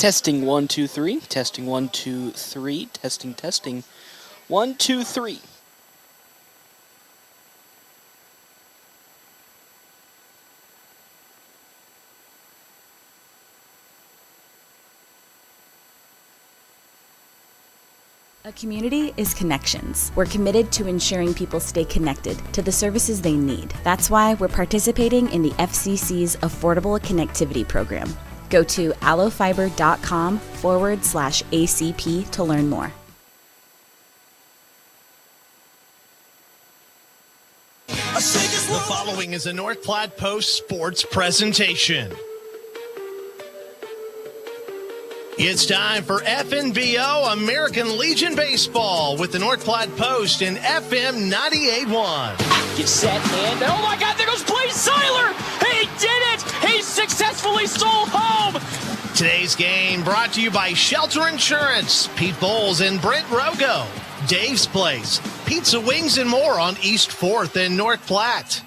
Testing 1 2 3. Testing 1 2 3. Testing 1 2 3. A community is connections. We're committed to ensuring people stay connected to the services they need. That's why we're participating in the FCC's Affordable Connectivity Program. Go to allofiber.com/ACP to learn more. The following is a North Platte Post sports presentation. It's time for FNBO American Legion Baseball with the North Platte Post and FM 98.1. Get set, and oh my God, there goes Blaze Seiler! He did it! He successfully stole home! Today's game brought to you by Shelter Insurance, Pete Bowles and Brent Rogo, Dave's Place, Pizza Wings and more on East 4th and North Platte,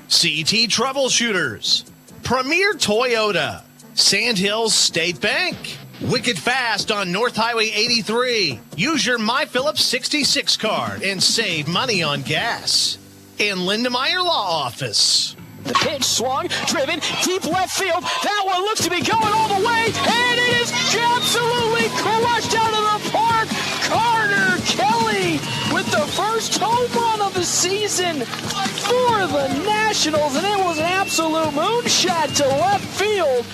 CT Troubleshooters, Premier Toyota, Sandhills State Bank, Wicked Fast on North Highway 83. Use your MyPhillips 66 card and save money on gas. And Lindemeyer Law Office. The pitch swung, driven, deep left field. That one looks to be going all the way, and it is absolutely crushed out of the park. Carter Kelly with the first home run of the season for the Nationals, and it was an absolute moonshot to left field.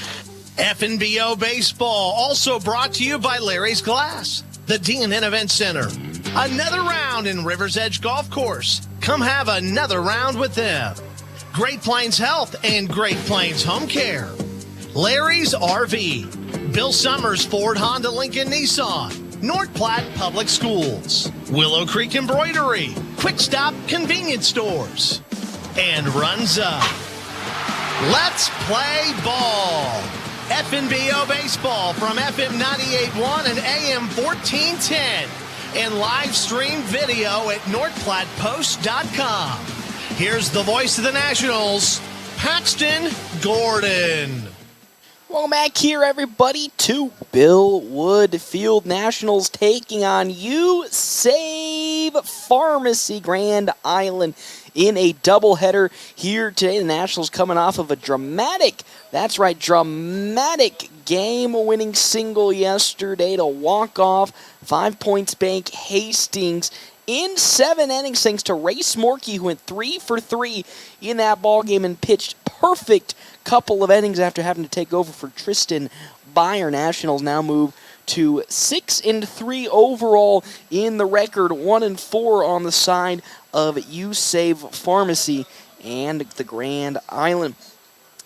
FNBO Baseball, also brought to you by Larry's Glass, the D&N Event Center. Another round in River's Edge Golf Course. Come have another round with them. Great Plains Health and Great Plains Home Care. Larry's RV. Bill Summers Ford Honda Lincoln Nissan. North Platte Public Schools. Willow Creek Embroidery. Quick Stop Convenience Stores. And Runs Up. Let's play ball. FNBO Baseball from FM 98.1 and AM 1410 and live stream video at northplattpost.com. Here's the voice of the Nationals, Paxton Gordon. Welcome back here, everybody, to Bill Wood Field. Nationals taking on You Save Pharmacy Grand Island in a doubleheader here today. The Nationals coming off of a dramatic game-winning single yesterday to walk off 5 Points Bank Hastings in 7 innings, thanks to Ray Smorky, who went 3 for 3 in that ballgame and pitched perfect couple of innings after having to take over for Tristan Byer. Nationals now move to 6-3 overall in the record, 1-4 on the side of You Save Pharmacy and the Grand Island.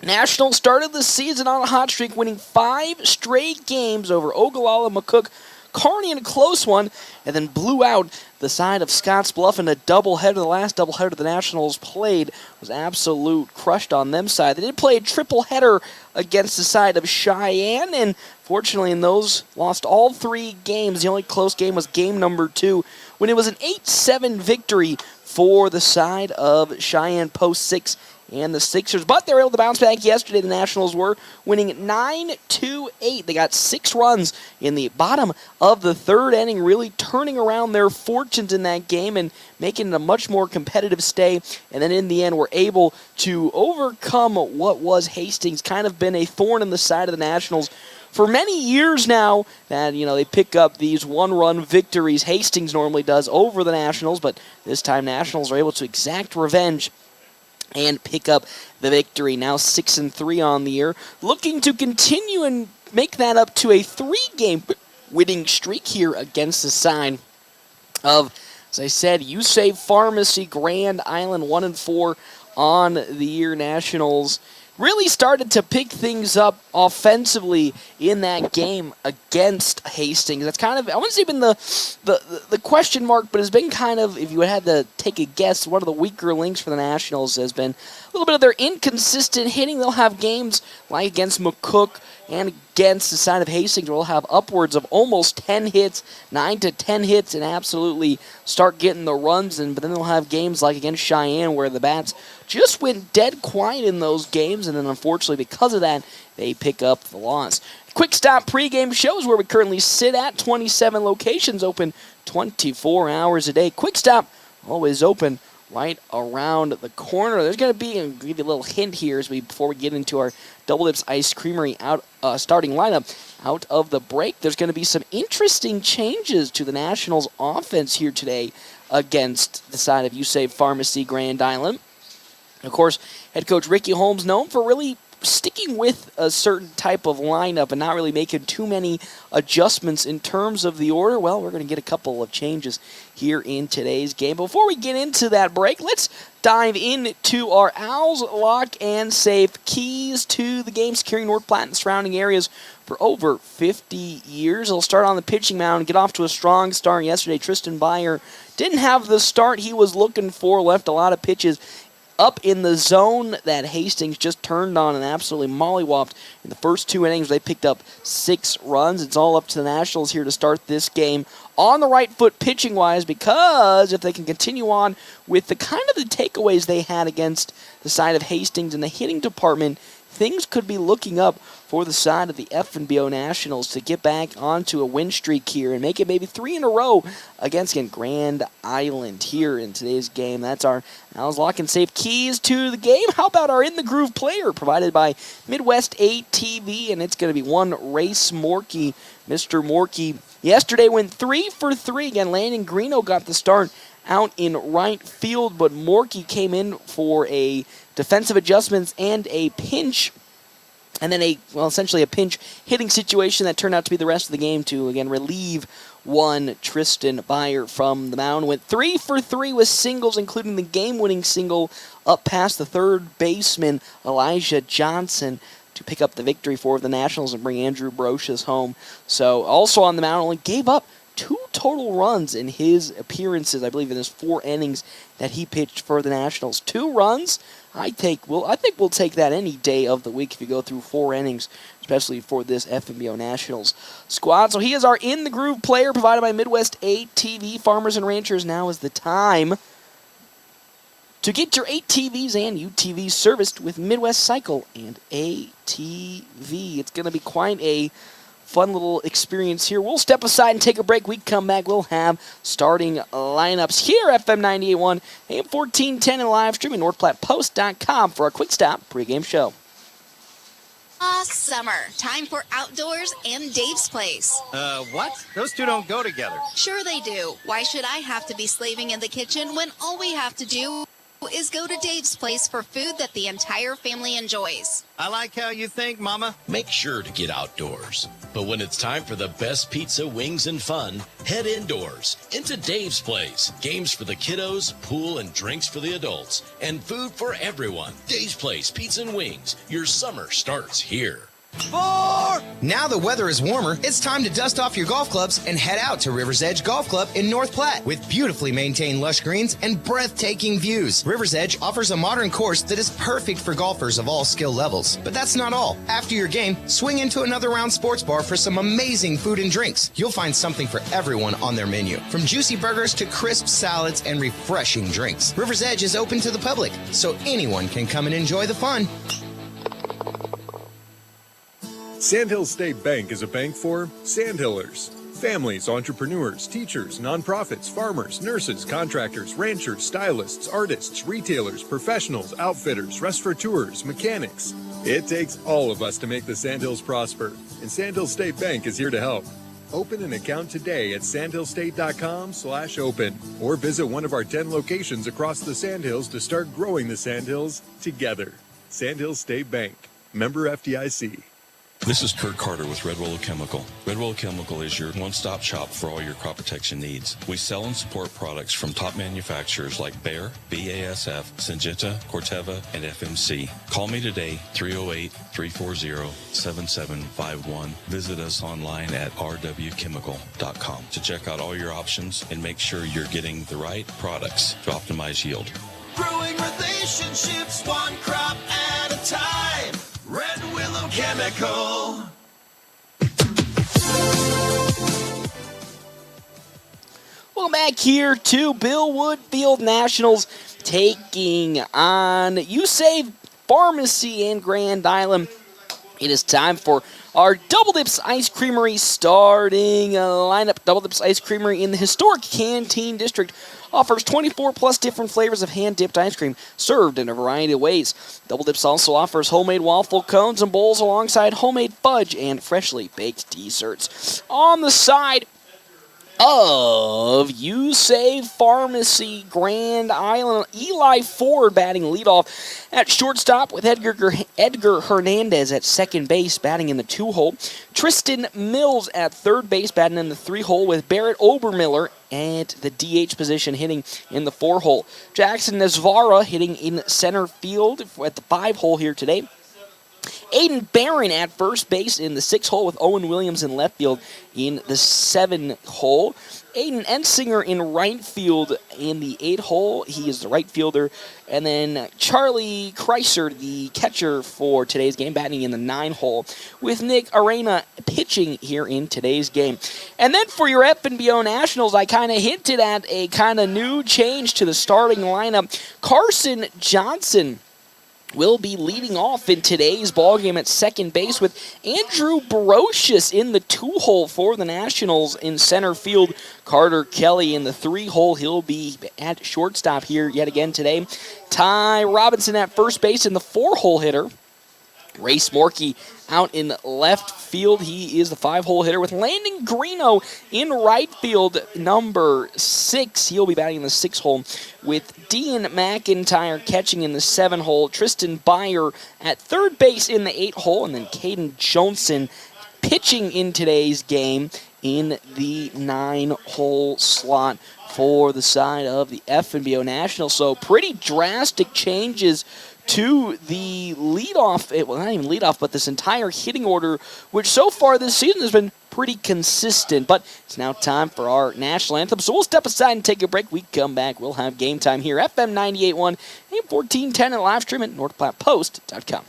Nationals started the season on a hot streak, winning 5 straight games over Ogallala, McCook, Kearney in a close one, and then blew out the side of Scottsbluff in a doubleheader. The last doubleheader the Nationals played was absolute crushed on them side. They did play a triple header against the side of Cheyenne, and fortunately in those lost all 3 games. The only close game was game number 2, when it was an 8-7 victory for the side of Cheyenne Post 6 and the Sixers. But they were able to bounce back yesterday. The Nationals were winning 9-8. They got 6 runs in the bottom of the 3rd inning, really turning around their fortunes in that game and making it a much more competitive stay. And then in the end, were able to overcome what was Hastings, kind of been a thorn in the side of the Nationals for many years now. That, they pick up these 1-run victories. Hastings normally does over the Nationals, but this time Nationals are able to exact revenge and pick up the victory. Now 6-3 on the year, looking to continue and make that up to a 3-game winning streak here against the side of, as I said, You Save Pharmacy Grand Island. 1-4 on the year. Nationals really started to pick things up offensively in that game against Hastings. That's kind of, I wouldn't say been the question mark, but has been kind of, if you had to take a guess, one of the weaker links for the Nationals has been a little bit of their inconsistent hitting. They'll have games like against McCook and against the side of Hastings where they'll have upwards of almost 10 hits, 9 to 10 hits, and absolutely start getting the runs in. But then they'll have games like against Cheyenne where the bats just went dead quiet in those games, and then unfortunately because of that, they pick up the loss. Quick Stop pregame shows where we currently sit at 27 locations, open 24 hours a day. Quick Stop always open right around the corner. There's going to be, I'll give you a little hint here before we get into our Double Dips Ice Creamery starting lineup out of the break. There's going to be some interesting changes to the Nationals offense here today against the side of USAVE Pharmacy Grand Island. Of course, head coach Ricky Holmes known for really sticking with a certain type of lineup and not really making too many adjustments in terms of the order. Well, we're going to get a couple of changes here in today's game. Before we get into that break, let's dive into our Owls Lock and Safe keys to the game, securing North Platte and surrounding areas for over 50 years. They'll start on the pitching mound and get off to a strong start yesterday. Tristan Beyer didn't have the start he was looking for, left a lot of pitches up in the zone that Hastings just turned on and absolutely mollywopped. In the first 2 innings, they picked up 6 runs. It's all up to the Nationals here to start this game on the right foot pitching-wise, because if they can continue on with the kind of the takeaways they had against the side of Hastings in the hitting department, things could be looking up for the side of the FNBO Nationals to get back onto a win streak here and make it maybe 3 in a row against Grand Island here in today's game. That's our Owls Lock and Safe keys to the game. How about our In the Groove player provided by Midwest ATV, and it's going to be one Race Morkey. Mr. Morkey yesterday went 3 for 3. Again, Landon Greeno got the start out in right field, but Morkey came in for a defensive adjustments and a pinch, and then essentially a pinch hitting situation that turned out to be the rest of the game to, again, relieve one Tristan Beyer from the mound. Went 3 for 3 with singles, including the game-winning single up past the third baseman, Elijah Johnson, to pick up the victory for the Nationals and bring Andrew Brocious home. So, also on the mound, only gave up 2 total runs in his appearances, I believe, in his 4 innings that he pitched for the Nationals. 2 runs, I think we'll take that any day of the week if you go through 4 innings, especially for this FNBO Nationals squad. So he is our In the Groove player provided by Midwest ATV. Farmers and ranchers, now is the time to get your ATVs and UTVs serviced with Midwest Cycle and ATV. It's going to be quite a fun little experience here. We'll step aside and take a break. We come back, we'll have starting lineups here at FM 98.1, AM 1410, and live streaming NorthPlattePost.com for our Quick Stop pregame show. Summer. Time for outdoors and Dave's Place. What? Those two don't go together. Sure they do. Why should I have to be slaving in the kitchen when all we have to do is go to Dave's Place for food that the entire family enjoys? I like how you think, Mama. Make sure to get outdoors. But when it's time for the best pizza, wings, and fun, head indoors into Dave's Place. Games for the kiddos, pool and drinks for the adults, and food for everyone. Dave's Place Pizza and Wings. Your summer starts here. Now the weather is warmer, it's time to dust off your golf clubs and head out to River's Edge Golf Club in North Platte. With beautifully maintained lush greens and breathtaking views, River's Edge offers a modern course that is perfect for golfers of all skill levels. But that's not all. After your game, swing into another round sports bar for some amazing food and drinks. You'll find something for everyone on their menu, from juicy burgers to crisp salads and refreshing drinks. River's Edge is open to the public, so anyone can come and enjoy the fun. Sandhill State Bank is a bank for Sandhillers. Families, entrepreneurs, teachers, nonprofits, farmers, nurses, contractors, ranchers, stylists, artists, retailers, professionals, outfitters, restaurateurs, mechanics. It takes all of us to make the Sandhills prosper, and Sandhill State Bank is here to help. Open an account today at sandhillstate.com/open or visit one of our 10 locations across the Sandhills to start growing the Sandhills together. Sandhill State Bank, member FDIC. This is Kurt Carter with Red Willow Chemical. Red Willow Chemical is your one-stop shop for all your crop protection needs. We sell and support products from top manufacturers like Bayer, BASF, Syngenta, Corteva, and FMC. Call me today, 308-340-7751. Visit us online at rwchemical.com to check out all your options and make sure you're getting the right products to optimize yield. Growing relationships one crop at a time. Red Willow Chemical. Welcome back here to Bill Woodfield Nationals taking on USAVE Pharmacy in Grand Island. It is time for our Double Dips Ice Creamery starting lineup. Double Dips Ice Creamery in the historic Canteen District offers 24 plus different flavors of hand-dipped ice cream served in a variety of ways. Double Dips also offers homemade waffle cones and bowls alongside homemade fudge and freshly baked desserts. On the side of You Save Pharmacy Grand Island, Eli Ford batting leadoff at shortstop with Edgar Hernandez at second base batting in the 2-hole. Tristan Mills at third base batting in the 3-hole with Barrett Obermiller at the DH position hitting in the 4-hole. Jackson Nesvara hitting in center field at the 5-hole here today. Aiden Barron at first base in the 6-hole with Owen Williams in left field in the 7-hole. Aiden Ensinger in right field in the 8-hole. He is the right fielder. And then Charlie Kreiser, the catcher for today's game, batting in the 9-hole with Nick Arena pitching here in today's game. And then for your FNBO Nationals, I kind of hinted at a kind of new change to the starting lineup. Carson Johnson will be leading off in today's ballgame at second base with Andrew Barocious in the 2-hole for the Nationals. In center field, Carter Kelly in the 3-hole. He'll be at shortstop here yet again today. Ty Robinson at first base in the 4-hole hitter. Ray Smorky out in left field. He is the 5-hole hitter with Landon Greeno in right field, number 6. He'll be batting in the 6-hole with Dean McIntyre catching in the 7-hole. Tristan Byer at third base in the 8-hole, and then Caden Johnson pitching in today's game in the 9-hole slot for the side of the FNBO Nationals. So pretty drastic changes to the leadoff, well, not even leadoff, but this entire hitting order, which so far this season has been pretty consistent. But it's now time for our national anthem, so we'll step aside and take a break. We come back, we'll have game time here, FM 98.1 and 1410, and live stream at NorthPlattePost.com.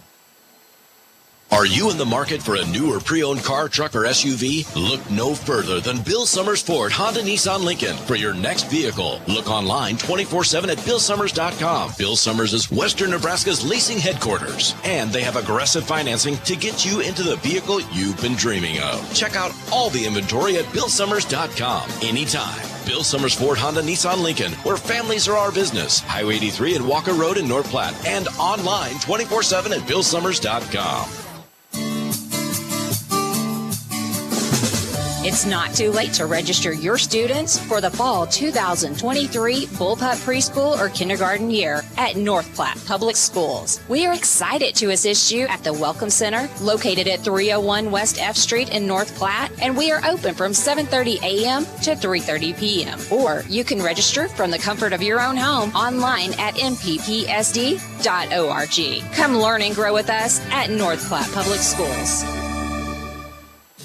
Are you in the market for a new or pre-owned car, truck, or SUV? Look no further than Bill Summers Ford, Honda, Nissan, Lincoln for your next vehicle. Look online 24/7 at BillSummers.com. Bill Summers is Western Nebraska's leasing headquarters, and they have aggressive financing to get you into the vehicle you've been dreaming of. Check out all the inventory at BillSummers.com anytime. Bill Summers Ford, Honda, Nissan, Lincoln, where families are our business. Highway 83 and Walker Road in North Platte, and online 24/7 at BillSummers.com. It's not too late to register your students for the fall 2023 Bullpup Preschool or Kindergarten year at North Platte Public Schools. We are excited to assist you at the Welcome Center located at 301 West F Street in North Platte, and we are open from 7:30 a.m. to 3:30 p.m. Or you can register from the comfort of your own home online at mppsd.org. Come learn and grow with us at North Platte Public Schools.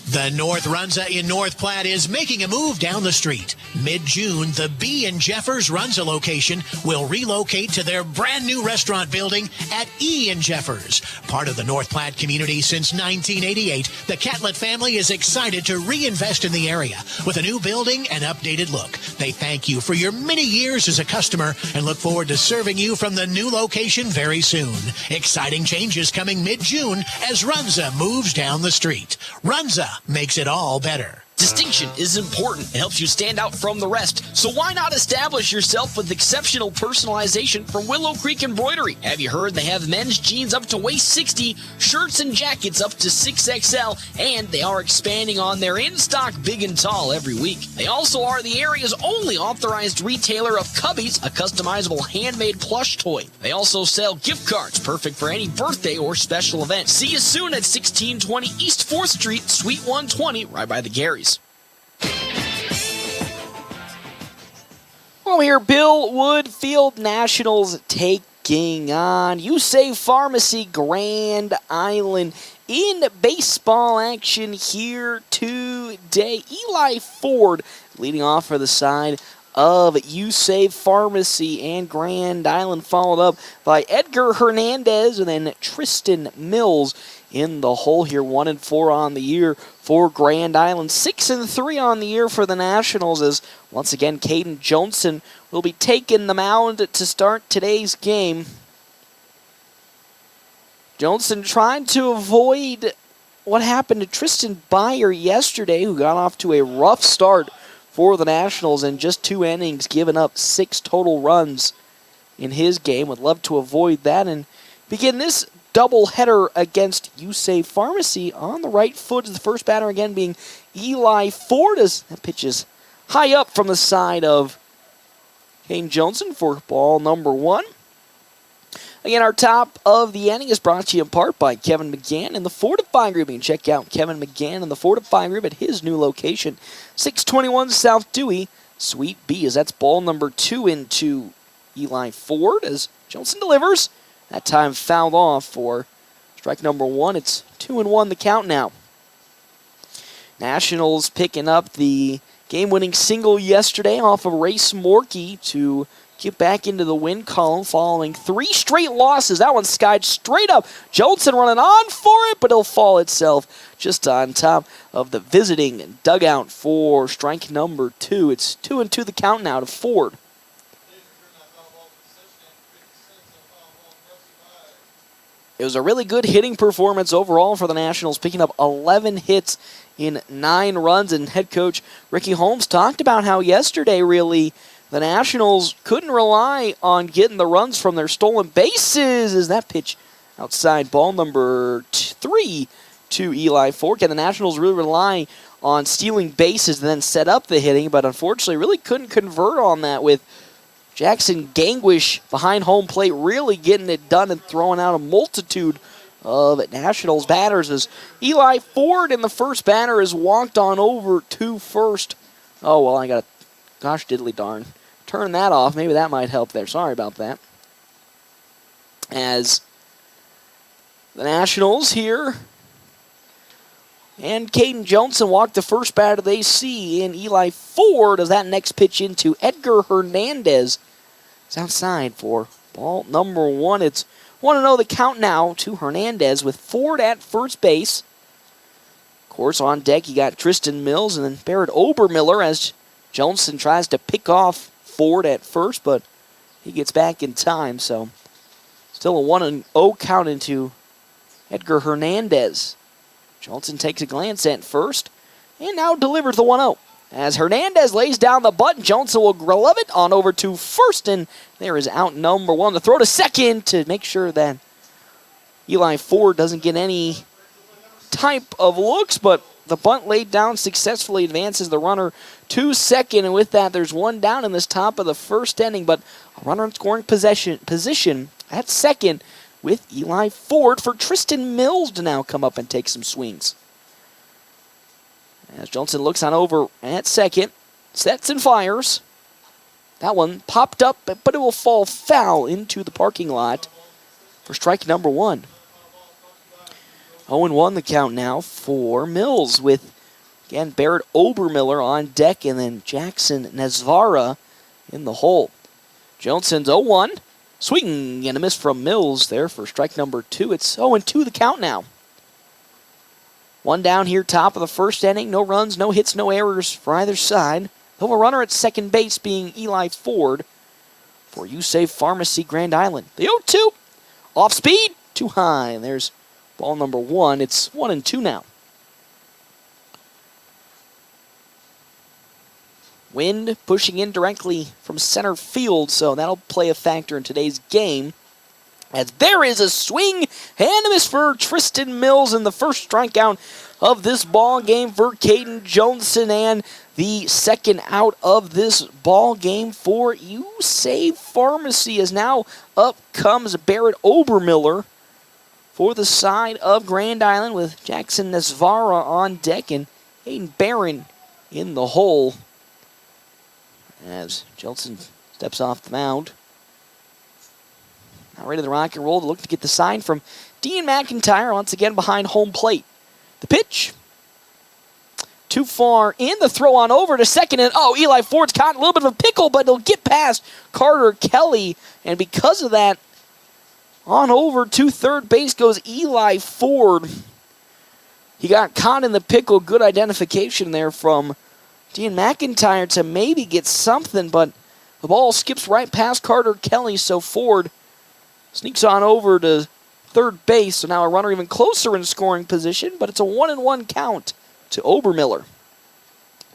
The North Runza in North Platte is making a move down the street. Mid-June, the B and Jeffers Runza location will relocate to their brand new restaurant building at E and Jeffers. Part of the North Platte community since 1988, the Catlett family is excited to reinvest in the area with a new building and updated look. They thank you for your many years as a customer and look forward to serving you from the new location very soon. Exciting changes coming mid-June as Runza moves down the street. Runza makes it all better. Distinction is important. It helps you stand out from the rest. So why not establish yourself with exceptional personalization from Willow Creek Embroidery? Have you heard they have men's jeans up to waist 60, shirts and jackets up to 6XL, and they are expanding on their in-stock big and tall every week. They also are the area's only authorized retailer of Cubbies, a customizable handmade plush toy. They also sell gift cards, perfect for any birthday or special event. See you soon at 1620 East 4th Street, Suite 120, right by the Garys. Well, here, Bill Woodfield Nationals taking on You Save Pharmacy Grand Island in baseball action here today. Eli Ford leading off for the side of You Save Pharmacy and Grand Island, followed up by Edgar Hernandez and then Tristan Mills in the hole here. 1-4 on the year for Grand Island. 6-3 on the year for the Nationals, as once again Caden Johnson will be taking the mound to start today's game. Johnson trying to avoid what happened to Tristan Byer yesterday, who got off to a rough start for the Nationals in just 2 innings, giving up 6 total runs in his game. Would love to avoid that and begin this doubleheader against USAVE Pharmacy on the right foot. The first batter again being Eli Ford, as that pitch is high up from the side of Kane Johnson for ball number 1. Again, our top of the inning is brought to you in part by Kevin McGann and the Fortify Group. You can check out Kevin McGann and the Fortify Group at his new location, 621 South Dewey, Suite B, as that's ball number 2 into Eli Ford as Johnson delivers. That time fouled off for strike number 1. It's 2-1 the count now. Nationals picking up the game-winning single yesterday off of Race Morkey to get back into the win column following 3 straight losses. That one skied straight up. Johnson running on for it, but it'll fall itself just on top of the visiting dugout for strike number 2. It's 2-2 the count now to Ford. It was a really good hitting performance overall for the Nationals, picking up 11 hits in 9 runs. And head coach Ricky Holmes talked about how yesterday, really, the Nationals couldn't rely on getting the runs from their stolen bases as that pitch outside ball number 3 to Eli Ford. And the Nationals really rely on stealing bases and then set up the hitting, but unfortunately really couldn't convert on that, with Jackson Gangwish behind home plate really getting it done and throwing out a multitude of Nationals batters as Eli Ford in the first batter is walked on over to first. Oh, well, I got to, gosh diddly darn, turn that off. Maybe that might help there. Sorry about that. As the Nationals here and Caden Johnson walked the first batter they see in Eli Ford as that next pitch into Edgar Hernandez. It's outside for ball number 1. It's 1-0 the count now to Hernandez with Ford at first base. Of course, on deck you got Tristan Mills and then Barrett Obermiller as Johnson tries to pick off Ford at first, but he gets back in time. So still a 1-0 count into Edgar Hernandez. Johnson takes a glance at first and now delivers the 1-0. As Hernandez lays down the bunt, Johnson will glove it on over to first, and there is out number 1. The throw to second to make sure that Eli Ford doesn't get any type of looks, but the bunt laid down successfully advances the runner to second, and with that, there's 1 down in this top of the first inning, but a runner in scoring position at second with Eli Ford for Tristan Mills to now come up and take some swings. As Johnson looks on over at second, sets and fires. That one popped up, but it will fall foul into the parking lot for strike number 1. 0-1 the count now for Mills with, again, Barrett Obermiller on deck and then Jackson Nesvara in the hole. Johnson's 0-1. Swing and a miss from Mills there for strike number 2. It's 0-2 the count now. 1 down here, top of the first inning. No runs, no hits, no errors for either side. Though a runner at second base being Eli Ford for USAVE Pharmacy Grand Island. The 0-2. Off speed, too high. And there's ball number 1. It's 1-2 now. Wind pushing in directly from center field, so that'll play a factor in today's game. As there is a swing and a miss for Tristan Mills in the first strikeout of this ball game for Caden Johnson, and the second out of this ball game for USAVE Pharmacy, as now up comes Barrett Obermiller for the side of Grand Island with Jackson Nesvara on deck and Aiden Barron in the hole as Johnson steps off the mound. Now ready to rock and roll to look to get the sign from Dean McIntyre once again behind home plate. The pitch. Too far in, the throw on over to second, and Eli Ford's caught in a little bit of a pickle, but it'll get past Carter Kelly, and because of that, on over to third base goes Eli Ford. He got caught in the pickle. Good identification there from Dean McIntyre to maybe get something, but the ball skips right past Carter Kelly, so Ford sneaks on over to third base. So now a runner even closer in scoring position, but it's a 1-1 count to Obermiller.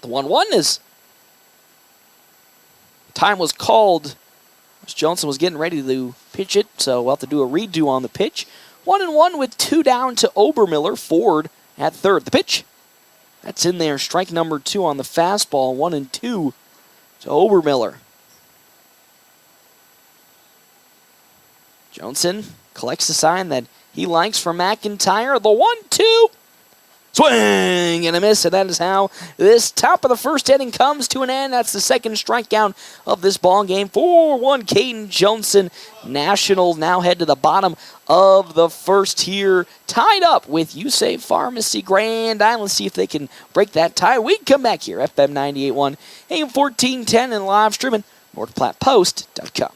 The 1-1 is time was called as Johnson was getting ready to pitch it, so we'll have to do a redo on the pitch. 1-1 with 2 down to Obermiller. Ford at third. The pitch, that's in there. Strike number 2 on the fastball. 1-2 to Obermiller. Johnson collects the sign that he likes from McIntyre. The 1-2. Swing and a miss, and that is how this top of the first inning comes to an end. That's the second strikeout of this ball game. 4-1 Caden Johnson. Nationals now head to the bottom of the first here, tied up with USAVE Pharmacy Grand Island. See if they can break that tie. We come back here, FM 98.1, AM 1410, and live streaming, NorthPlattePost.com.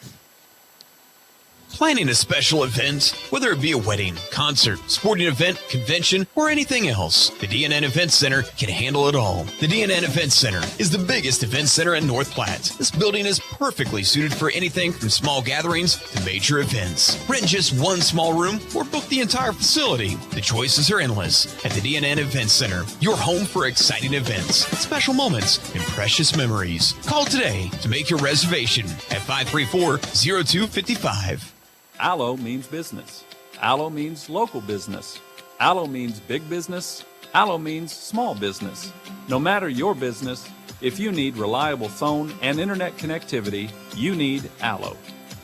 Planning a special event, whether it be a wedding, concert, sporting event, convention, or anything else, the DNN Event Center can handle it all. The DNN Event Center is the biggest event center in North Platte. This building is perfectly suited for anything from small gatherings to major events. Rent just one small room or book the entire facility. The choices are endless at the DNN Event Center, your home for exciting events, special moments, and precious memories. Call today to make your reservation at 534-0255. Allo means business. Allo means local business. Allo means big business. Allo means small business. No matter your business, if you need reliable phone and internet connectivity, you need Allo.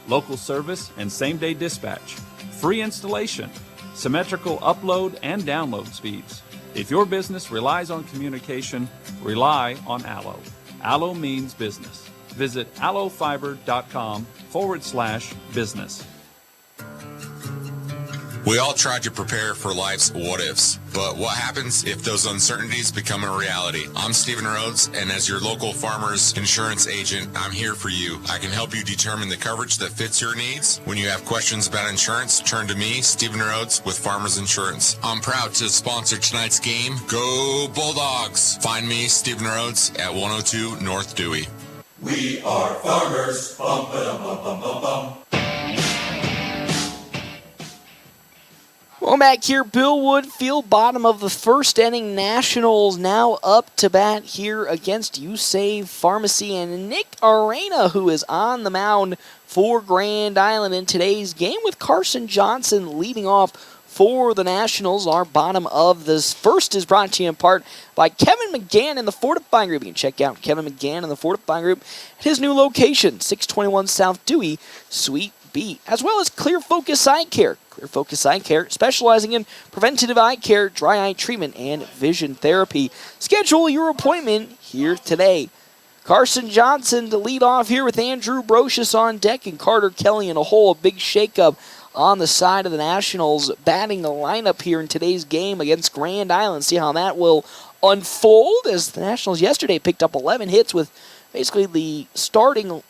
Local service and same-day dispatch. Free installation. Symmetrical upload and download speeds. If your business relies on communication, rely on Allo. Allo means business. Visit allofiber.com/business. We all try to prepare for life's what-ifs, but what happens if those uncertainties become a reality? I'm Stephen Rhodes, and as your local farmers insurance agent, I'm here for you. I can help you determine the coverage that fits your needs. When you have questions about insurance, turn to me, Stephen Rhodes, with Farmers Insurance. I'm proud to sponsor tonight's game. Go Bulldogs! Find me, Stephen Rhodes, at 102 North Dewey. We are farmers. Bum, ba-dum, bum, bum, bum, bum. Well, back here, Bill Woodfield, bottom of the first inning. Nationals now up to bat here against USAVE Pharmacy and Nick Arena, who is on the mound for Grand Island in today's game, with Carson Johnson leading off for the Nationals. Our bottom of this first is brought to you in part by Kevin McGann and the Fortifying Group. You can check out Kevin McGann and the Fortifying Group at his new location, 621 South Dewey, Suite B, as well as Clear Focus Eye Care. Clear Focus Eye Care, specializing in preventative eye care, dry eye treatment, and vision therapy. Schedule your appointment here today. Carson Johnson to lead off here with Andrew Brocious on deck and Carter Kelly in a hole. A big shakeup on the side of the Nationals, batting the lineup here in today's game against Grand Island. See how that will unfold, as the Nationals yesterday picked up 11 hits with basically the starting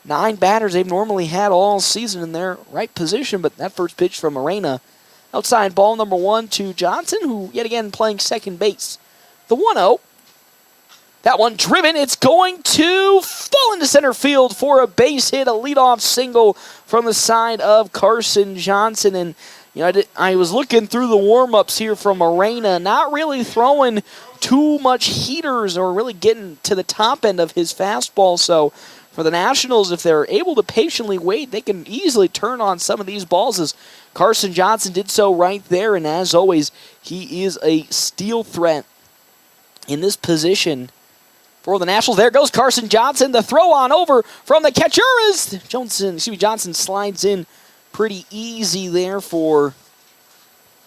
9 batters they've normally had all season in their right position. But that first pitch from Arena, outside ball number 1 to Johnson, who yet again playing second base. The 1-0. That one driven. It's going to fall into center field for a base hit, a leadoff single from the side of Carson Johnson. And I was looking through the warm-ups here from Arena, not really throwing too much heaters or really getting to the top end of his fastball. So for the Nationals, if they're able to patiently wait, they can easily turn on some of these balls, as Carson Johnson did so right there. And as always, he is a steal threat in this position for the Nationals. There goes Carson Johnson. The throw on over from the catcher is Johnson slides in pretty easy there for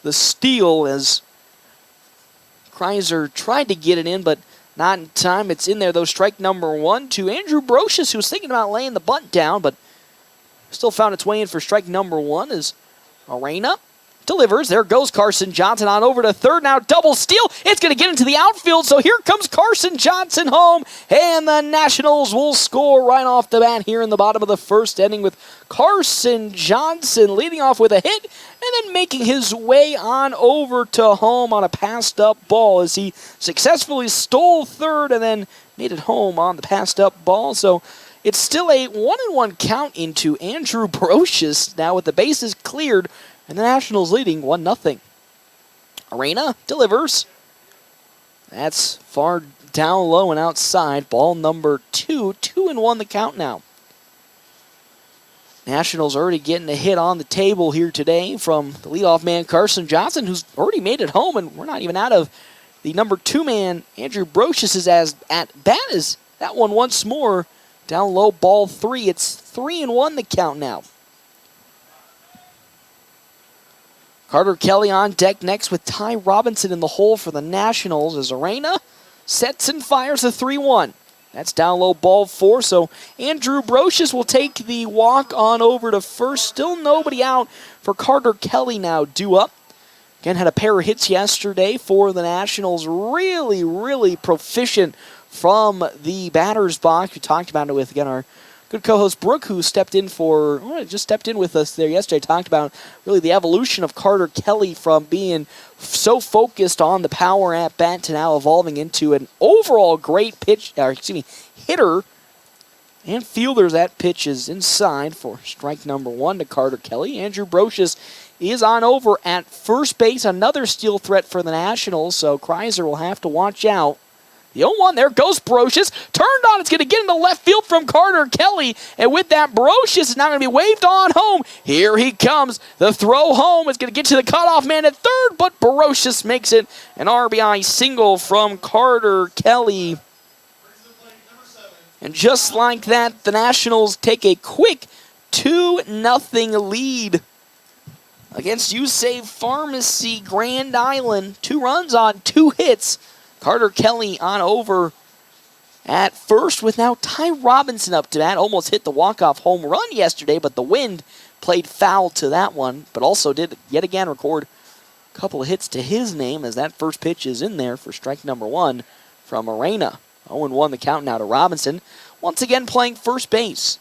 the steal, as Kreiser tried to get it in, but not in time. It's in there, though. Strike number 1 to Andrew Brocious, who was thinking about laying the bunt down, but still found its way in for strike number 1 as Arena delivers. There goes Carson Johnson on over to third. Now double steal. It's going to get into the outfield, so here comes Carson Johnson home, and the Nationals will score right off the bat here in the bottom of the first inning, with Carson Johnson leading off with a hit and then making his way on over to home on a passed-up ball, as he successfully stole third and then made it home on the passed-up ball. So It's still a 1-1 count into Andrew Brocious now with the bases cleared and the Nationals leading 1-0. Arena delivers. That's far down low and outside. Ball number 2. 2-1 the count now. Nationals already getting a hit on the table here today from the leadoff man Carson Johnson, who's already made it home, and we're not even out of the number 2 man Andrew Brocious is as at bat as that one once more. Down low, ball 3. It's 3-1 the count now. Carter Kelly on deck next with Ty Robinson in the hole for the Nationals as Arena sets and fires a 3-1. That's down low, ball 4. So Andrew Brocious will take the walk on over to first. Still nobody out for Carter Kelly now due up. Again, had a pair of hits yesterday for the Nationals. Really, really proficient from the batter's box. We talked about it with, again, our good co-host Brooke, who stepped in with us there yesterday. Talked about really the evolution of Carter Kelly from being so focused on the power at bat to now evolving into an overall great hitter and fielder. That pitch is inside for strike number 1 to Carter Kelly. Andrew Brocious is on over at first base. Another steal threat for the Nationals, so Kreiser will have to watch out. The 0-1, there goes Brocious. Turned on, it's going to get into left field from Carter Kelly. And with that, Brocious is now going to be waved on home. Here he comes. The throw home is going to get to the cutoff man at third, but Brocious makes it an RBI single from Carter Kelly. And just like that, the Nationals take a quick 2-0 lead against You Save Pharmacy Grand Island. 2 runs on 2 hits. Carter Kelly on over at first with now Ty Robinson up to bat. Almost hit the walk-off home run yesterday, but the wind played foul to that one, but also did yet again record a couple of hits to his name as that first pitch is in there for strike number 1 from Arena. 0-1 the count now to Robinson. Once again playing first base.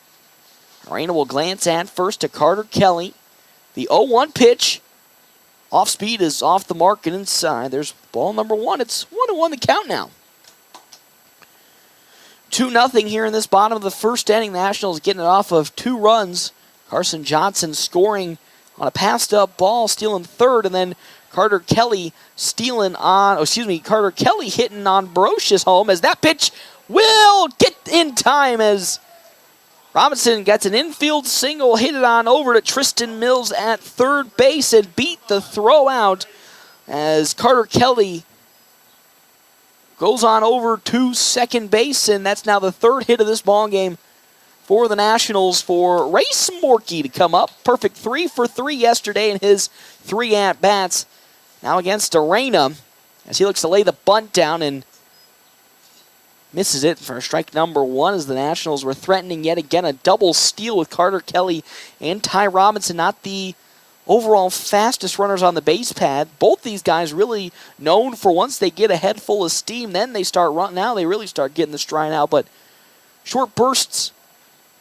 Arena will glance at first to Carter Kelly. The 0-1 pitch. Off speed is off the mark and inside. There's ball number 1. It's 1-1 the count now. 2-0 here in this bottom of the first inning. The Nationals getting it off of 2 runs. Carson Johnson scoring on a passed up ball, stealing third, and then Carter Kelly hitting on Brocious home as that pitch will get in time as Robinson gets an infield single, hit it on over to Tristan Mills at third base and beat the throw out as Carter Kelly goes on over to second base, and that's now the 3rd hit of this ball game for the Nationals for Race Morkey to come up. Perfect 3 for 3 yesterday in his 3 at-bats. Now against Arena as he looks to lay the bunt down and misses it for strike number 1 as the Nationals were threatening yet again a double steal with Carter Kelly and Ty Robinson. Not the overall fastest runners on the base pad. Both these guys really known for once they get a head full of steam, then they start running. Now they really start getting the stride out, but short bursts,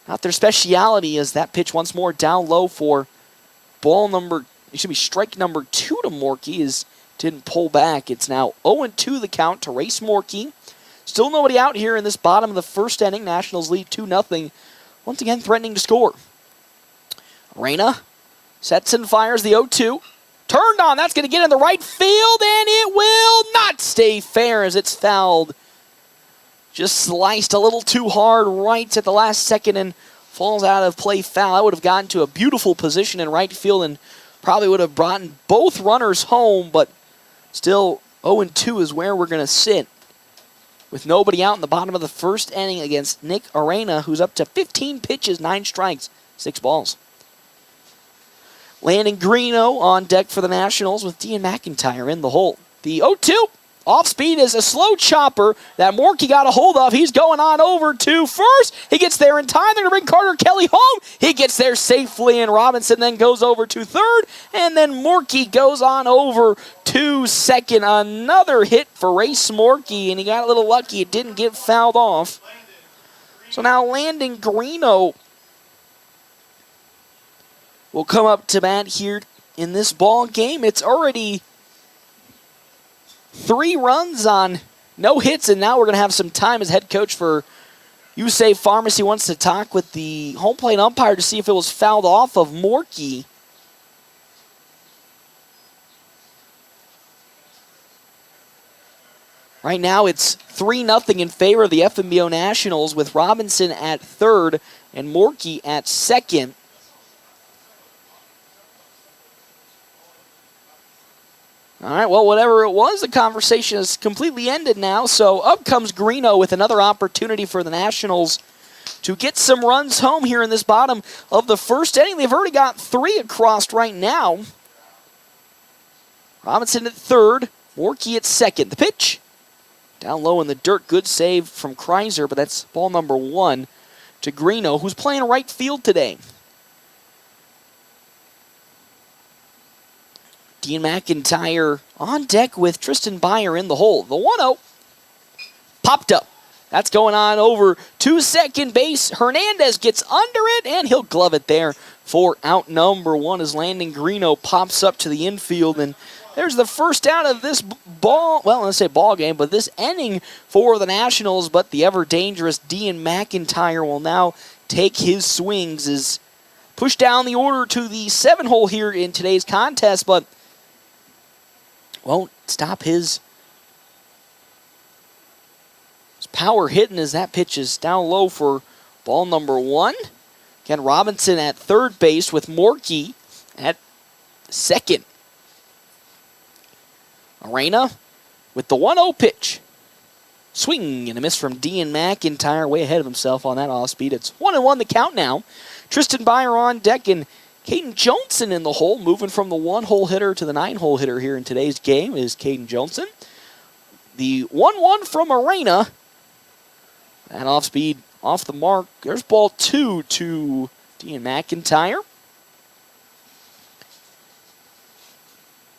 not their speciality as that pitch once more down low for strike number 2 to Morkey didn't pull back. It's now 0-2 the count to Race Morkey. Still nobody out here in this bottom of the first inning. Nationals lead 2-0. Once again, threatening to score. Arena sets and fires the 0-2. Turned on. That's going to get in the right field, and it will not stay fair as it's fouled. Just sliced a little too hard right at the last second and falls out of play foul. That would have gotten to a beautiful position in right field and probably would have brought both runners home, but still 0-2 is where we're going to sit, with nobody out in the bottom of the first inning against Nick Arena, who's up to 15 pitches, 9 strikes, 6 balls. Landon Greeno on deck for the Nationals with Dean McIntyre in the hole. The 0-2 off speed is a slow chopper that Morkey got a hold of. He's going on over to first. He gets there in time. They're going to bring Carter Kelly home. He gets there safely, and Robinson then goes over to third, and then Morkey goes on over to second. Another hit for Race Morkey, and he got a little lucky. It didn't get fouled off. So now Landon Greeno will come up to bat here in this ball game. It's already 3 runs on no hits, and now we're going to have some time as head coach for USA Pharmacy wants to talk with the home plate umpire to see if it was fouled off of Morkey. Right now it's 3-0 in favor of the FNBO Nationals with Robinson at third and Morkey at second. All right, well, whatever it was, the conversation has completely ended now. So up comes Greeno with another opportunity for the Nationals to get some runs home here in this bottom of the first inning. They've already got 3 across right now. Robinson at third, Morkey at second. The pitch, down low in the dirt. Good save from Kreiser, but that's ball number 1 to Greeno, who's playing right field today. Dean McIntyre on deck with Tristan Beyer in the hole. The 1-0 popped up. That's going on over to second base. Hernandez gets under it, and he'll glove it there for out number 1 as Landon Greeno pops up to the infield. And there's the first out of this ball game, but this inning for the Nationals. But the ever-dangerous Dean McIntyre will now take his swings as pushed down the order to the 7-hole here in today's contest, but won't stop his power hitting as that pitch is down low for ball number 1. Again, Robinson at third base with Morkey at second. Arena with the 1-0 pitch. Swing and a miss from Dean McIntyre, way ahead of himself on that off speed. It's 1-1 the count now. Tristan Beyer on deck and Caden Johnson in the hole, moving from the 1-hole hitter to the 9-hole hitter here in today's game is Caden Johnson. The 1-1 from Arena. That off speed, off the mark. There's ball 2 to Dean McIntyre.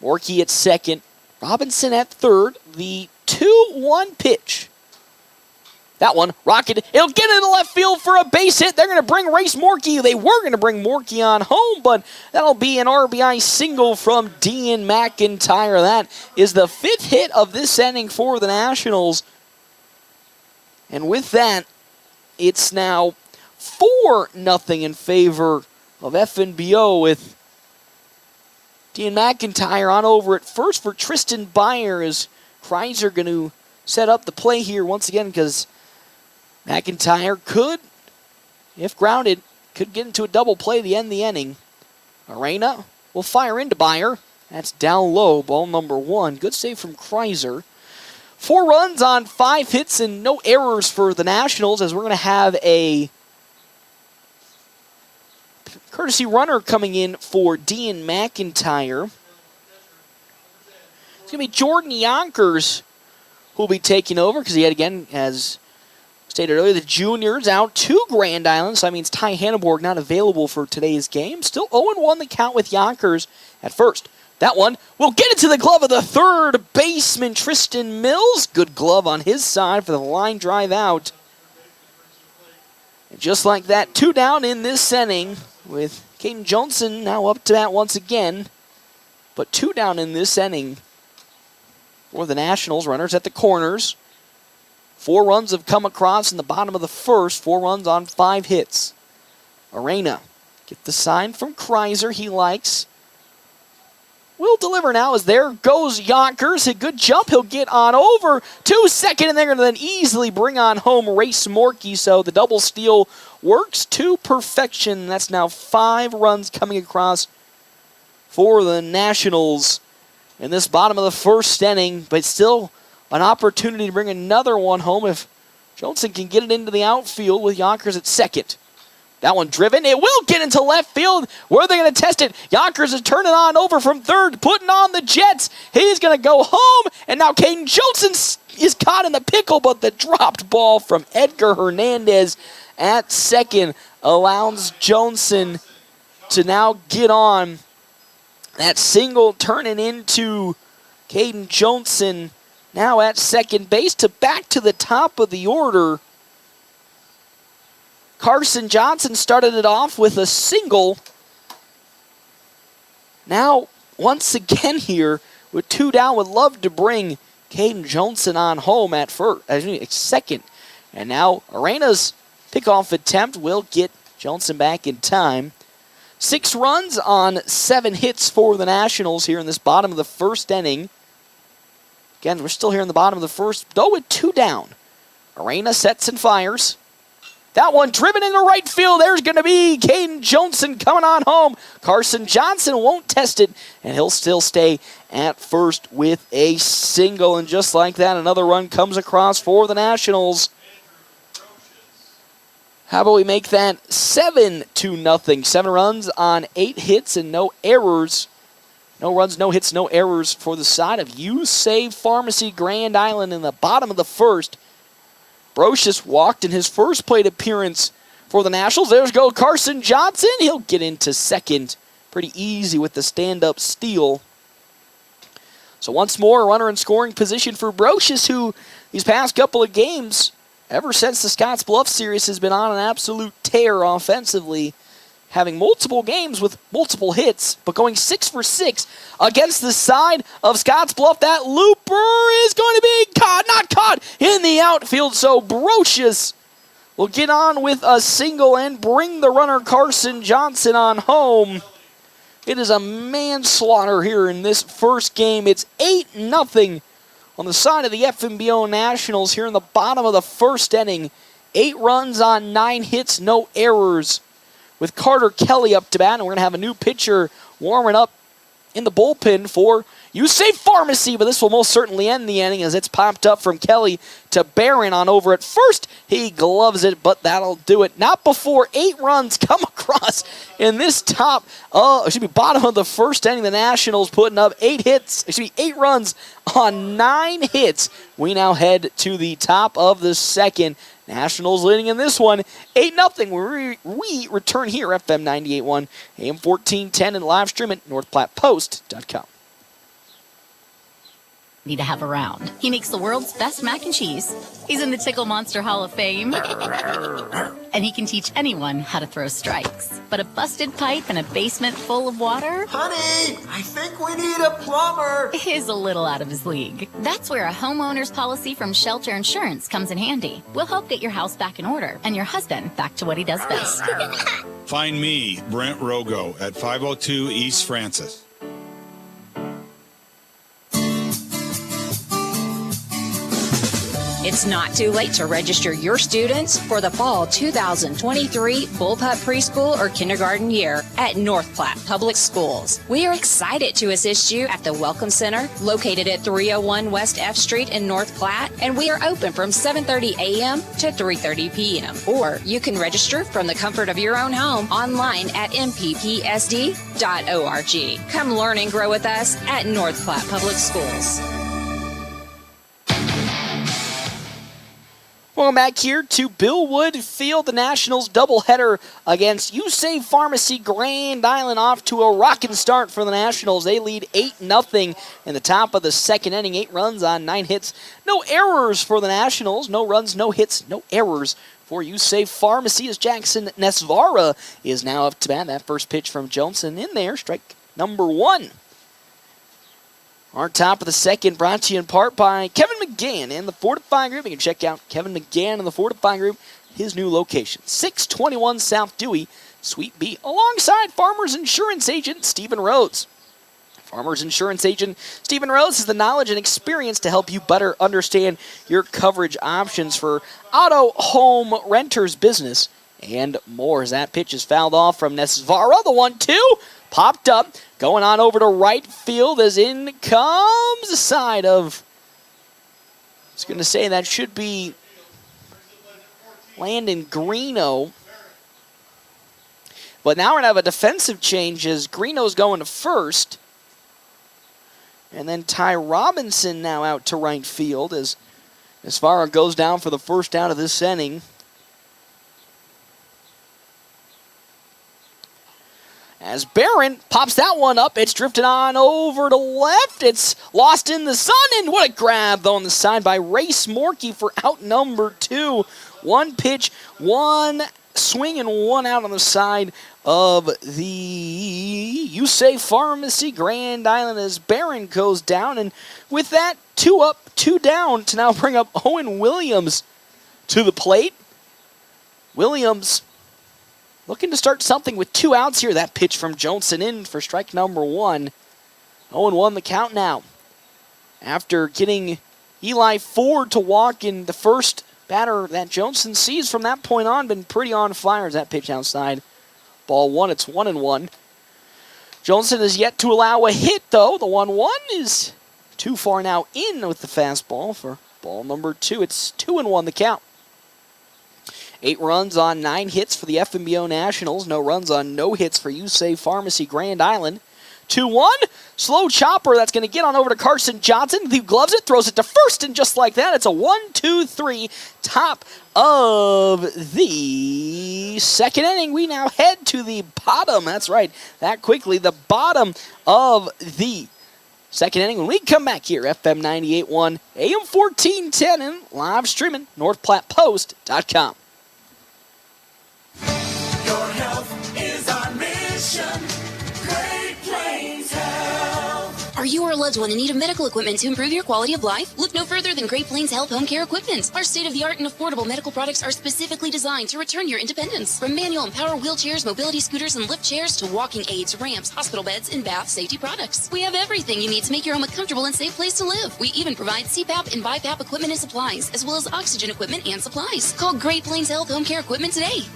Morkey at second. Robinson at third. The 2-1 pitch. That one, rocketed. It'll get into left field for a base hit. They're going to bring Race Morkey. They were going to bring Morkey on home, but that'll be an RBI single from Dean McIntyre. That is the 5th hit of this inning for the Nationals. And with that, it's now 4-0 in favor of FNBO with Dean McIntyre on over at first for Tristan Beyer as Kreiser going to set up the play here once again because McIntyre could, if grounded, could get into a double play to end the inning. Arena will fire into Beyer. That's down low, ball number 1. Good save from Kreiser. 4 runs on 5 hits and no errors for the Nationals as we're going to have a courtesy runner coming in for Dean McIntyre. It's going to be Jordan Yonkers who will be taking over because he had, again, as stated earlier, the juniors out to Grand Island, so that means Ty Hanneborg not available for today's game. Still 0-1 the count with Yonkers at first. That one will get it to the glove of the third baseman, Tristan Mills. Good glove on his side for the line drive out. And just like that, 2 down in this inning with Caden Johnson now up to bat once again. But 2 down in this inning for the Nationals. Runners at the corners. 4 runs have come across in the bottom of the first. 4 runs on 5 hits. Arena, get the sign from Kreiser he likes. Will deliver now as there goes Yonkers. A good jump. He'll get on over to second, and they're going to then easily bring on home Race Morkey. So the double steal works to perfection. That's now 5 runs coming across for the Nationals in this bottom of the first inning, but still an opportunity to bring another one home if Johnson can get it into the outfield with Yonkers at second. That one driven. It will get into left field. Where are they going to test it? Yonkers is turning on over from third, putting on the Jets. He's going to go home. And now Caden Johnson is caught in the pickle, but the dropped ball from Edgar Hernandez at second allows Johnson to now get on. That single turning into Caden Johnson now at second base to back to the top of the order. Carson Johnson started it off with a single. Now, once again here, with 2 down, would love to bring Caden Johnson on home at second. And now Arena's pickoff attempt will get Johnson back in time. 6 runs on 7 hits for the Nationals here in this bottom of the first inning. Again, we're still here in the bottom of the first, though with 2 down. Arena sets and fires. That one driven into right field. There's going to be Caden Johnson coming on home. Carson Johnson won't test it, and he'll still stay at first with a single. And just like that, another run comes across for the Nationals. How about we make that 7-0? 7 runs on 8 hits and no errors. No runs, no hits, no errors for the side of You Save Pharmacy Grand Island in the bottom of the first. Brocious walked in his first plate appearance for the Nationals. There's go Carson Johnson. He'll get into second. Pretty easy with the stand-up steal. So once more, a runner in scoring position for Brocious, who these past couple of games, ever since the Scotts Bluff series, has been on an absolute tear offensively, having multiple games with multiple hits, but going 6 for 6 against the side of Scotts Bluff. That looper is going to be not caught in the outfield, so Brocious will get on with a single and bring the runner Carson Johnson on home. It is a manslaughter here in this first game. It's 8-0 on the side of the FNBO Nationals here in the bottom of the first inning. 8 runs on 9 hits, no errors, with Carter Kelly up to bat, and we're going to have a new pitcher warming up in the bullpen for You Save Pharmacy, but this will most certainly end the inning as it's popped up from Kelly to Barron on over at first. He gloves it, but that'll do it. Not before 8 runs come across in this bottom of the first inning. The Nationals putting up 8 runs on 9 hits. We now head to the top of the second. Nationals leading in this one, 8-0. We return here, FM 98.1, AM 1410, and live stream at northplattpost.com. Need to have around. He makes the world's best mac and cheese. He's in the Tickle Monster Hall of Fame. And he can teach anyone how to throw strikes. But a busted pipe and a basement full of water? Honey, I think we need a plumber. Is a little out of his league. That's where a homeowner's policy from Shelter Insurance comes in handy. We'll help get your house back in order and your husband back to what he does best. Find me, Brent Rogo, at 502 East Francis. It's not too late to register your students for the fall 2023 Bullpup Preschool or Kindergarten year at North Platte Public Schools. We are excited to assist you at the Welcome Center located at 301 West F Street in North Platte, and we are open from 7:30 a.m. to 3:30 p.m. Or you can register from the comfort of your own home online at mppsd.org. Come learn and grow with us at North Platte Public Schools. Welcome back here to Billwood Field. The Nationals doubleheader against You Save Pharmacy Grand Island off to a rocking start for the Nationals. They lead 8-0 in the top of the second inning. 8 runs on 9 hits. No errors for the Nationals. No runs, no hits, no errors for You Save Pharmacy as Jackson Nesvara is now up to bat. That first pitch from Johnson in there. Strike number 1. Our top of the second brought to you in part by Kevin McGann and the Fortify Group. You can check out Kevin McGann and the Fortify Group, his new location, 621 South Dewey, Suite B, alongside Farmers Insurance Agent Stephen Rhodes. Farmers Insurance Agent Stephen Rhodes has the knowledge and experience to help you better understand your coverage options for auto, home, renters, business, and more. As that pitch is fouled off from Nesvara, the 1-2 popped up. Going on over to right field as in comes the side of, I was going to say that should be Landon Greeno. But now we're going to have a defensive change as Greeno's going to first. And then Ty Robinson now out to right field as Nesvara goes down for the first out of this inning. As Barron pops that one up, it's drifted on over to left. It's lost in the sun, and what a grab, though, on the side by Race Morkey for out number 2. 1 pitch, 1 swing, and 1 out on the side of the You Save Pharmacy Grand Island as Barron goes down. And with that, 2 up, 2 down to now bring up Owen Williams to the plate. Williams looking to start something with 2 outs here. That pitch from Johnson in for strike number 1. 0-1 the count now. After getting Eli Ford to walk in the first batter that Johnson sees from that point on, been pretty on fire as that pitch outside. Ball 1, it's 1-1. Johnson has yet to allow a hit, though. The 1-1 is too far now in with the fastball for ball number 2. It's 2-1 the count. 8 runs on 9 hits for the FNBO Nationals. No runs on no hits for USAVE Pharmacy Grand Island. 2-1. Slow chopper that's going to get on over to Carson Johnson. He gloves it, throws it to first, and just like that, it's a 1-2-3 top of the second inning. We now head to the bottom. That's right, that quickly. The bottom of the second inning. When we come back here, FM 98.1, AM 1410, and live streaming, NorthPlattePost.com. Your health is our mission. Great Plains Health. Are you or a loved one in need of medical equipment to improve your quality of life? Look no further than Great Plains Health Home Care Equipment. Our state-of-the-art and affordable medical products are specifically designed to return your independence. From manual and power wheelchairs, mobility scooters, and lift chairs to walking aids, ramps, hospital beds, and bath safety products. We have everything you need to make your home a comfortable and safe place to live. We even provide CPAP and BiPAP equipment and supplies, as well as oxygen equipment and supplies. Call Great Plains Health Home Care Equipment today.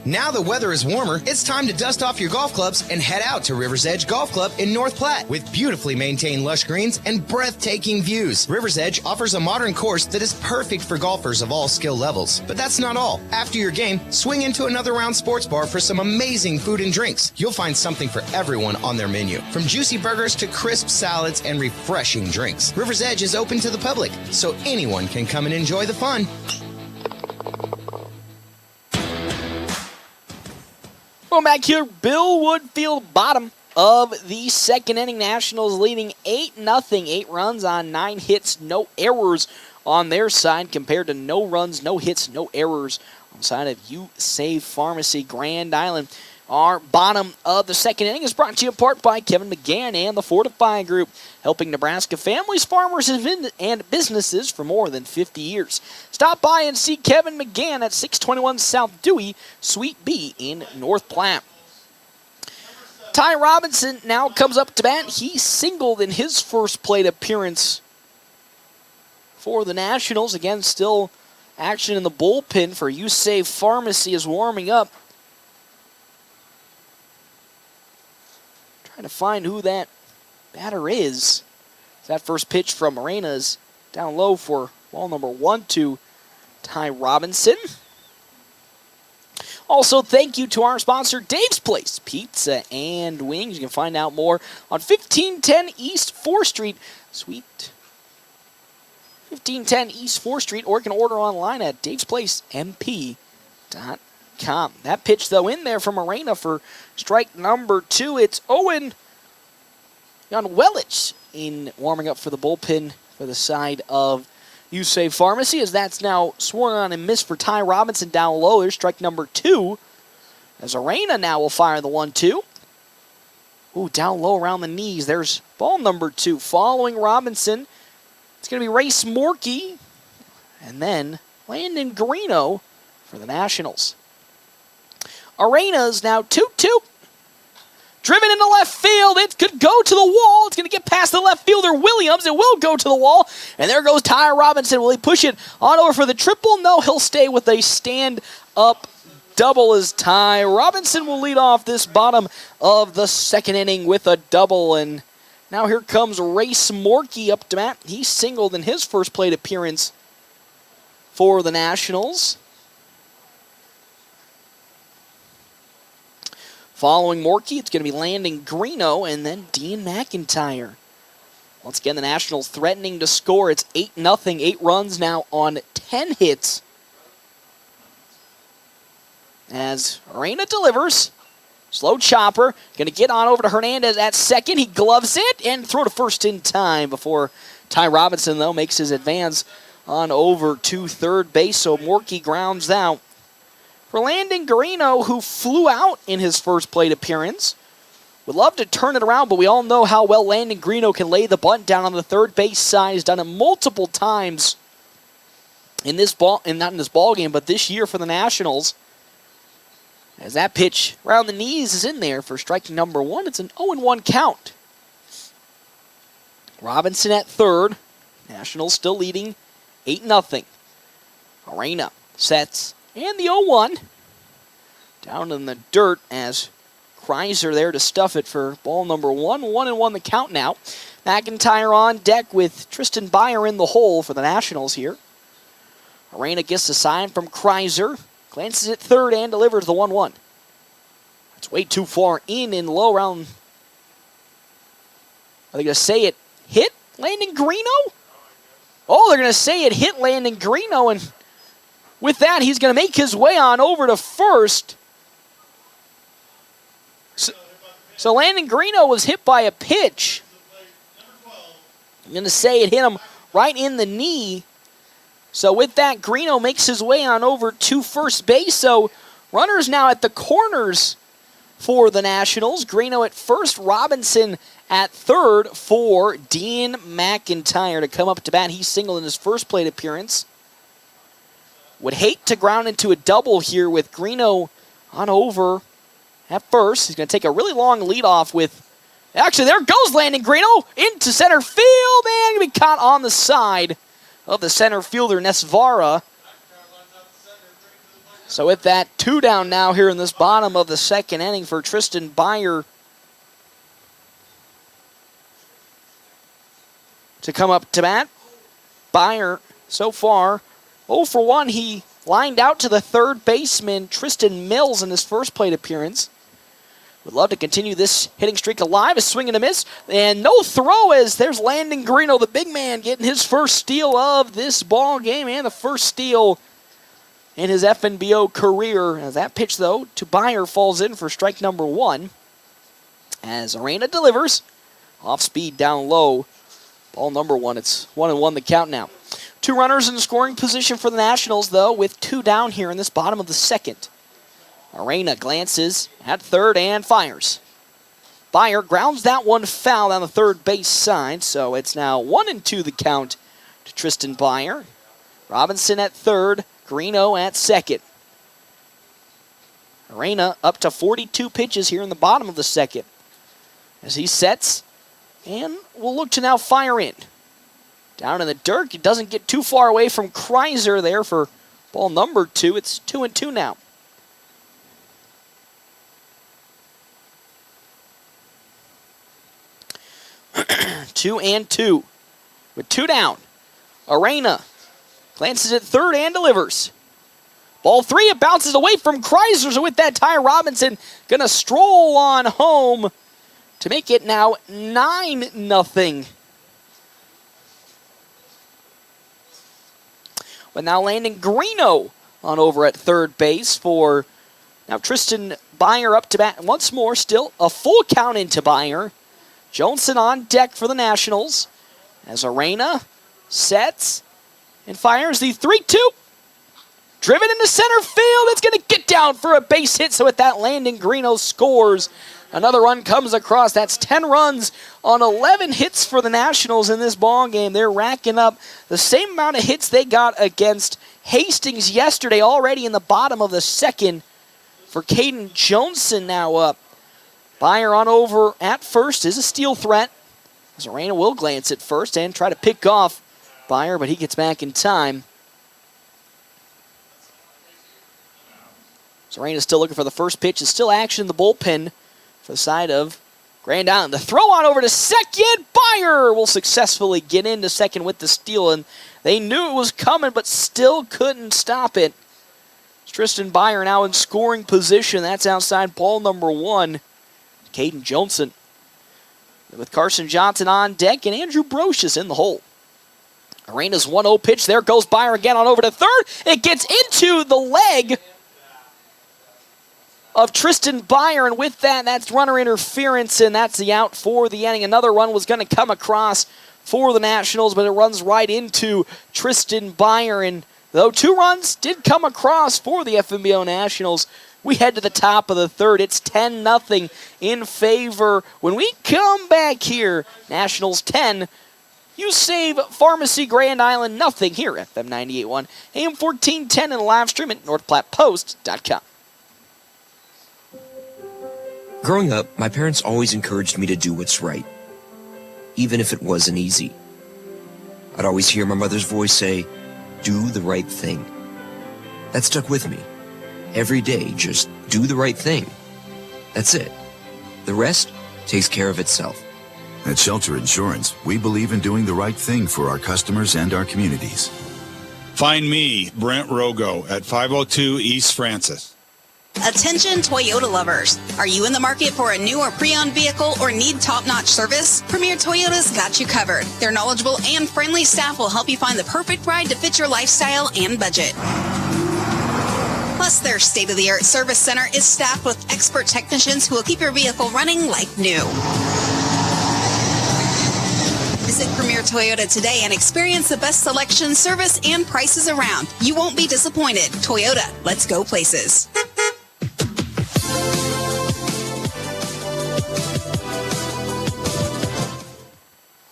Now the weather is warmer, it's time to dust off your golf clubs and head out to River's Edge Golf Club in North Platte. With beautifully maintained lush greens and breathtaking views, River's Edge offers a modern course that is perfect for golfers of all skill levels. But that's not all. After your game, swing into Another Round Sports Bar for some amazing food and drinks. You'll find something for everyone on their menu, from juicy burgers to crisp salads and refreshing drinks. River's Edge is open to the public, so anyone can come and enjoy the fun. Welcome back here, Bill Woodfield, bottom of the second inning. Nationals leading 8-0, 8 runs on 9 hits, no errors on their side compared to no runs, no hits, no errors on the side of USAVE Pharmacy Grand Island. Our bottom of the second inning is brought to you in part by Kevin McGann and the Fortify Group, helping Nebraska families, farmers, and businesses for more than 50 years. Stop by and see Kevin McGann at 621 South Dewey, Suite B in North Platte. Ty Robinson now comes up to bat. He singled in his first plate appearance for the Nationals. Again, still action in the bullpen for USAVE Pharmacy is warming up. Trying to find who that batter is. That first pitch from Morena is down low for ball number 1 to Ty Robinson. Also, thank you to our sponsor, Dave's Place Pizza and Wings. You can find out more on 1510 East 4th Street, Suite 1510 East 4th Street, or you can order online at davesplacemp.com. That pitch, though, in there from Morena for strike number 2. It's Owen Janwelich in warming up for the bullpen for the side of USAVE Pharmacy, as that's now swung on and missed for Ty Robinson down low. There's strike number 2. As Arena now will fire the 1-2. Ooh, down low around the knees. There's ball number 2. Following Robinson, it's going to be Race Morkey. And then Landon Garino for the Nationals. Arena's now 2-2. Driven into left field. It could go to the wall. It's going to get past the left fielder, Williams. It will go to the wall. And there goes Ty Robinson. Will he push it on over for the triple? No, he'll stay with a stand-up double as Ty Robinson will lead off this bottom of the second inning with a double. And now here comes Race Morkey up to bat. He singled in his first plate appearance for the Nationals. Following Morkey, it's going to be Landon Greeno and then Dean McIntyre. Once again, the Nationals threatening to score. It's 8-0, 8 runs now on 10 hits. As Arena delivers. Slow chopper. Going to get on over to Hernandez at second. He gloves it and throw to first in time before Ty Robinson, though, makes his advance on over to third base. So Morkey grounds out. For Landon Garino, who flew out in his first plate appearance. Would love to turn it around, but we all know how well Landon Garino can lay the bunt down on the third base side. He's done it multiple times not in this ball game, but this year for the Nationals. As that pitch around the knees is in there for strike number 1. It's an 0-1 count. Robinson at third. Nationals still leading 8-0. Arena sets, and the 0-1. Down in the dirt as Kreiser there to stuff it for ball number 1. 1-1 the count now. McIntyre on deck with Tristan Byer in the hole for the Nationals here. Arena gets a sign from Kreiser. Glances at third and delivers the 1-1. That's way too far in and low around. Are they going to say it hit Landon Greeno? Oh, they're going to say it hit Landon Greeno, and with that, he's going to make his way on over to first. So Landon Greeno was hit by a pitch. I'm going to say it hit him right in the knee. So with that, Greeno makes his way on over to first base. So runners now at the corners for the Nationals. Greeno at first, Robinson at third for Dean McIntyre to come up to bat. He singled in his first plate appearance. Would hate to ground into a double here with Greeno on over at first. He's going to take a really long leadoff with... Actually, there goes Landon Greeno into center field, and going to be caught on the side of the center fielder, Nesvara. So with that, 2 down now here in this bottom of the second inning for Tristan Byer to come up to bat. Byer, so far, 0 for 1. He lined out to the third baseman, Tristan Mills, in his first plate appearance. Would love to continue this hitting streak alive. A swing and a miss. And no throw as there's Landon Greeno, the big man, getting his first steal of this ball game and the first steal in his FNBO career. As that pitch, though, to Byer falls in for strike number 1. As Arena delivers. Off speed down low. Ball number 1. It's 1-1 the count now. 2 runners in scoring position for the Nationals, though, with 2 down here in this bottom of the second. Arena glances at third and fires. Byer grounds that one foul on the third base side, so it's now 1-2 the count to Tristan Byer. Robinson at third, Greeno at second. Arena up to 42 pitches here in the bottom of the second. As he sets, and will look to now fire in. Down in the dirt, it doesn't get too far away from Kreiser there for ball number 2. It's 2-2 now. 2-2 with 2 down. Arena glances at third and delivers. Ball 3, it bounces away from Kreiser. So with that, Ty Robinson going to stroll on home to make it now 9-0. But now Landon Greeno on over at third base for now Tristan Byer up to bat once more. Still a full count into Byer. Johnson on deck for the Nationals as Arena sets and fires the 3-2. Driven into center field. It's going to get down for a base hit. So with that, Landon Greeno scores. Another run comes across. That's 10 runs on 11 hits for the Nationals in this ball game. They're racking up the same amount of hits they got against Hastings yesterday, already in the bottom of the second for Caden Johnson now up. Byer on over at first is a steal threat. As Arena will glance at first and try to pick off Byer, but he gets back in time. So Arena's still looking for the first pitch. It's still action in the bullpen for the side of Grand Island. The throw on over to second. Byer will successfully get into second with the steal, and they knew it was coming, but still couldn't stop it. It's Tristan Byer now in scoring position. That's outside ball number 1. Caden Johnson with Carson Johnson on deck and Andrew Brocious in the hole. Arena's 1-0 pitch. There goes Byer again on over to third. It gets into the leg of Tristan Byer, and with that, that's runner interference, and that's the out for the inning. Another run was going to come across for the Nationals, but it runs right into Tristan Byer, and though 2 runs did come across for the FNBO Nationals, we head to the top of the third. It's 10-0 in favor. When we come back here, Nationals 10, You save Pharmacy Grand Island nothing here at FM 98.1, AM 1410, and live stream at NorthPlattePost.com. Growing up, my parents always encouraged me to do what's right, even if it wasn't easy. I'd always hear my mother's voice say, "Do the right thing." That stuck with me. Every day, just do the right thing. That's it. The rest takes care of itself. At Shelter Insurance, we believe in doing the right thing for our customers and our communities. Find me, Brent Rogo, at 502 East Francis. Attention Toyota lovers. Are you in the market for a new or pre-owned vehicle or need top-notch service? Premier Toyota's got you covered. Their knowledgeable and friendly staff will help you find the perfect ride to fit your lifestyle and budget. Plus, their state-of-the-art service center is staffed with expert technicians who will keep your vehicle running like new. Visit Premier Toyota today and experience the best selection, service, and prices around. You won't be disappointed. Toyota, let's go places.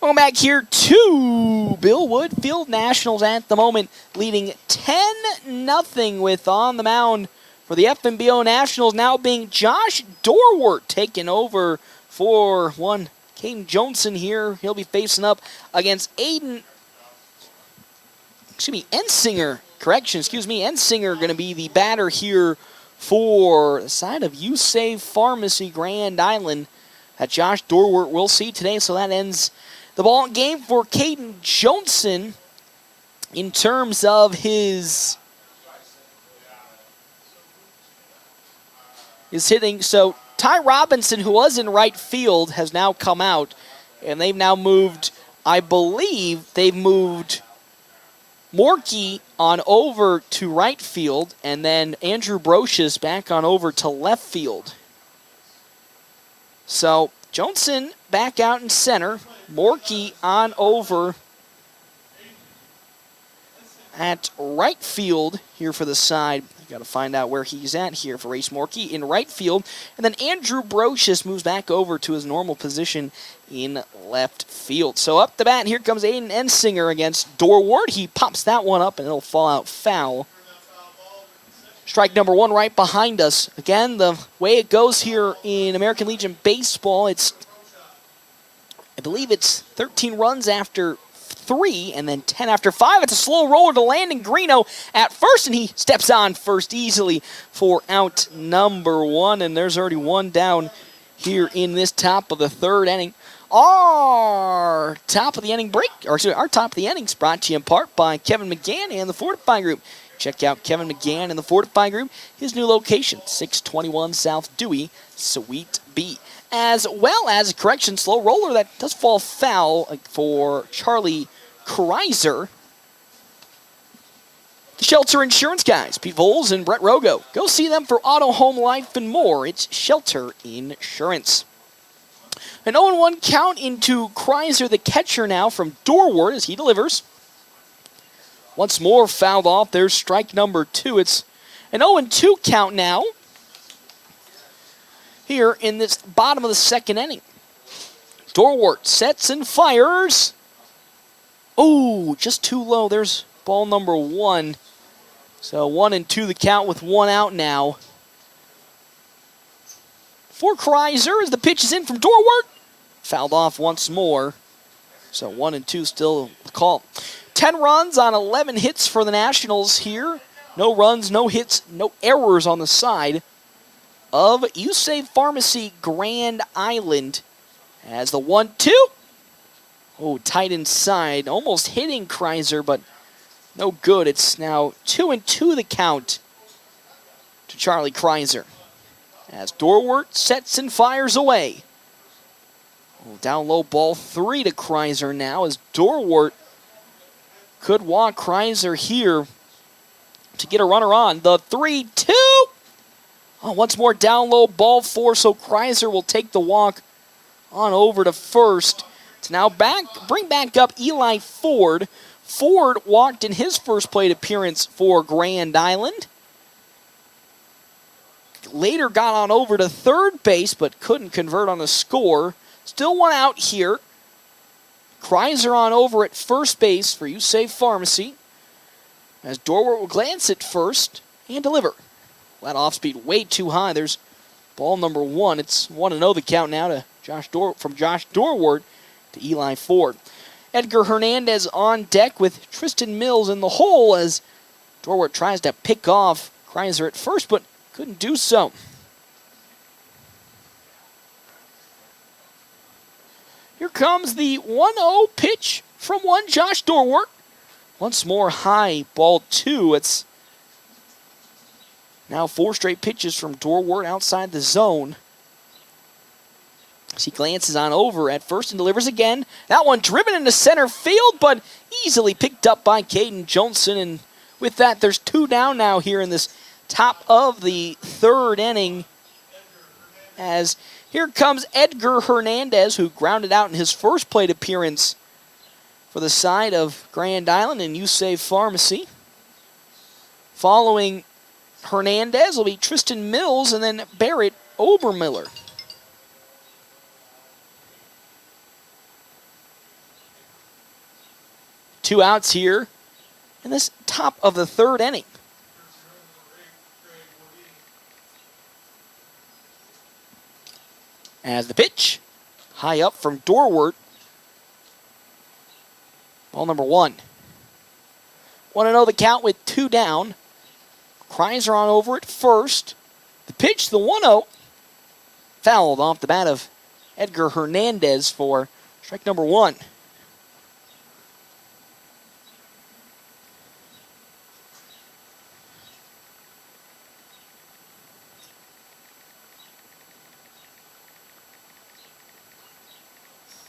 Welcome back here to Bill Wood Field. Nationals at the moment leading 10-0 with on the mound for the FNBO Nationals now being Josh Dorwart taking over for one Caden Johnson here. He'll be facing up against Ensinger. Ensinger going to be the batter here for the side of You Save Pharmacy Grand Island that Josh Dorwart will see today. So that ends the ball game for Caden Johnson in terms of his hitting. So Ty Robinson, who was in right field, has now come out, and they've now moved, I believe, they've moved Morkey on over to right field, and then Andrew Brocious back on over to left field. So Johnson back out in center, Morkey on over at right field here for the side. Got to find out where he's at here for Race Morkey in right field. And then Andrew Brocious moves back over to his normal position in left field. So up the bat, here comes Aiden Ensinger against Dorwart. He pops that one up and it'll fall out foul. Strike number one right behind us. Again, the way it goes here in American Legion Baseball, I believe it's 13 runs after 3 and then 10 after 5. It's a slow roller to Landon Greeno at first, and he steps on first easily for out number 1. And there's already one down here in this top of the third inning. Our top of the inning is brought to you in part by Kevin McGann and the Fortify Group. Check out Kevin McGann and the Fortify Group, his new location, 621 South Dewey, Suite B. As well as a correction, slow roller that does fall foul for Charlie Kreiser. The Shelter Insurance guys, Pete Voles and Brett Rogo. Go see them for auto, home, life, and more. It's Shelter Insurance. An 0-1 count into Kreiser, the catcher now from Dorwart as he delivers. Once more fouled off. There's strike number 2. It's an 0-2 count now here in this bottom of the second inning. Dorwart sets and fires. Oh, just too low. There's ball number 1. So 1-2 the count with 1 out now. For Kreiser as the pitch is in from Dorwart. Fouled off once more. So 1-2 still the call. 10 runs on 11 hits for the Nationals here. No runs, no hits, no errors on the side of You Save Pharmacy Grand Island as the 1-2. Oh, tight inside. Almost hitting Kreiser, but no good. It's now 2-2 the count to Charlie Kreiser as Dorwart sets and fires away. Oh, down low, ball 3 to Kreiser now as Dorwart could walk Kreiser here to get a runner on. The 3-2. Oh, once more down low, ball 4, so Kreiser will take the walk on over to first. It's now bring back up Eli Ford. Ford walked in his first plate appearance for Grand Island. Later got on over to third base, but couldn't convert on a score. Still one out here. Kreiser on over at first base for USAVE Pharmacy. As Dorwart will glance at first and deliver. That off speed way too high. There's ball number 1. It's 1-0 the count now to from Josh Dorwart to Eli Ford. Edgar Hernandez on deck with Tristan Mills in the hole as Dorwart tries to pick off Kreiser at first, but couldn't do so. Here comes the 1-0 pitch from Josh Dorwart. Once more high, ball 2. It's now 4 straight pitches from Dorwart outside the zone. As he glances on over at first and delivers again. That one driven into center field, but easily picked up by Caden Johnson. And with that, there's 2 down now here in this top of the 3rd inning. As here comes Edgar Hernandez, who grounded out in his first plate appearance for the side of Grand Island and USAVE Pharmacy. Following Hernandez will be Tristan Mills and then Barrett Obermiller. Two outs here in this top of the 3rd inning. As the pitch, high up from Dorwart. Ball number 1. 1-0 the count with 2 down. Kreiser on over at first. The pitch, the 1-0. Fouled off the bat of Edgar Hernandez for strike number 1.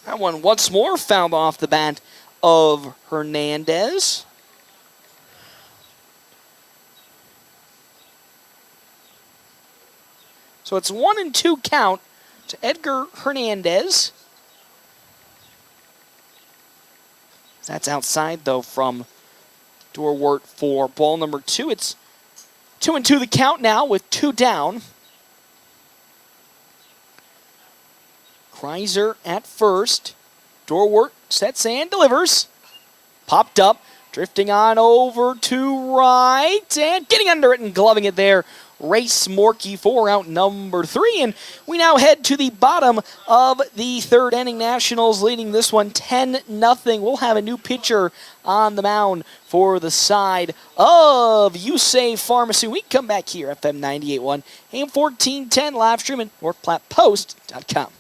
That one once more fouled off the bat of Hernandez. So it's 1-2 count to Edgar Hernandez. That's outside, though, from Dorwart for ball number 2. It's 2-2 the count now with 2 down. Kreiser at first. Dorwart sets and delivers. Popped up, drifting on over to right, and getting under it and gloving it there. Race Morkey for out number 3, and we now head to the bottom of the 3rd inning. Nationals leading this one 10-0. We'll have a new pitcher on the mound for the side of USAVE Pharmacy. We come back here, FM 98.1, AM 1410, live streaming, NorthPlattePost.com.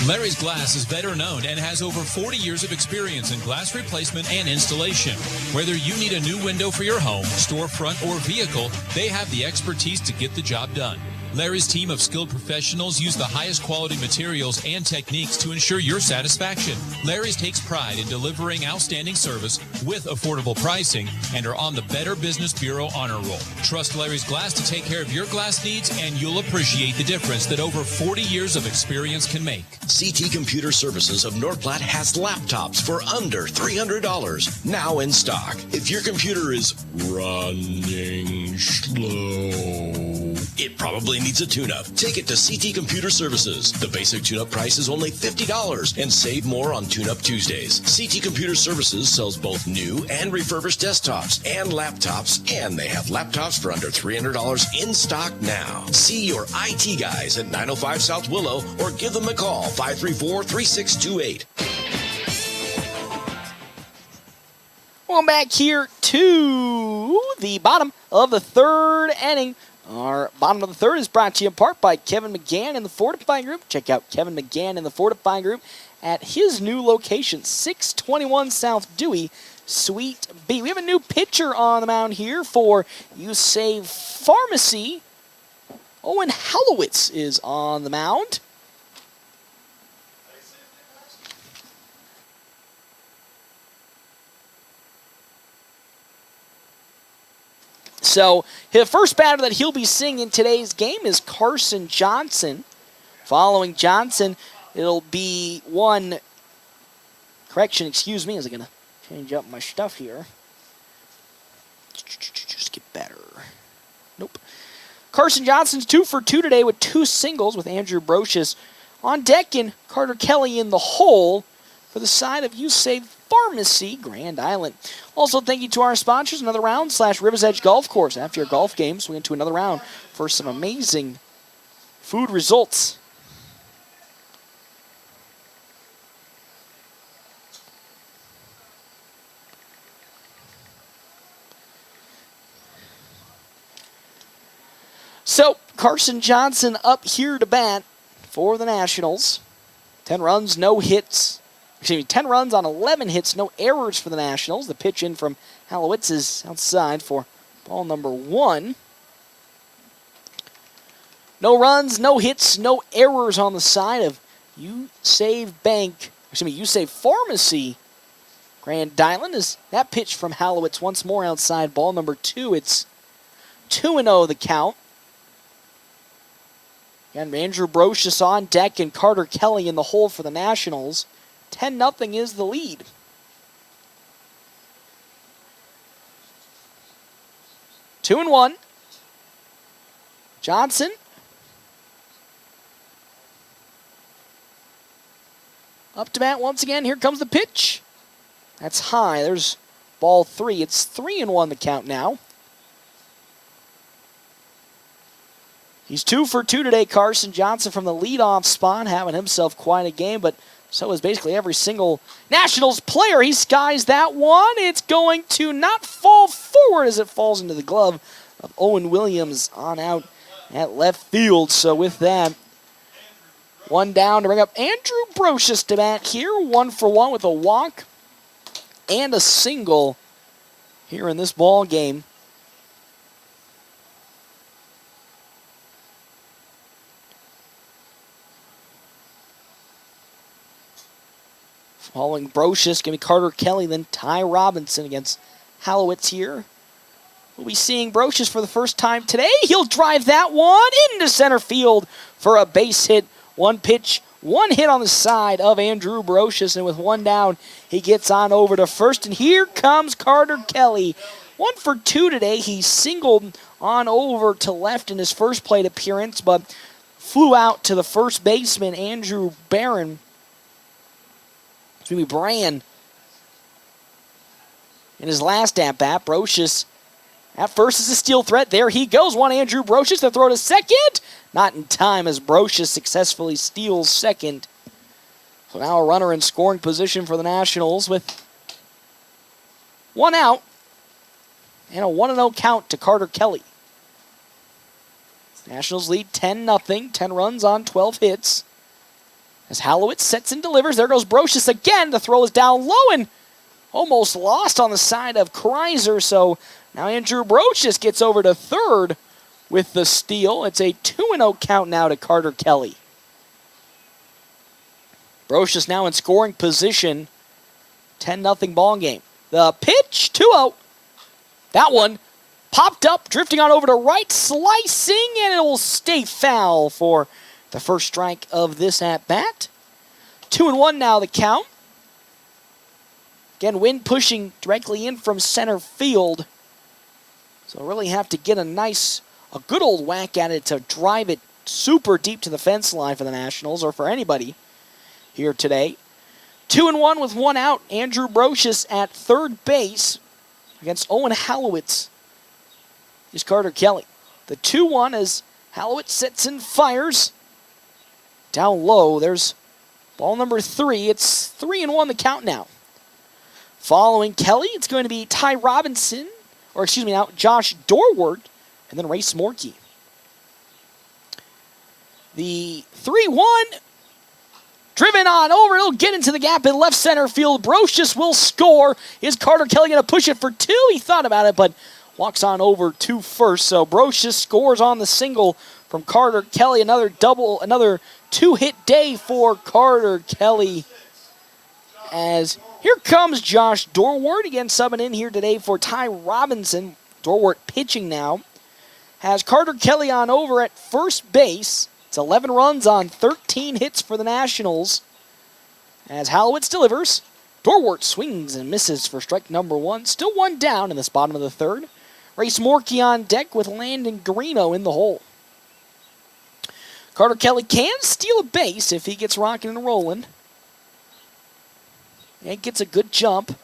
Larry's Glass is better known and has over 40 years of experience in glass replacement and installation. Whether you need a new window for your home, storefront, or vehicle, they have the expertise to get the job done. Larry's team of skilled professionals use the highest quality materials and techniques to ensure your satisfaction. Larry's takes pride in delivering outstanding service with affordable pricing and are on the Better Business Bureau honor roll. Trust Larry's Glass to take care of your glass needs, and you'll appreciate the difference that over 40 years of experience can make. CT Computer Services of North Platte has laptops for under $300 now in stock. If your computer is running slow, it probably needs a tune-up. Take it to CT Computer Services. The basic tune-up price is only $50 and save more on Tune-Up Tuesdays. CT Computer Services sells both new and refurbished desktops and laptops, and they have laptops for under $300 in stock now. See your IT guys at 905 South Willow or give them a call, 534-3628. Welcome back here to the bottom of the 3rd inning. Our bottom of the 3rd is brought to you in part by Kevin McGann and the Fortify Group. Check out Kevin McGann and the Fortify Group at his new location, 621 South Dewey, Suite B. We have a new pitcher on the mound here for USAVE Pharmacy. Owen Hallowitz is on the mound. So, the first batter that he'll be seeing in today's game is Carson Johnson. Following Johnson, it'll be correction, excuse me, as I'm going to change up my stuff here. Just get better. Nope. Carson Johnson's 2 for 2 today with 2 singles with Andrew Brocious on deck and Carter Kelly in the hole. for the side of You Save Pharmacy, Grand Island. Also, thank you to our sponsors. Another round / Rivers Edge Golf Course. After your golf games, we went to another round for some amazing food results. So, Carson Johnson up here to bat for the Nationals. 10 runs, no hits. 10 runs on 11 hits, no errors for the Nationals. The pitch in from Halowitz is outside for ball number 1. No runs, no hits, no errors on the side of You Save Pharmacy. Grand Island is that pitch from Halowitz once more outside ball number 2. It's 2-0 the count. Again, Andrew Brocious on deck and Carter Kelly in the hole for the Nationals. 10-0 is the lead. Two and one. Johnson. Up to bat once again. Here comes the pitch. That's high. There's ball 3. It's 3-1 the count now. He's 2 for 2 today, Carson Johnson, from the leadoff spot, having himself quite a game, but so is basically every single Nationals player. He skies that one. It's going to not fall forward as it falls into the glove of Owen Williams on out at left field. So with that, one down to bring up Andrew Brocious to bat here. 1 for 1 with a walk and a single here in this ball game. Following Brocious, going to be Carter Kelly, then Ty Robinson against Halowitz here. We'll be seeing Brocious for the first time today. He'll drive that one into center field for a base hit. One pitch, one hit on the side of Andrew Brocious, and with one down, he gets on over to first, and here comes Carter Kelly. 1 for 2 today. He singled on over to left in his first plate appearance, but flew out to the first baseman, Andrew Brand. In his last at-bat, Brocious at first is a steal threat. There he goes. One Andrew Brocious to throw to second. Not in time as Brocious successfully steals second. So now a runner in scoring position for the Nationals with one out and a 1-0 count to Carter Kelly. Nationals lead 10-0, 10 runs on 12 hits. As Halowitz sets and delivers, there goes Brocious again. The throw is down low and almost lost on the side of Kreiser. So now Andrew Brocious gets over to third with the steal. It's a 2-0 count now to Carter Kelly. Brocious now in scoring position. 10-0 ball game. The pitch, 2-0. That one popped up, drifting on over to right, slicing, and it will stay foul for the first strike of this at-bat. 2-1 now the count. Again, wind pushing directly in from center field. So really have to get a good old whack at it to drive it super deep to the fence line for the Nationals, or for anybody here today. 2-1 with one out. Andrew Brocious at third base against Owen Halowitz. Is Carter Kelly. The 2-1 as Halowitz sits and fires. Down low, there's ball number 3. It's 3-1 the count now. Following Kelly, it's going to be Ty Robinson, Josh Dorwart, and then Ray Smorky. The 3-1, driven on over, it'll get into the gap in left center field. Brocious will score. Is Carter Kelly going to push it for 2? He thought about it, but walks on over to first. So Brocious scores on the single from Carter Kelly. Another 2-hit day for Carter Kelly. As here comes Josh Dorwart, again subbing in here today for Ty Robinson. Dorwart pitching now. Has Carter Kelly on over at first base. It's 11 runs on 13 hits for the Nationals. As Halowitz delivers, Dorwart swings and misses for strike number 1. Still one down in this bottom of the third. Ray Smorky on deck with Landon Garino in the hole. Carter Kelly can steal a base if he gets rocking and rolling. and gets a good jump.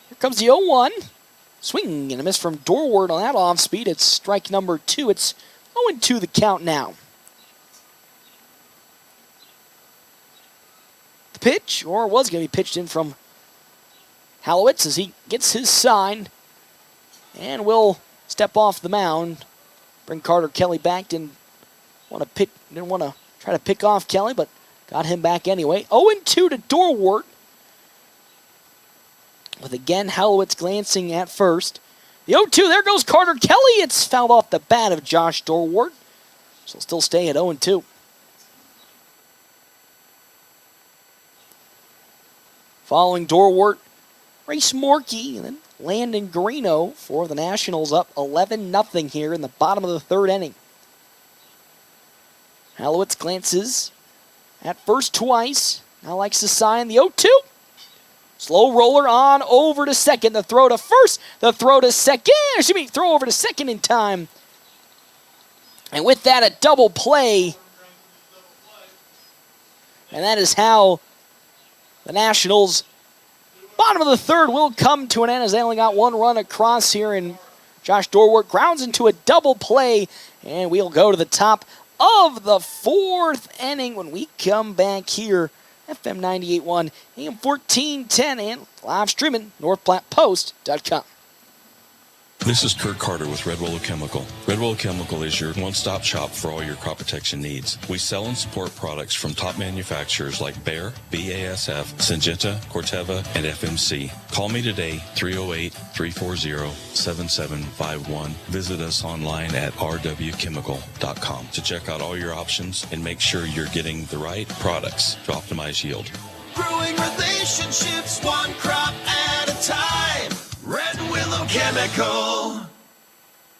Here comes the 0-1. Swing and a miss from Dorwart on that off speed. It's strike number 2. It's 0-2 the count now. The pitch, or was going to be pitched in from Hallowitz as he gets his sign and will step off the mound. Bring Carter Kelly back. Didn't want to try to pick off Kelly, but got him back anyway. 0-2 to Dorwart. With again Hallowitz glancing at first. The 0-2, there goes Carter Kelly. It's fouled off the bat of Josh Dorwart. So he'll still stay at 0-2. Following Dorwart, Race Morkey and then Landon Garino for the Nationals, up 11-0 here in the bottom of the third inning. Hallowitz glances at first twice. Now likes to sign the 0-2. Slow roller on over to second. The throw to first. The throw to second. Throw over to second in time. And with that, a double play. And that is how the Nationals' bottom of the third will come to an end as they only got one run across here. And Josh Dorwart grounds into a double play. And we'll go to the top of the fourth inning when we come back here. FM 98.1, AM 1410, and live streaming, NorthPlattePost.com. This is Kurt Carter with Red Willow Chemical. Red Willow Chemical is your one-stop shop for all your crop protection needs. We sell and support products from top manufacturers like Bayer, BASF, Syngenta, Corteva, and FMC. Call me today, 308-340-7751. Visit us online at rwchemical.com to check out all your options and make sure you're getting the right products to optimize yield. Growing relationships, one crop at a time. Red Willow Chemical.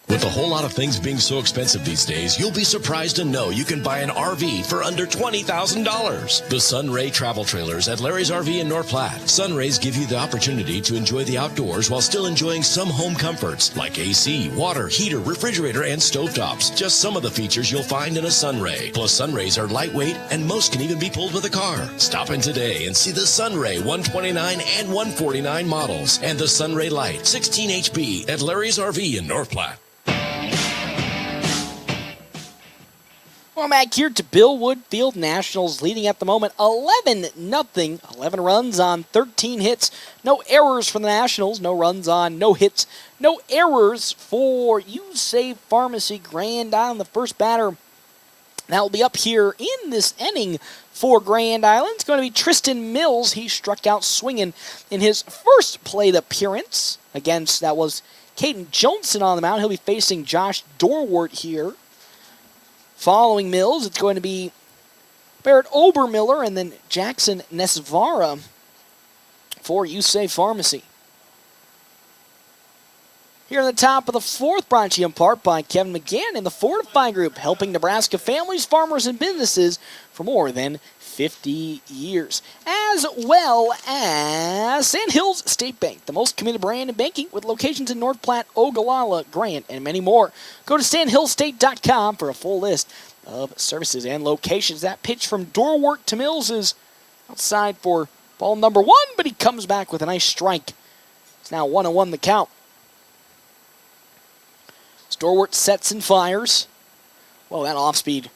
With a whole lot of things being so expensive these days, you'll be surprised to know you can buy an RV for under $20,000. The Sunray Travel Trailers at Larry's RV in North Platte. Sunrays give you the opportunity to enjoy the outdoors while still enjoying some home comforts like AC, water, heater, refrigerator, and stovetops. Just some of the features you'll find in a Sunray. Plus, Sunrays are lightweight and most can even be pulled with a car. Stop in today and see the Sunray 129 and 149 models and the Sunray Light 16 HB at Larry's RV in North Platte. Well, back here to Bill Woodfield. Nationals leading at the moment 11-0. 11 runs on 13 hits. No errors for the Nationals. No runs on, no hits, no errors for You Save Pharmacy Grand Island. The first batter that will be up here in this inning for Grand Island is going to be Tristan Mills. He struck out swinging in his first plate appearance against, that was Caden Johnson on the mound. He'll be facing Josh Dorwart here. Following Mills, it's going to be Barrett Obermiller and then Jackson Nesvara for You Save Pharmacy. Here on the top of the fourth, brought to you in part by Kevin McGann and the Fortify Group, helping Nebraska families, farmers, and businesses for more than 50 years. As well as Sandhills State Bank, the most committed brand in banking with locations in North Platte, Ogallala, Grant, and many more. Go to sandhillstate.com for a full list of services and locations. That pitch from Dorwart to Mills is outside for ball number 1, but he comes back with a nice strike. It's now 1-1 the count. Dorwart sets and fires. Well, that off-speed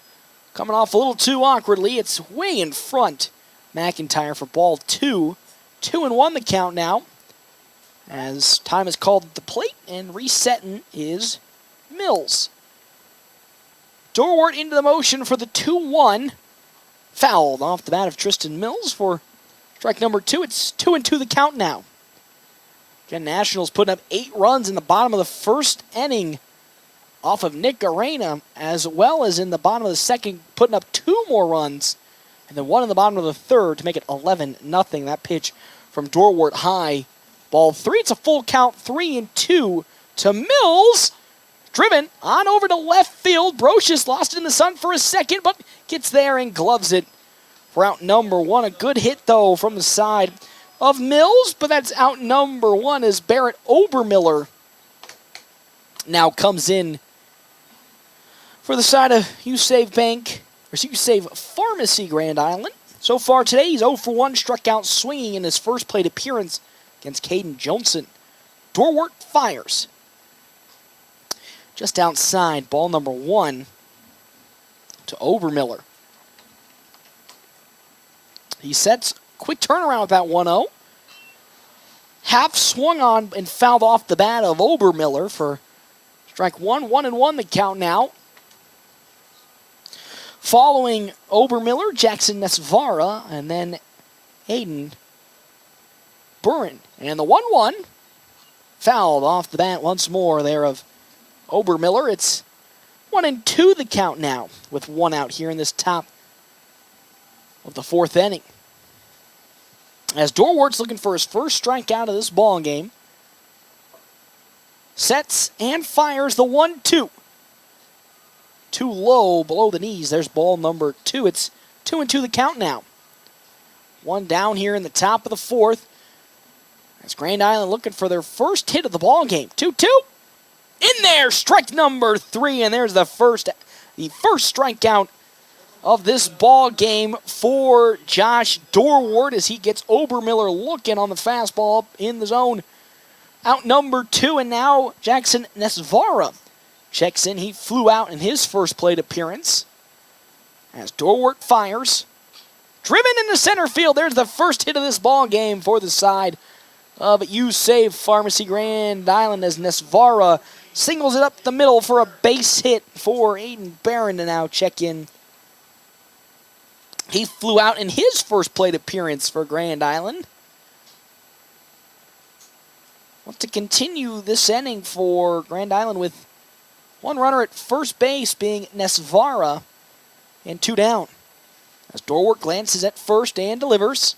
coming off a little too awkwardly. It's way in front. McIntyre for ball 2. 2-1 the count now. As time is called at the plate, and resetting is Mills. Dorwart into the motion for the 2-1. Fouled off the bat of Tristan Mills for strike number 2. It's 2-2 the count now. Again, Nationals putting up 8 runs in the bottom of the first inning off of Nick Arena, as well as in the bottom of the second, putting up 2 more runs, and then 1 in the bottom of the third to make it 11-0. That pitch from Dorwart high. Ball 3, it's a full count, 3-2 to Mills. Driven on over to left field. Brocious lost it in the sun for a second, but gets there and gloves it for out number 1. A good hit, though, from the side of Mills, but that's out number 1 as Barrett Obermiller now comes in for the side of You Save Bank, or You Save Pharmacy Grand Island. So far today, he's 0 for 1, struck out swinging in his first plate appearance against Caden Johnson. Dorwart fires. Just outside, ball number 1 to Obermiller. He sets quick turnaround with that 1-0. Half swung on and fouled off the bat of Obermiller for strike 1, 1-1 the count now. Following Obermiller, Jackson Nesvara, and then Hayden Buren. And the 1-1 fouled off the bat once more there of Obermiller. It's 1-2 the count now with 1 out here in this top of the 4th inning. As Dorwart's looking for his first strikeout of this ball game. Sets and fires the 1-2. Too low, below the knees. There's ball number 2. It's 2-2 the count now. 1 down here in the top of the 4th. As Grand Island looking for their first hit of the ball game. 2-2. In there, strike number 3, and there's the first strikeout of this ball game for Josh Dorwart as he gets Obermiller looking on the fastball in the zone. Out number 2, and now Jackson Nesvara checks in. He flew out in his first plate appearance. As Dorwart fires. Driven into center field. There's the first hit of this ball game for the side of You Save Pharmacy Grand Island as Nesvara singles it up the middle for a base hit for Aiden Barron to now check in. He flew out in his first plate appearance for Grand Island. Want to continue this inning for Grand Island with 1 runner at first base being Nesvara and 2 down. As Dorwart glances at first and delivers.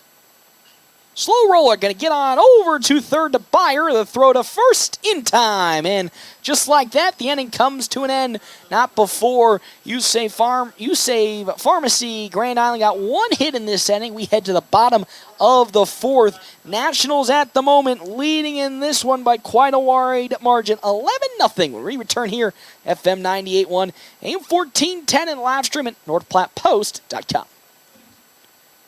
Slow roller going to get on over to third to Byer. The throw to first in time. And just like that, the inning comes to an end. Not before You Save Pharmacy Grand Island got 1 hit in this inning. We head to the bottom of the 4th. Nationals at the moment leading in this one by quite a wide margin. 11-0 when we return here. FM 98.1, AM 1410 and live stream at NorthPlattePost.com.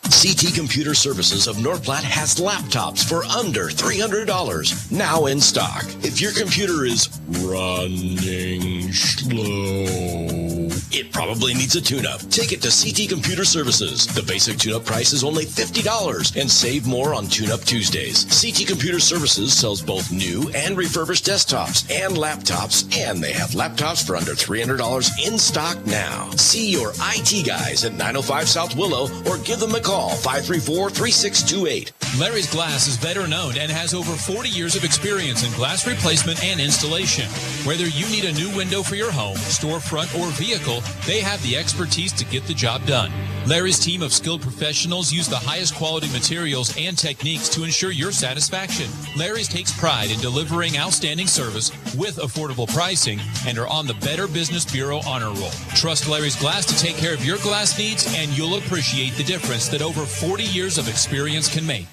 CT Computer Services of North Platte has laptops for under $300 now in stock. If your computer is running slow, it probably needs a tune-up. Take it to CT Computer Services. The basic tune-up price is only $50 and save more on Tune-Up Tuesdays. CT Computer Services sells both new and refurbished desktops and laptops, and they have laptops for under $300 in stock now. See your IT guys at 905 South Willow or give them a call. 534-3628. Larry's Glass is better known and has over 40 years of experience in glass replacement and installation. Whether you need a new window for your home, storefront, or vehicle, they have the expertise to get the job done. Larry's team of skilled professionals use the highest quality materials and techniques to ensure your satisfaction. Larry's takes pride in delivering outstanding service with affordable pricing and are on the Better Business Bureau honor roll. Trust Larry's Glass to take care of your glass needs, and you'll appreciate the difference that over 40 years of experience can make.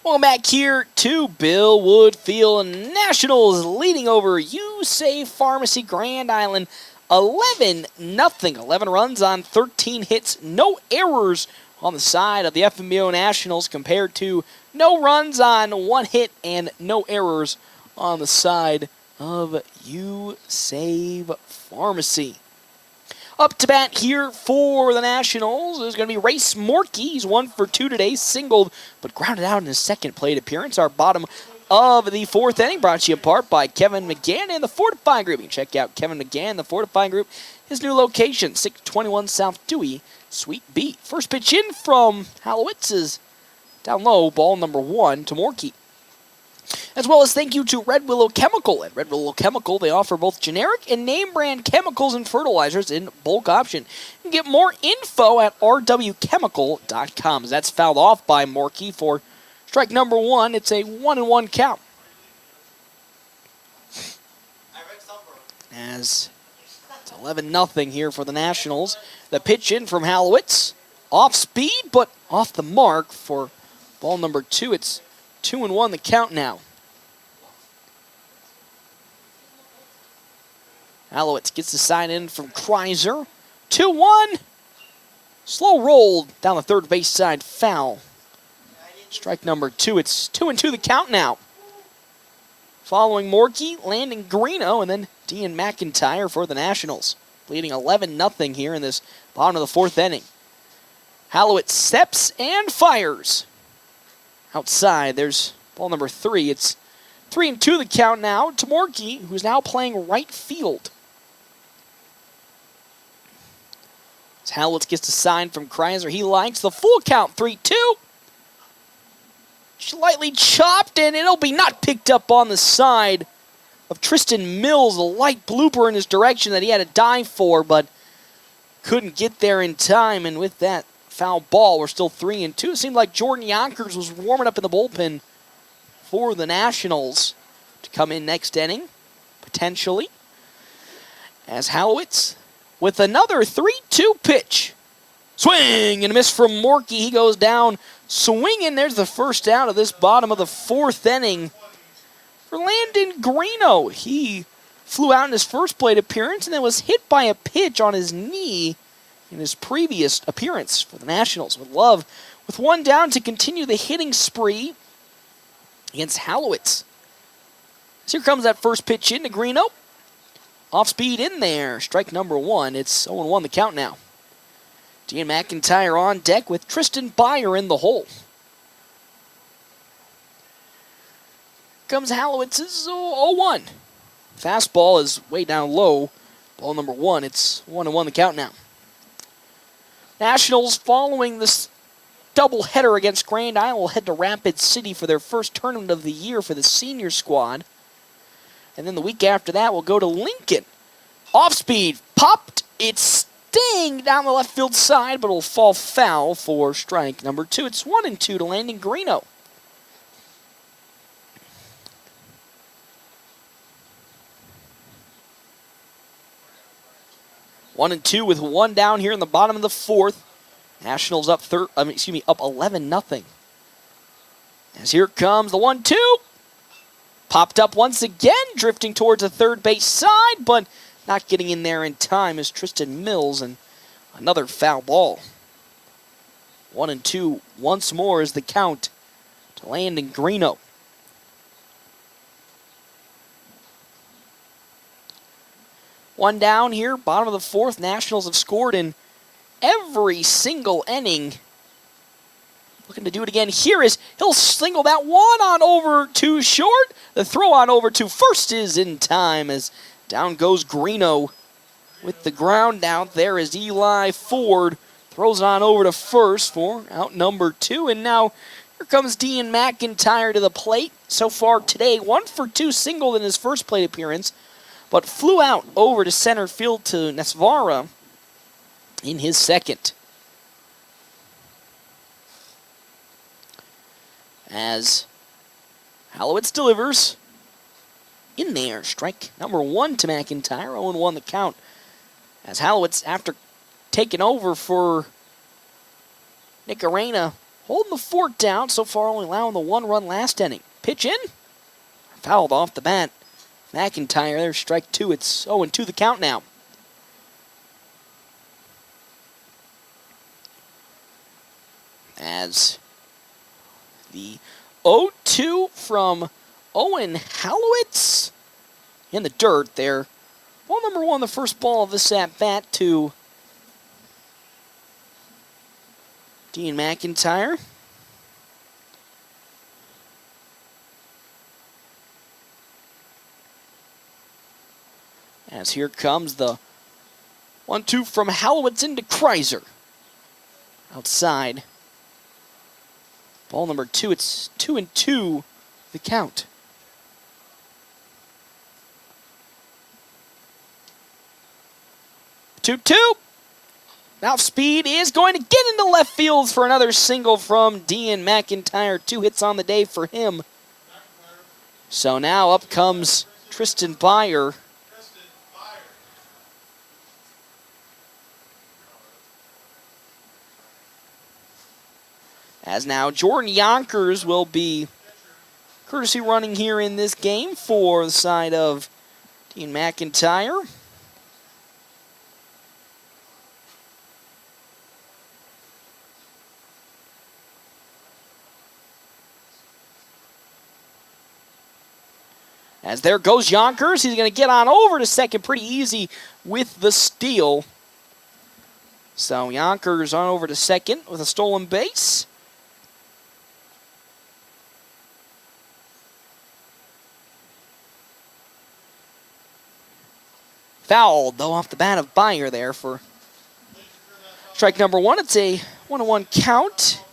Welcome back here to Bill Wood Field. Nationals leading over You Save Pharmacy Grand Island 11-0. 11 runs on 13 hits, no errors on the side of the FNBO Nationals compared to no runs on 1 hit and no errors on the side of You Save Pharmacy. Up to bat here for the Nationals is going to be Race Morkey. He's 1 for 2 today, singled, but grounded out in his second plate appearance. Our bottom of the 4th inning brought to you in part by Kevin McGann and the Fortify Group. You can check out Kevin McGann, the Fortify Group, his new location, 621 South Dewey, Suite B. First pitch in from Hallowitz is down low, ball number 1 to Morkey. As well as thank you to Red Willow Chemical. At Red Willow Chemical, they offer both generic and name brand chemicals and fertilizers in bulk option. You can get more info at rwchemical.com. That's fouled off by Morkey for strike number 1. It's a 1-1 count. As it's 11-0 here for the Nationals. The pitch in from Hallowitz. Off speed, but off the mark for ball number 2. It's 2-1 the count now. Hallowitz gets the sign in from Kreiser. 2-1. Slow roll down the third base side, foul. Strike number 2. It's 2-2 the count now. Following Morkey, Landon Greeno, and then Dean McIntyre for the Nationals. Leading 11-0 here in this bottom of the fourth inning. Hallowett steps and fires. Outside, there's ball number 3. It's 3-2 the count now to Morkey, who's now playing right field. As Hallowett gets a sign from Kreiser, he likes the full count, 3-2. Slightly chopped, and it'll be not picked up on the side of Tristan Mills. A light blooper in his direction that he had to dive for, but couldn't get there in time. And with that foul ball, we're still 3-2. It seemed like Jordan Yonkers was warming up in the bullpen for the Nationals to come in next inning, potentially. As Hallowitz with another 3-2 pitch. Swing and a miss from Morkey. He goes down swinging. There's the first out of this bottom of the fourth inning for Landon Greeno. He flew out in his first plate appearance and then was hit by a pitch on his knee in his previous appearance for the Nationals. Would love, with one down, to continue the hitting spree against Hallowitz. So here comes that first pitch into Greeno. Off speed in there. Strike number 1. It's 0-1 the count now. Dean McIntyre on deck with Tristan Byer in the hole. Comes Hallowitz's 0-1. Fastball is way down low. Ball number 1. It's 1-1 the count now. Nationals, following this doubleheader against Grand Isle, will head to Rapid City for their first tournament of the year for the senior squad. And then the week after that, we'll go to Lincoln. Off speed, popped. It's sting down the left field side, but it'll fall foul for strike number 2. It's 1-2 to Landon Greeno. One and two with one down here in the bottom of the fourth. Nationals up 11-0. As here comes the 1-2. Popped up once again, drifting towards the third base side, but not getting in there in time is Tristan Mills, and another foul ball. 1-2 once more is the count to Landon Greeno. One down here, bottom of the fourth. Nationals have scored in every single inning. Looking to do it again here is he'll single that one on over to short. The throw on over to first is in time as down goes Greeno with the ground out. There is Eli Ford. Throws it on over to first for out number 2. And now here comes Dean McIntyre to the plate. So far today, 1 for 2 singled in his first plate appearance, but flew out over to center field to Nesvara in his second. As Hallowitz delivers in there. Strike number 1 to McIntyre. 0-1 the count. As Hallowitz, after taking over for Nick Arena, holding the fort down. So far only allowing the 1 run last inning. Pitch in. Fouled off the bat. McIntyre, there's strike 2. It's 0-2 the count now. As the 0-2 from Owen Hallowitz in the dirt there. Ball number 1, the first ball of this at-bat to Dean McIntyre. As here comes the 1-2 from Hallowitz into Kreiser. Outside. Ball number 2, it's 2-2 the count. Two. Now speed is going to get into left field for another single from Dean McIntyre. 2 hits on the day for him. So now up comes Tristan Byer. As now Jordan Yonkers will be courtesy running here in this game for the side of Dean McIntyre. As there goes Yonkers. He's going to get on over to second pretty easy with the steal. So Yonkers on over to second with a stolen base. Fouled, though, off the bat of Byer there for strike number one. It's a 1-1 count.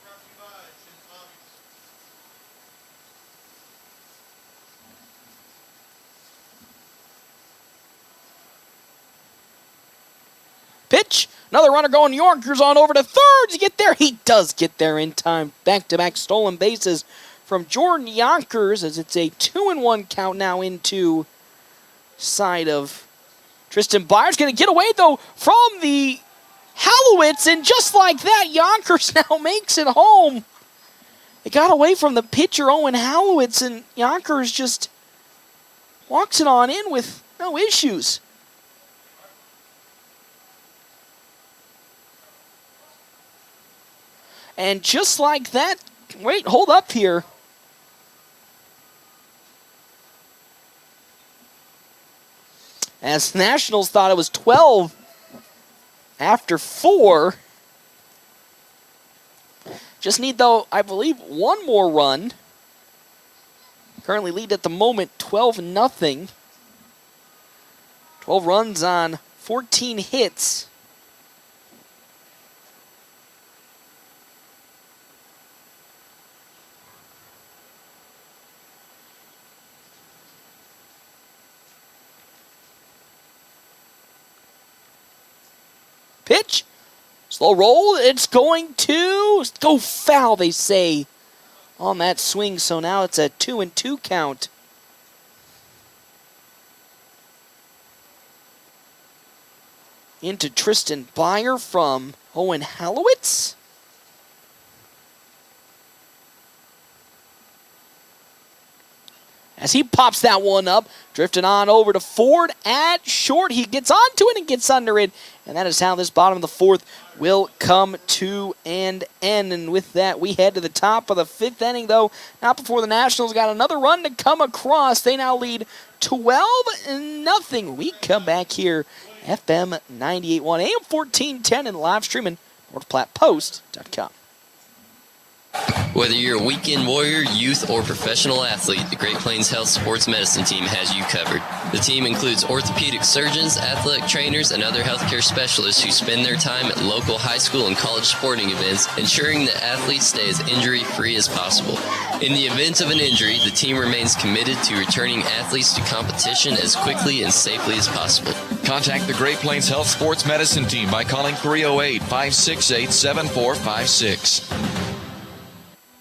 Pitch. Another runner going. Yonkers on over to third. Does he get there? He does get there in time. Back-to-back stolen bases from Jordan Yonkers as it's a 2-1 count now into side of Tristan Byers. Going to get away, though, from the Hallowitz, and just like that, Yonkers now makes it home. It got away from the pitcher, Owen Hallowitz, and Yonkers just walks it on in with no issues. And just like that, wait, hold up here. As the Nationals thought it was 12 after 4. Just need, though, I believe, one more run. Currently lead at the moment 12-0. 12 runs on 14 hits. Pitch. Slow roll. It's going to go foul, they say, on that swing. So now it's a 2-2 count. Into Tristan Byer from Owen Hallowitz. As he pops that one up, drifting on over to Ford at short. He gets onto it and gets under it. And that is how this bottom of the fourth will come to an end. And with that, we head to the top of the fifth inning, though. Not before the Nationals got another run to come across. They now lead 12-0. We come back here, FM 98.1, AM 1410, and live streaming, NorthPlattePost.com. Whether you're a weekend warrior, youth, or professional athlete, the Great Plains Health Sports Medicine Team has you covered. The team includes orthopedic surgeons, athletic trainers, and other healthcare specialists who spend their time at local high school and college sporting events, ensuring that athletes stay as injury-free as possible. In the event of an injury, the team remains committed to returning athletes to competition as quickly and safely as possible. Contact the Great Plains Health Sports Medicine Team by calling 308-568-7456.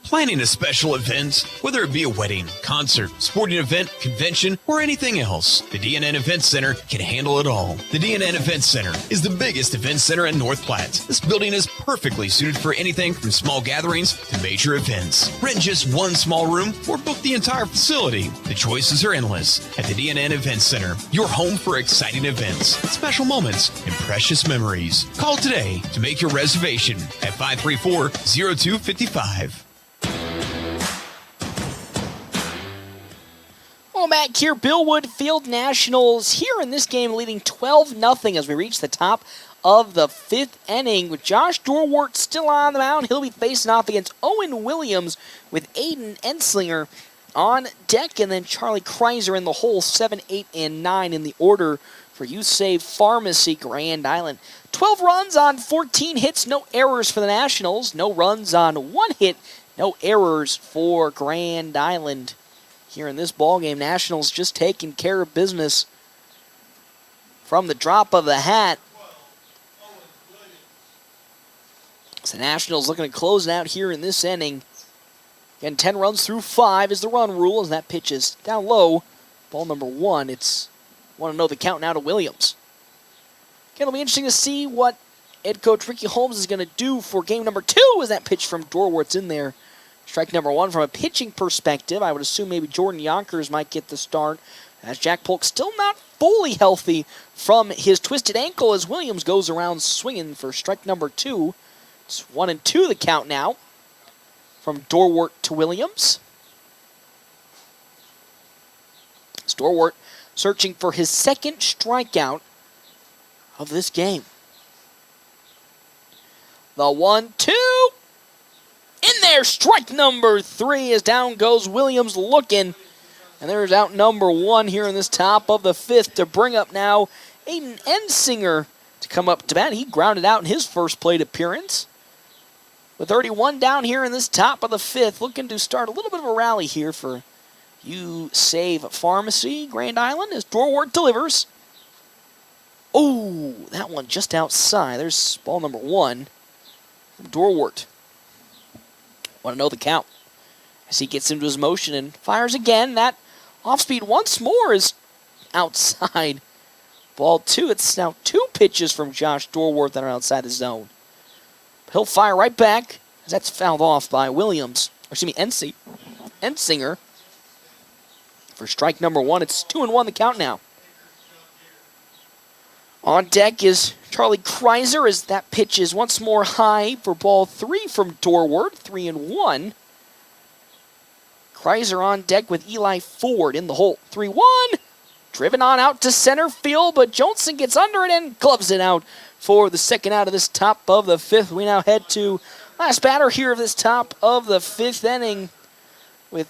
Planning a special event, whether it be a wedding, concert, sporting event, convention, or anything else, the DNN Event Center can handle it all. The DNN Event Center is the biggest event center in North Platte. This building is perfectly suited for anything from small gatherings to major events. Rent just one small room or book the entire facility. The choices are endless at the DNN Event Center, your home for exciting events, special moments, and precious memories. Call today to make your reservation at 534-0255. Well, back here, Billwood Field Nationals here in this game leading 12-0 as we reach the top of the fifth inning with Josh Dorwart still on the mound. He'll be facing off against Owen Williams with Aiden Enslinger on deck, and then Charlie Kreiser in the hole, 7, 8, and 9 in the order for You Save Pharmacy Grand Island. 12 runs on 14 hits, no errors for the Nationals. No runs on 1 hit, no errors for Grand Island. Here in this ballgame, Nationals just taking care of business from the drop of the hat. So Nationals looking to close it out here in this inning. Again, 10 runs through 5 is the run rule as that pitch is down low. Ball number 1. It's want to know the count now to Williams. Again, it'll be interesting to see what head coach Ricky Holmes is going to do for game number 2 as that pitch from Dorwart's in there. Strike number 1 from a pitching perspective. I would assume maybe Jordan Yonkers might get the start as Jack Polk still not fully healthy from his twisted ankle as Williams goes around swinging for strike number 2. It's 1-2 the count now from Dorwart to Williams. Dorwart searching for his second strikeout of this game. The 1-2. In there, strike number 3 as down goes Williams looking. And there's out number 1 here in this top of the 5th to bring up now Aiden Ensinger to come up to bat. He grounded out in his first plate appearance. With 31 down here in this top of the 5th, looking to start a little bit of a rally here for You Save Pharmacy, Grand Island, as Dorwart delivers. Oh, that one just outside. There's ball number 1 from Dorwart. Want to know the count as he gets into his motion and fires again. That off speed once more is outside. Ball 2. It's now 2 pitches from Josh Dorwart that are outside the zone. He'll fire right back as that's fouled off by Williams. Ensinger. For strike number 1, it's 2-1 the count now. On deck is Charlie Kreiser as that pitch is once more high for ball 3 from Dorwart, 3-1. Kreiser on deck with Eli Ford in the hole, 3-1. Driven on out to center field, but Johnson gets under it and gloves it out for the second out of this top of the 5th. We now head to last batter here of this top of the 5th inning with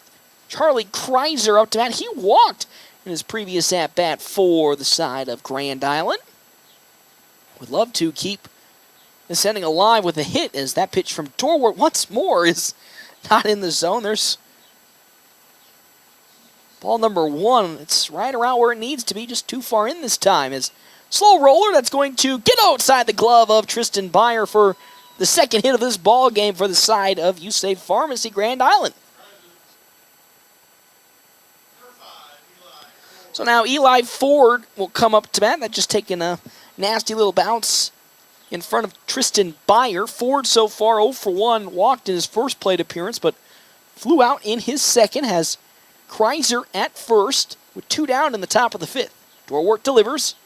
Charlie Kreiser up to bat. He walked in his previous at-bat for the side of Grand Island. Would love to keep this inning alive with a hit as that pitch from Dorwart once more is not in the zone. There's ball number 1. It's right around where it needs to be, just too far in this time. As slow roller that's going to get outside the glove of Tristan Byer for the second hit of this ball game for the side of You Save Pharmacy, Grand Island. So now Eli Ford will come up to bat. That just taking a nasty little bounce in front of Tristan Byer. Ford so far 0 for 1, walked in his first plate appearance, but flew out in his second. Has Kreiser at first with 2 down in the top of the 5th. Dorwart delivers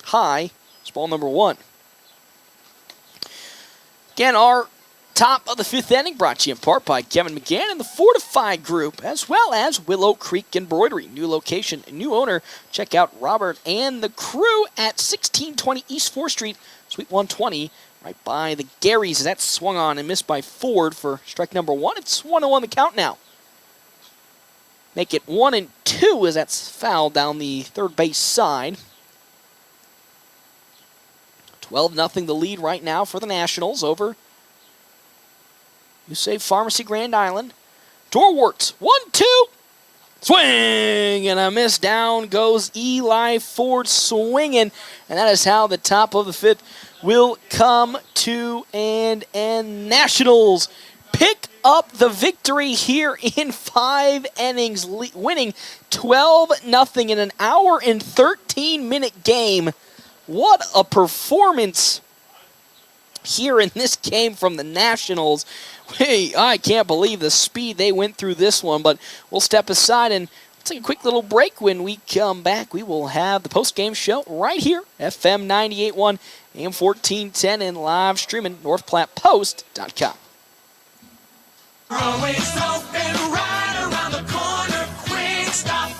high. It's ball number 1. Again, our top of the 5th inning brought to you in part by Kevin McGann and the Fortify Group, as well as Willow Creek Embroidery. New location, new owner. Check out Robert and the crew at 1620 East 4th Street, Suite 120, right by the Garys. That swung on and missed by Ford for strike number 1. It's 1-1 the count now. Make it 1-2 as that's fouled down the third base side. 12-0 the lead right now for the Nationals over You Save Pharmacy, Grand Island. Dorwart, 1-2. Swing and a miss. Down goes Eli Ford swinging. And that is how the top of the 5th will come to an end. Nationals pick up the victory here in 5 innings, winning 12-0 in an hour and 13-minute game. What a performance here in this game from the Nationals. Hey, I can't believe the speed they went through this one, but we'll step aside and take a quick little break. When we come back, we will have the post-game show right here, FM 98.1, AM 1410, and live streaming NorthPlattePost.com. Always open right around the corner, quick stop.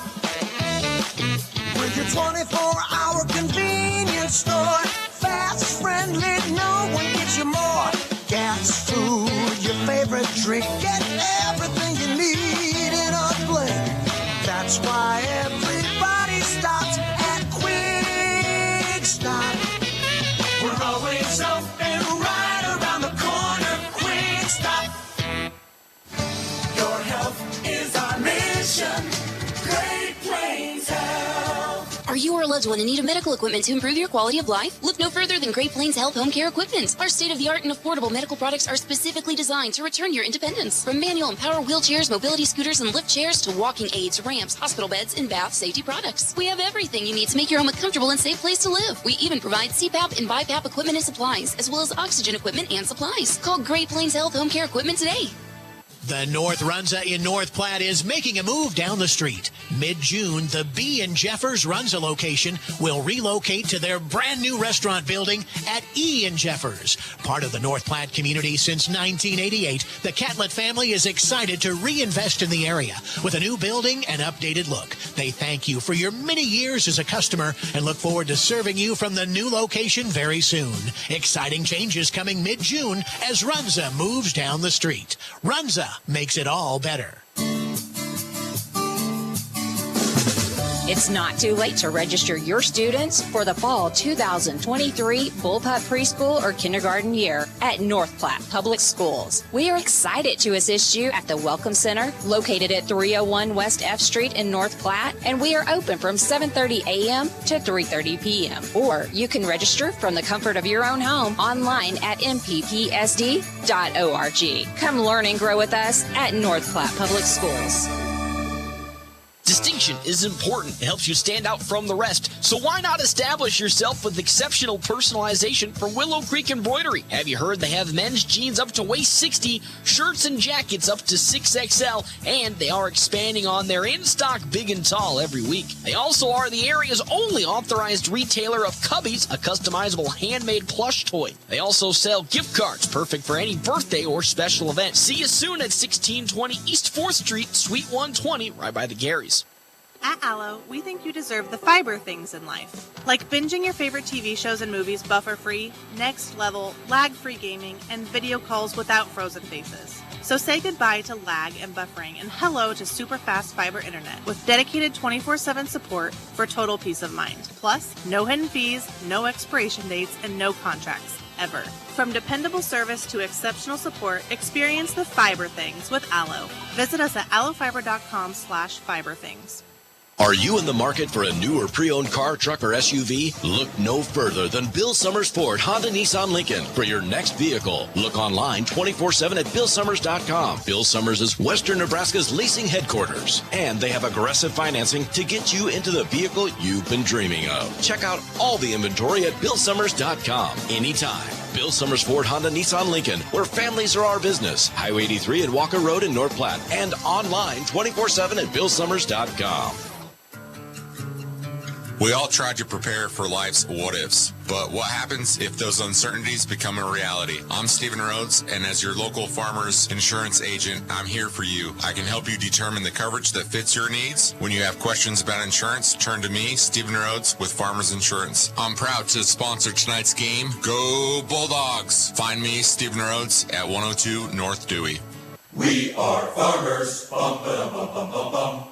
With your 24-hour convenience store, fast, friendly, no one gets you more. Gas, food, your favorite drink, get everything you need in a blink. That's why everybody stops at Quick Stop. We're always open right around the corner, Quick Stop. Your health is our mission. Great Plains Health. Are you or a loved one in need of medical equipment to improve your quality of life? Look no further than Great Plains Health Home Care Equipment. Our state-of-the-art and affordable medical products are specifically designed to return your independence. From manual and power wheelchairs, mobility scooters, and lift chairs to walking aids, ramps, hospital beds, and bath safety products. We have everything you need to make your home a comfortable and safe place to live. We even provide CPAP and BiPAP equipment and supplies, as well as oxygen equipment and supplies. Call Great Plains Health Home Care Equipment today. The North Runza in North Platte is making a move down the street. Mid-June, the B in Jeffers Runza location will relocate to their brand new restaurant building at E in Jeffers. Part of the North Platte community since 1988, the Catlett family is excited to reinvest in the area with a new building and updated look. They thank you for your many years as a customer and look forward to serving you from the new location very soon. Exciting changes coming mid-June as Runza moves down the street. Runza makes it all better. It's not too late to register your students for the fall 2023 Bullpup preschool or kindergarten year at North Platte Public Schools. We are excited to assist you at the Welcome Center located at 301 West F Street in North Platte, and we are open from 7:30 a.m. to 3:30 p.m. Or you can register from the comfort of your own home online at mppsd.org. Come learn and grow with us at North Platte Public Schools. Distinction is important. It helps you stand out from the rest. So why not establish yourself with exceptional personalization from Willow Creek Embroidery? Have you heard they have men's jeans up to waist 60, shirts and jackets up to 6XL, and they are expanding on their in-stock big and tall every week. They also are the area's only authorized retailer of Cubbies, a customizable handmade plush toy. They also sell gift cards, perfect for any birthday or special event. See you soon at 1620 East 4th Street, Suite 120, right by the Garys. At Allo, we think you deserve the fiber things in life, like binging your favorite TV shows and movies buffer-free, next level, lag-free gaming, and video calls without frozen faces. So say goodbye to lag and buffering and hello to super fast fiber internet with dedicated 24/7 support for total peace of mind. Plus, no hidden fees, no expiration dates, and no contracts, ever. From dependable service to exceptional support, experience the fiber things with Allo. Visit us at allofiber.com/fiberthings. Are you in the market for a new or pre-owned car, truck, or SUV? Look no further than Bill Summers Ford, Honda, Nissan, Lincoln for your next vehicle. Look online 24/7 at BillSummers.com. Bill Summers is Western Nebraska's leasing headquarters, and they have aggressive financing to get you into the vehicle you've been dreaming of. Check out all the inventory at BillSummers.com anytime. Bill Summers Ford, Honda, Nissan, Lincoln, where families are our business. Highway 83 and Walker Road in North Platte, and online 24/7 at BillSummers.com. We all try to prepare for life's what-ifs, but what happens if those uncertainties become a reality? I'm Stephen Rhodes, and as your local farmer's insurance agent, I'm here for you. I can help you determine the coverage that fits your needs. When you have questions about insurance, turn to me, Stephen Rhodes, with Farmers Insurance. I'm proud to sponsor tonight's game. Go Bulldogs! Find me, Stephen Rhodes, at 102 North Dewey. We are farmers. Bum, ba, bum, bum, bum, bum.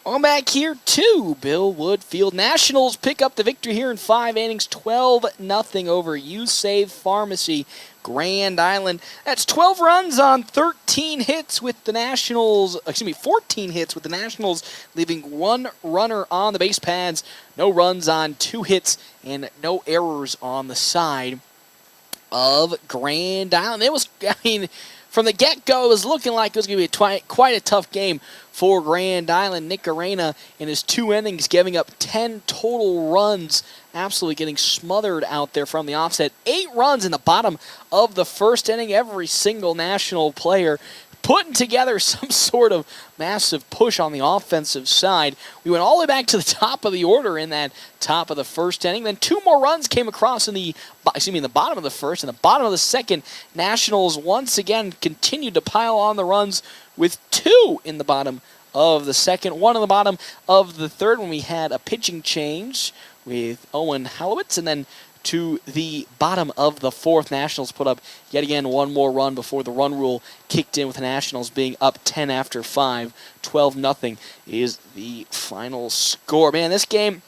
On back here to Bill Woodfield. Nationals pick up the victory here in 5 innings, 12-0 over You Save Pharmacy, Grand Island. That's 12 runs on 13 hits with the Nationals, 14 hits with the Nationals, leaving one runner on the base pads, no runs on 2 hits, and no errors on the side of Grand Island. It was, from the get-go, it was looking like it was going to be quite a tough game for Grand Island. Nick Arena in his 2 innings giving up 10 total runs, absolutely getting smothered out there from the offset. 8 runs in the bottom of the first inning. Every single National player putting together some sort of massive push on the offensive side. We went all the way back to the top of the order in that top of the first inning. Then 2 more runs came across in the bottom of the first. In the bottom of the second, Nationals once again continued to pile on the runs with 2 in the bottom of the second, 1 in the bottom of the third when we had a pitching change with Owen Halowitz, and then to the bottom of the fourth, Nationals put up yet again 1 more run before the run rule kicked in, with the Nationals being up 10 after 5. 12-0 is the final score. Man, this game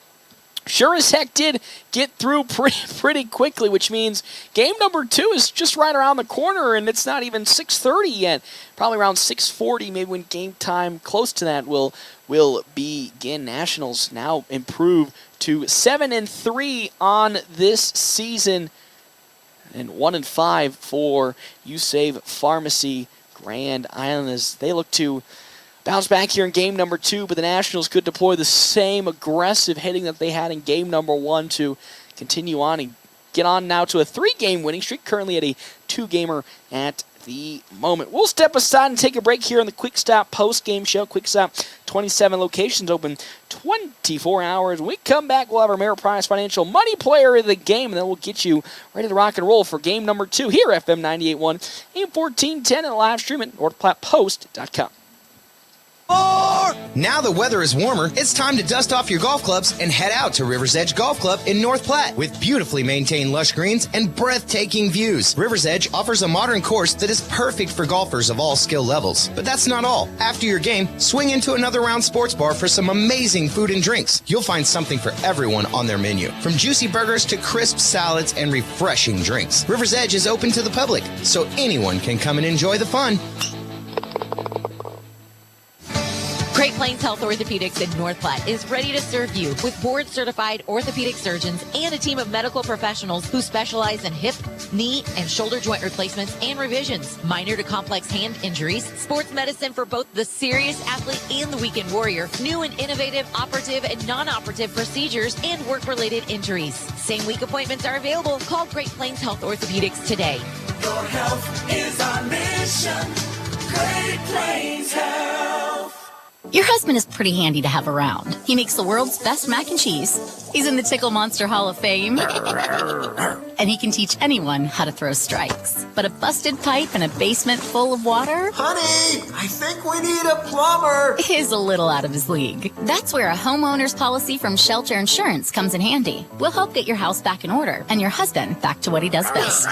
sure as heck did get through pretty quickly, which means game number 2 is just right around the corner, and it's not even 6:30 yet. Probably around 6:40, maybe when game time close to that will begin. Nationals now improve to 7-3 on this season, and 1-5 for You Save Pharmacy Grand Island as they look to bounce back here in game number 2, but the Nationals could deploy the same aggressive hitting that they had in game number 1 to continue on and get on now to a 3-game winning streak, currently at a 2-gamer at the moment. We'll step aside and take a break here on the Quick Stop post-game show. Quick Stop, 27 locations open 24 hours. When we come back, we'll have our Ameriprise Financial Money Player of the game, and then we'll get you ready to rock and roll for game number 2 here at FM 98.1 and 1410 and live stream at NorthPlattePost.com. Now the weather is warmer, it's time to dust off your golf clubs and head out to River's Edge Golf Club in North Platte. With beautifully maintained lush greens and breathtaking views, River's Edge offers a modern course that is perfect for golfers of all skill levels. But that's not all. After your game, swing into another round sports bar for some amazing food and drinks. You'll find something for everyone on their menu, from juicy burgers to crisp salads and refreshing drinks. River's Edge is open to the public, so anyone can come and enjoy the fun. Great Plains Health Orthopedics in North Platte is ready to serve you with board-certified orthopedic surgeons and a team of medical professionals who specialize in hip, knee, and shoulder joint replacements and revisions, minor to complex hand injuries, sports medicine for both the serious athlete and the weekend warrior, new and innovative operative and non-operative procedures, and work-related injuries. Same-week appointments are available. Call Great Plains Health Orthopedics today. Your health is our mission. Great Plains Health. Your husband is pretty handy to have around. He makes the world's best mac and cheese. He's in the Tickle Monster Hall of Fame. And he can teach anyone how to throw strikes. But a busted pipe and a basement full of water? Honey, I think we need a plumber. Is a little out of his league. That's where a homeowner's policy from Shelter Insurance comes in handy. We'll help get your house back in order and your husband back to what he does best.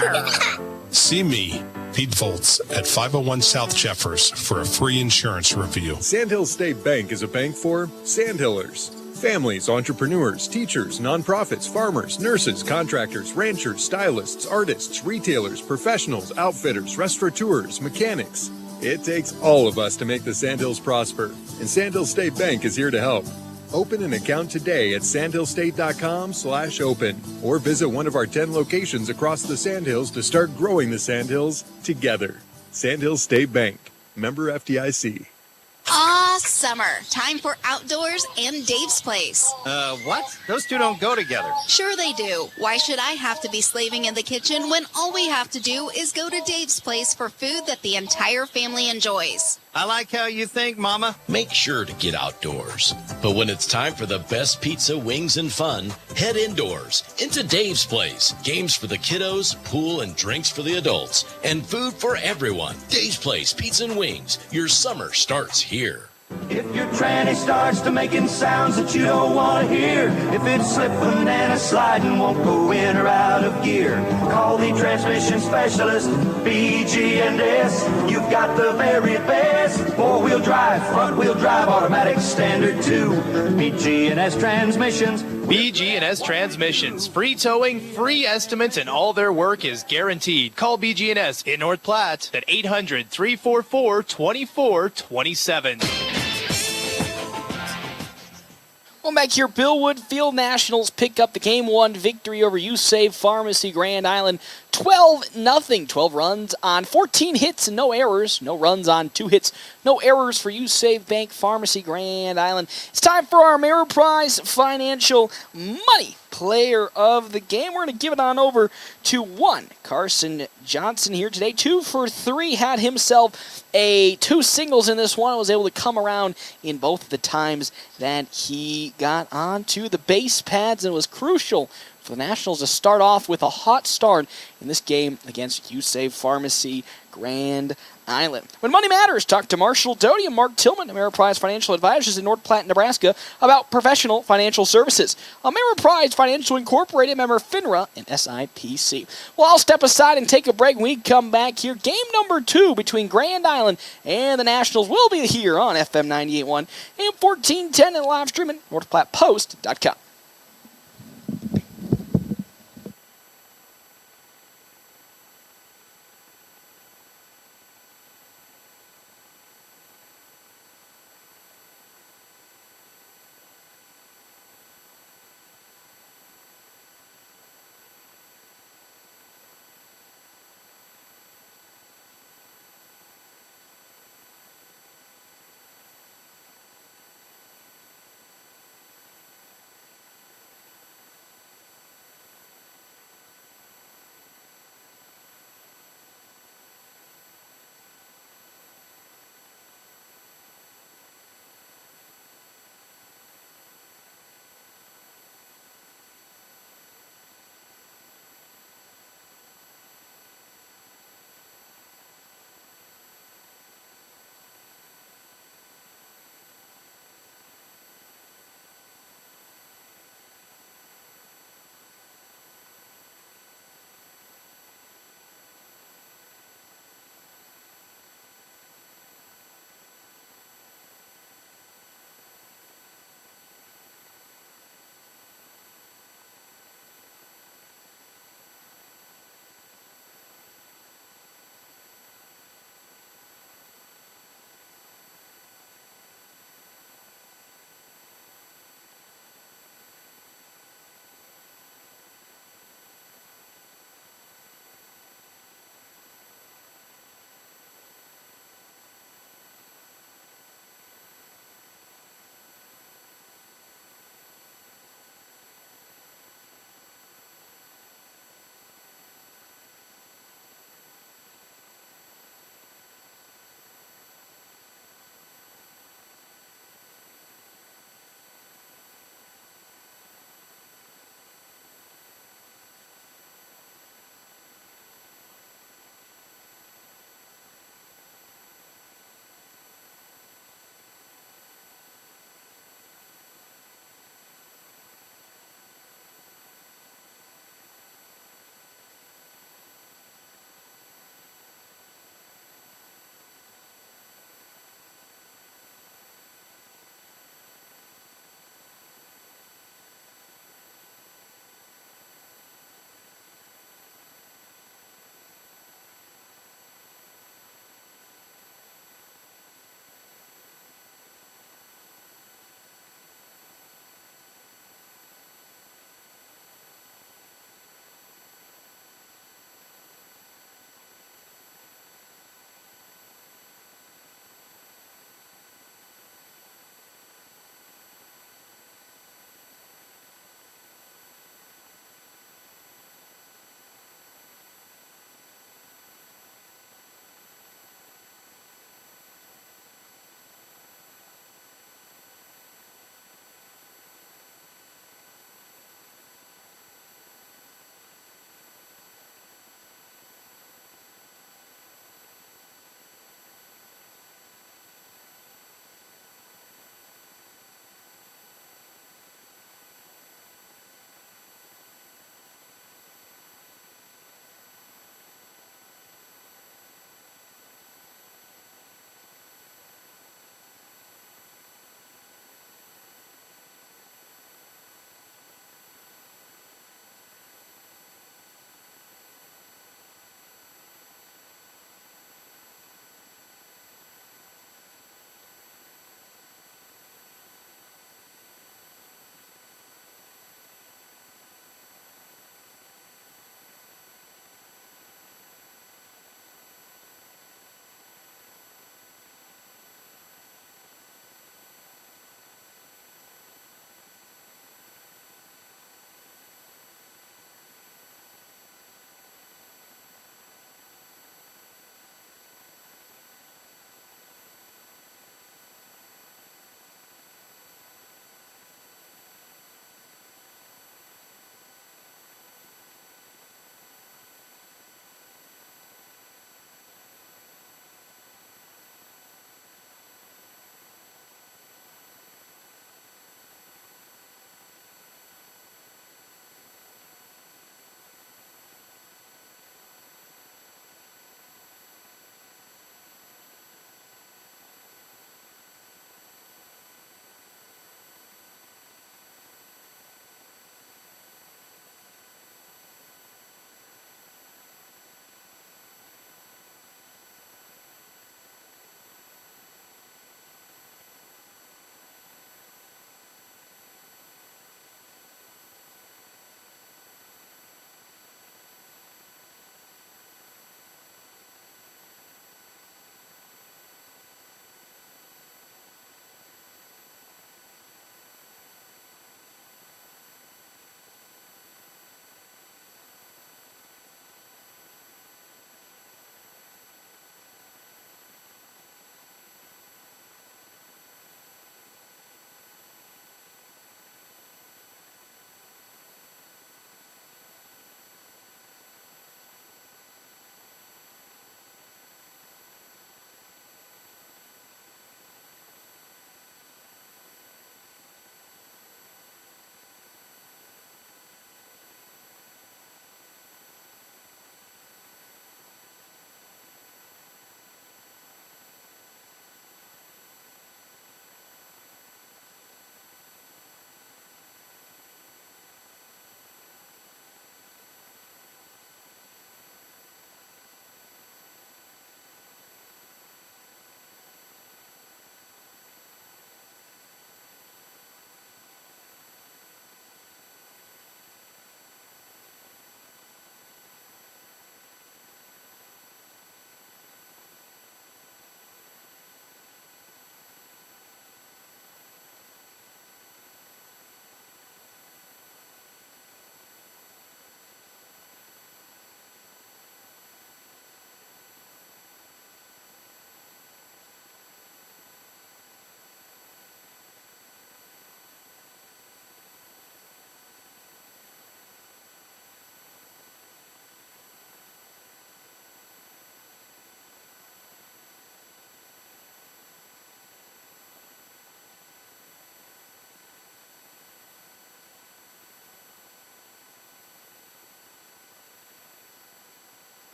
See me, Pete Volz, at 501 South Jeffers for a free insurance review. Sandhill State Bank is a bank for Sandhillers. Families, entrepreneurs, teachers, nonprofits, farmers, nurses, contractors, ranchers, stylists, artists, retailers, professionals, outfitters, restaurateurs, mechanics. It takes all of us to make the Sandhills prosper, and Sandhill State Bank is here to help. Open an account today at sandhillstate.com/open or visit one of our 10 locations across the Sandhills to start growing the Sandhills together. Sandhills State Bank, member FDIC. Summer. Time for outdoors and Dave's Place. What? Those two don't go together. Sure they do. Why should I have to be slaving in the kitchen when all we have to do is go to Dave's Place for food that the entire family enjoys? I like how you think, Mama. Make sure to get outdoors. But when it's time for the best pizza, wings, and fun, head indoors into Dave's Place. Games for the kiddos, pool and drinks for the adults, and food for everyone. Dave's Place Pizza and Wings. Your summer starts here. If your tranny starts to making sounds that you don't want to hear, if it's slipping and a sliding, won't go in or out of gear, call the transmission specialist, BG&S. You've got the very best four-wheel drive, front-wheel drive, automatic standard too. BG&S Transmissions. BG&S Transmissions. Free towing, free estimates, and all their work is guaranteed. Call BG&S in North Platte at 800-344-2427. Well, back here, Billwood Field Nationals pick up the Game 1 victory over USAVE Pharmacy Grand Island. 12-0. 12 runs on 14 hits and no errors. No runs on 2 hits. No errors for USAVE Bank Pharmacy Grand Island. It's time for our Ameriprise Financial Money Player of the Game. We're going to give it on over to one. Carson Johnson here today. 2 for 3. Had himself 2 singles in this one. Was able to come around in both the times that he got onto the base pads, and it was crucial for the Nationals to start off with a hot start in this game against USAVE Pharmacy Grand Island. When money matters, talk to Marshall Doty and Mark Tillman, Ameriprise Financial Advisors in North Platte, Nebraska, about professional financial services. Ameriprise Financial Incorporated, member FINRA and SIPC. Well, I'll step aside and take a break. When we come back here, game number 2 between Grand Island and the Nationals will be here on FM 98.1 and 1410 and live streaming at NorthPlattePost.com.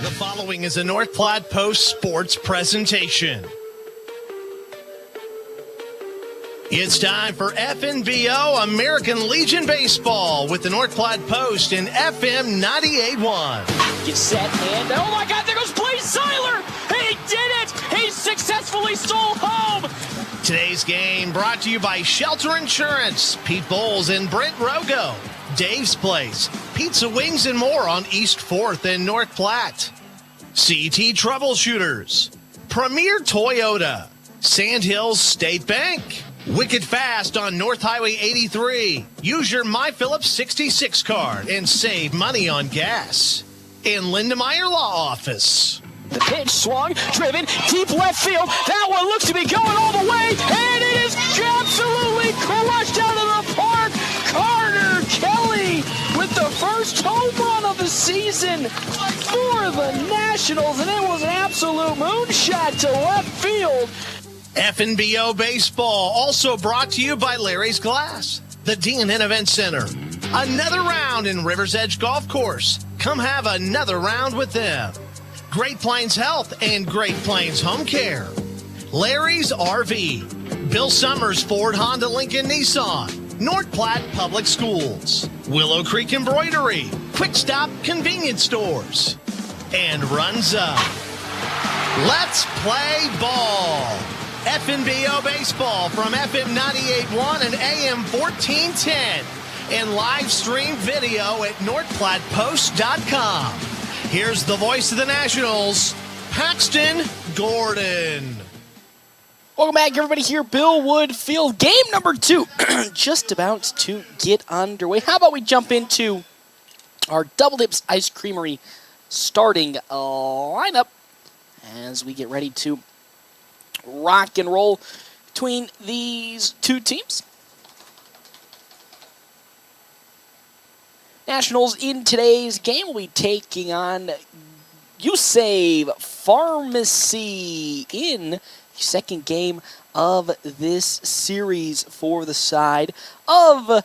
The following is a North Platte Post sports presentation. It's time for FNBO American Legion Baseball with the North Platte Post and FM 98.1. Get set, and oh my God, there goes Blaze Seiler! He did it! He successfully stole home! Today's game brought to you by Shelter Insurance, Pete Bowles and Brent Rogo, Dave's Place, Pizza Wings and more on East 4th and North Platte, CT Troubleshooters, Premier Toyota, Sandhills State Bank, Wicked Fast on North Highway 83. Use your MyPhillips 66 card and save money on gas. And Lindemeyer Law Office. The pitch swung, driven, deep left field. That one looks to be going all the way, and it is absolutely crushed out of the park. Carter Kelly with the first home run of the season for the Nationals, and it was an absolute moonshot to left field. FNBO Baseball, also brought to you by Larry's Glass, the D&N Event Center. Another round in River's Edge Golf Course. Come have another round with them. Great Plains Health and Great Plains Home Care. Larry's RV. Bill Summers Ford Honda Lincoln Nissan. North Platte Public Schools. Willow Creek Embroidery. Quick Stop Convenience Stores. And Runs Up. Let's play ball. FNBO Baseball from FM 98.1 and AM 1410. And live stream video at NorthPlattePost.com. Here's the voice of the Nationals, Paxton Gordon. Welcome back, everybody. Here, Bill Wood Field, game number 2, just about to get underway. How about we jump into our Double Dips Ice Creamery starting lineup as we get ready to rock and roll between these two teams. Nationals in today's game will be taking on USAVE Pharmacy in the second game of this series for the side of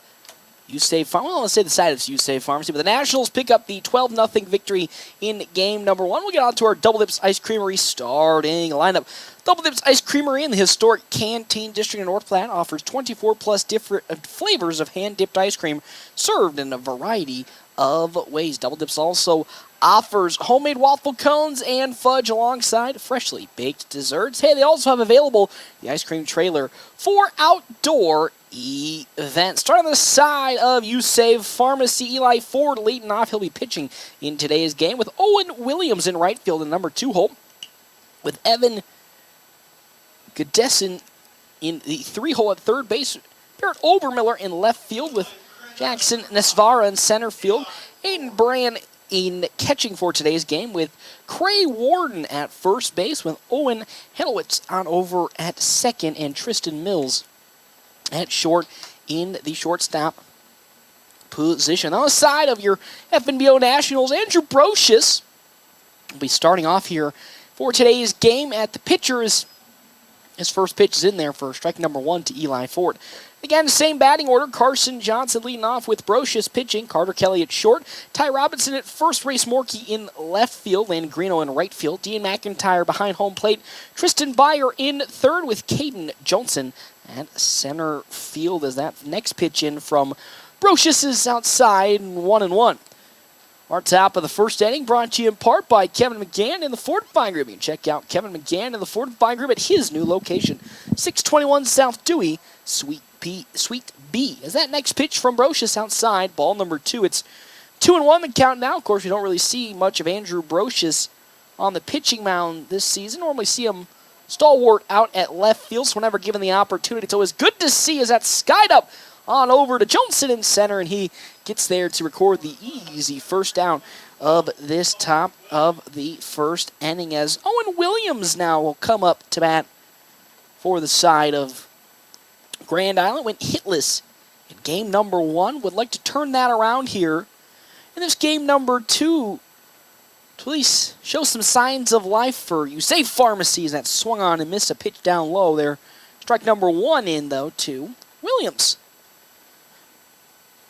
USAVE Pharmacy. Well, let's say the side of USAVE Pharmacy, but the Nationals pick up the 12-0 victory in game number 1. We'll get on to our Double Dips Ice Creamery starting lineup. Double Dips Ice Creamery in the historic Canteen District in North Platte offers 24+ different flavors of hand-dipped ice cream served in a variety of ways. Double Dips also offers homemade waffle cones and fudge alongside freshly baked desserts. Hey, they also have available the ice cream trailer for outdoor events. Starting on the side of USAVE Pharmacy, Eli Ford leading off. He'll be pitching in today's game with Owen Williams in right field in number 2 hole, with Evan Goodesson in the 3 hole at third base, Barrett Obermiller in left field with Jackson Nesvara in center field, Aiden Brand in catching for today's game with Cray Warden at first base, with Owen Henowitz on over at second, and Tristan Mills at short in the shortstop position. On the side of your FNBO Nationals, Andrew Brocious will be starting off here for today's game at the pitcher. His first pitch is in there for strike number 1 to Eli Ford. Again, same batting order. Carson Johnson leading off with Brocious pitching. Carter Kelly at short. Ty Robinson at first. Race Morkey in left field. Landon Greeno in right field. Dean McIntyre behind home plate. Tristan Byer in third with Caden Johnson at center field as that next pitch in from Brocious is outside, 1-1. Our top of the first inning brought to you in part by Kevin McGann in the Fortifying Group. You can check out Kevin McGann in the Fortifying Group at his new location, 621 South Dewey, Suite B. As that next pitch from Brocious outside, ball number 2. It's 2-1 the count now. Of course, we don't really see much of Andrew Brocious on the pitching mound this season. Normally see him stalwart out at left field, so whenever given the opportunity, it's always good to see as that skied up on over to Johnson in center, and he gets there to record the easy first down of this top of the first inning, as Owen Williams now will come up to bat for the side of Grand Island. Went hitless in game number 1. Would like to turn that around here in this game number 2 to at least show some signs of life for USAVE Pharmacies. That swung on and missed a pitch down low there. Strike number 1 in, though, to Williams.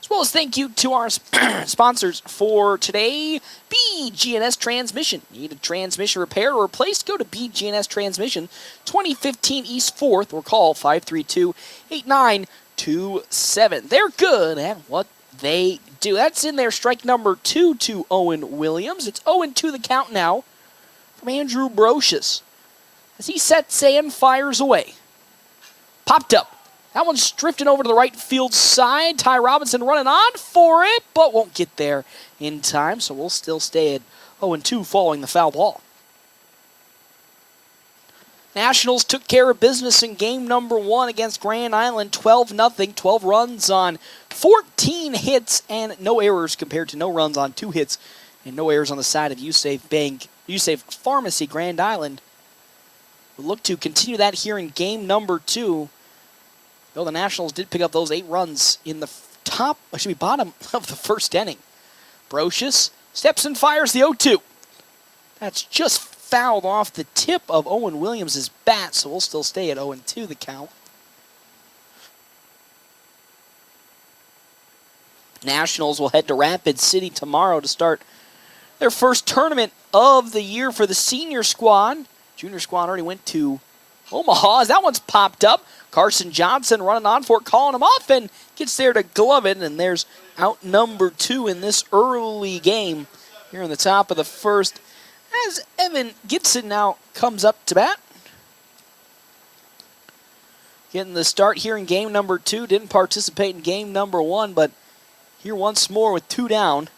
As well as thank you to our sponsors for today, BGNS Transmission. Need a transmission repair or replaced? Go to BGNS Transmission, 2015 East 4th, or call 532-8927. They're good at what they do. That's in there, strike number 2 to Owen Williams. It's 0-2 the count now from Andrew Brocious. As he sets and fires away. Popped up. That one's drifting over to the right field side. Ty Robinson running on for it, but won't get there in time, so we'll still stay at 0-2 following the foul ball. Nationals took care of business in game number 1 against Grand Island, 12-0, 12 runs on 14 hits and no errors compared to no runs on 2 hits and no errors on the side of USAFE Pharmacy. Grand Island will look to continue that here in game number 2. Though the Nationals did pick up those 8 runs in the bottom of the first inning. Brocious steps and fires the 0-2. That's just fouled off the tip of Owen Williams' bat, so we'll still stay at 0-2 the count. Nationals will head to Rapid City tomorrow to start their first tournament of the year for the senior squad. Junior squad already went to Omaha as that one's popped up. Carson Johnson running on for it, calling him off, and gets there to glove it, and there's out number 2 in this early game here in the top of the first as Evan Gibson now comes up to bat. Getting the start here in game number 2. Didn't participate in game number 1, but here once more with 2 down.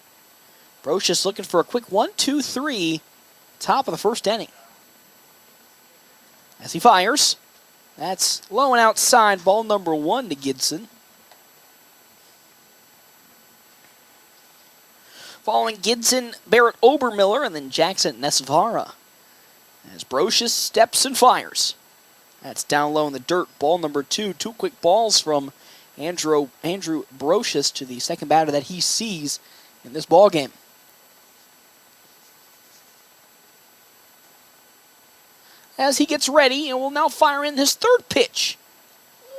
Brocious looking for a quick 1-2-3, top of the first inning. As he fires, that's low and outside, ball number 1 to Gibson. Following Gibson, Barrett Obermiller, and then Jackson Nesvara. As Brocious steps and fires. That's down low in the dirt, ball number 2. 2 quick balls from Andrew Brocious to the second batter that he sees in this ball game. As he gets ready and will now fire in his 3rd pitch.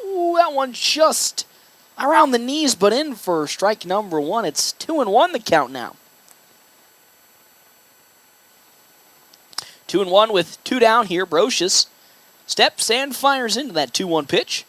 Ooh, that one just around the knees, but in for strike number 1. It's 2-1 the count now. 2-1 with 2 down here. Brocious steps and fires into that 2-1 pitch.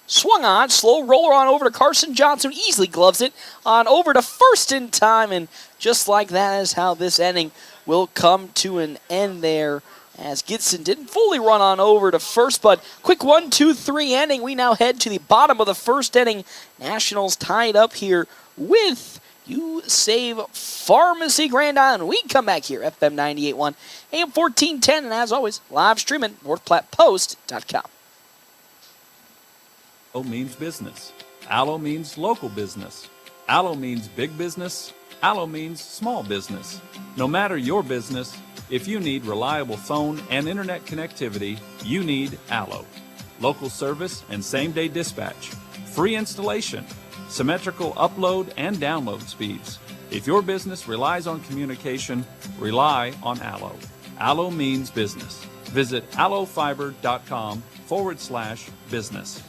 Swung on, slow roller on over to Carson Johnson. Easily gloves it on over to first in time, and just like that is how this inning will come to an end there. As Gibson didn't fully run on over to first, but quick 1-2-3 inning. We now head to the bottom of the first inning. Nationals tied up here with USAFE Pharmacy Grand Island. We come back here, FM 98.1, AM 1410, and as always, live streaming, NorthPlattePost.com. Allo means business. Allo means local business. Allo means big business. Allo means small business. No matter your business, if you need reliable phone and internet connectivity, you need Allo. Local service and same-day dispatch. Free installation. Symmetrical upload and download speeds. If your business relies on communication, rely on Allo. Allo means business. Visit allofiber.com/business.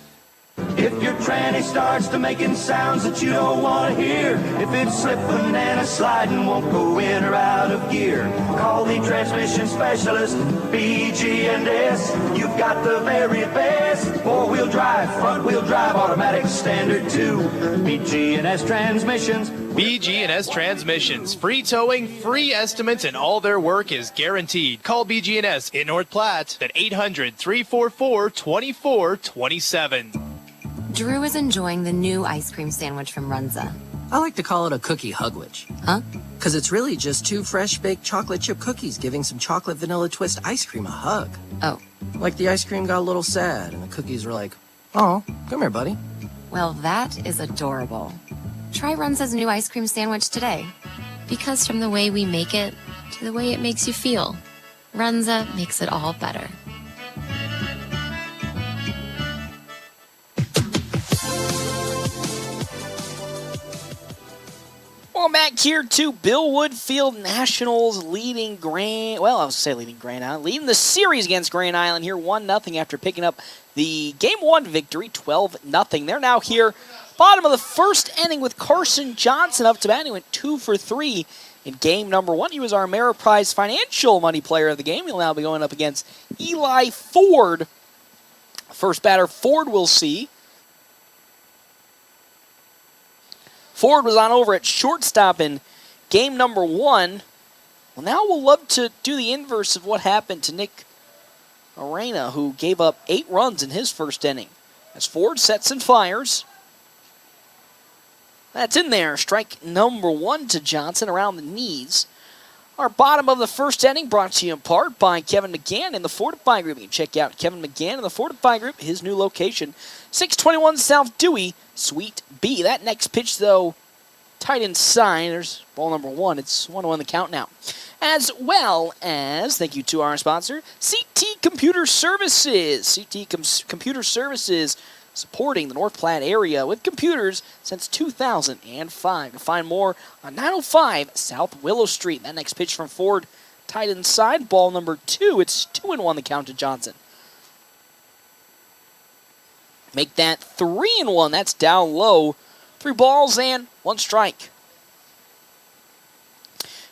If your tranny starts to making sounds that you don't want to hear, if it's slipping and a sliding, won't go in or out of gear, call the transmission specialist, BG&S. You've got the very best 4-wheel drive, front-wheel drive, automatic standard too. BG&S Transmissions. BG&S Transmissions. Free towing, free estimates, and all their work is guaranteed. Call BG&S in North Platte at 800-344-2427. Drew is enjoying the new ice cream sandwich from Runza. I like to call it a cookie hugwich. Huh? Because it's really just 2 fresh baked chocolate chip cookies giving some chocolate vanilla twist ice cream a hug. Oh. Like the ice cream got a little sad and the cookies were like, "Oh, come here, buddy." Well, that is adorable. Try Runza's new ice cream sandwich today. Because from the way we make it to the way it makes you feel, Runza makes it all better. Welcome back here to Bill Woodfield. Nationals leading leading Grand Island, leading the series against Grand Island here 1-0 after picking up the Game 1 victory, 12-0. They're now here Bottom of the first inning with Carson Johnson up to bat. He went 2 for 3 in game number 1. He was our Ameriprise Financial Money Player of the game. He'll now be going up against Eli Ford. First batter, Ford will see. Ford was on over at shortstop in game number 1. Well, now we'll love to do the inverse of what happened to Nick Arena, who gave up 8 runs in his first inning. As Ford sets and fires. That's in there. Strike number 1 to Johnson around the knees. Our bottom of the first inning brought to you in part by Kevin McGann and the Fortify Group. You can check out Kevin McGann and the Fortify Group, his new location, 621 South Dewey, Suite B. That next pitch, though, tight inside. There's ball number 1. It's 1-1 the count now. As well as, thank you to our sponsor, CT Computer Services. CT Computer Services supporting the North Platte area with computers since 2005. To find more on 905 South Willow Street. That next pitch from Ford, tight inside, ball number 2. It's 2-1 the count to Johnson. Make that 3-1. That's down low. 3 balls and 1 strike.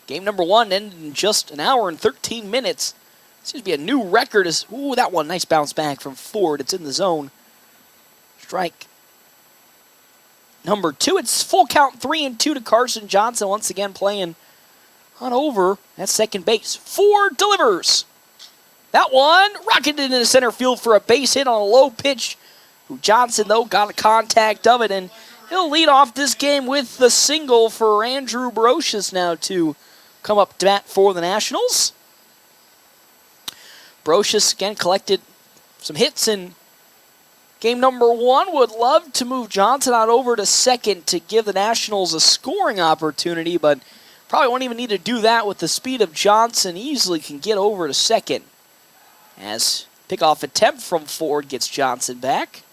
Game number 1 ended in just an hour and 13 minutes. Seems to be a new record. Ooh, that one, nice bounce back from Ford. It's in the zone. Strike number 2. It's full count 3-2 to Carson Johnson. Once again playing on over at second base. Ford delivers. That one rocketed into the center field for a base hit on a low pitch. Johnson, though, got a contact of it, and he'll lead off this game with the single for Andrew Brocious now to come up to bat for the Nationals. Brocious, again, collected some hits in game number 1. Would love to move Johnson out over to second to give the Nationals a scoring opportunity, but probably won't even need to do that with the speed of Johnson. Easily can get over to second. As pickoff attempt from Ford gets Johnson back.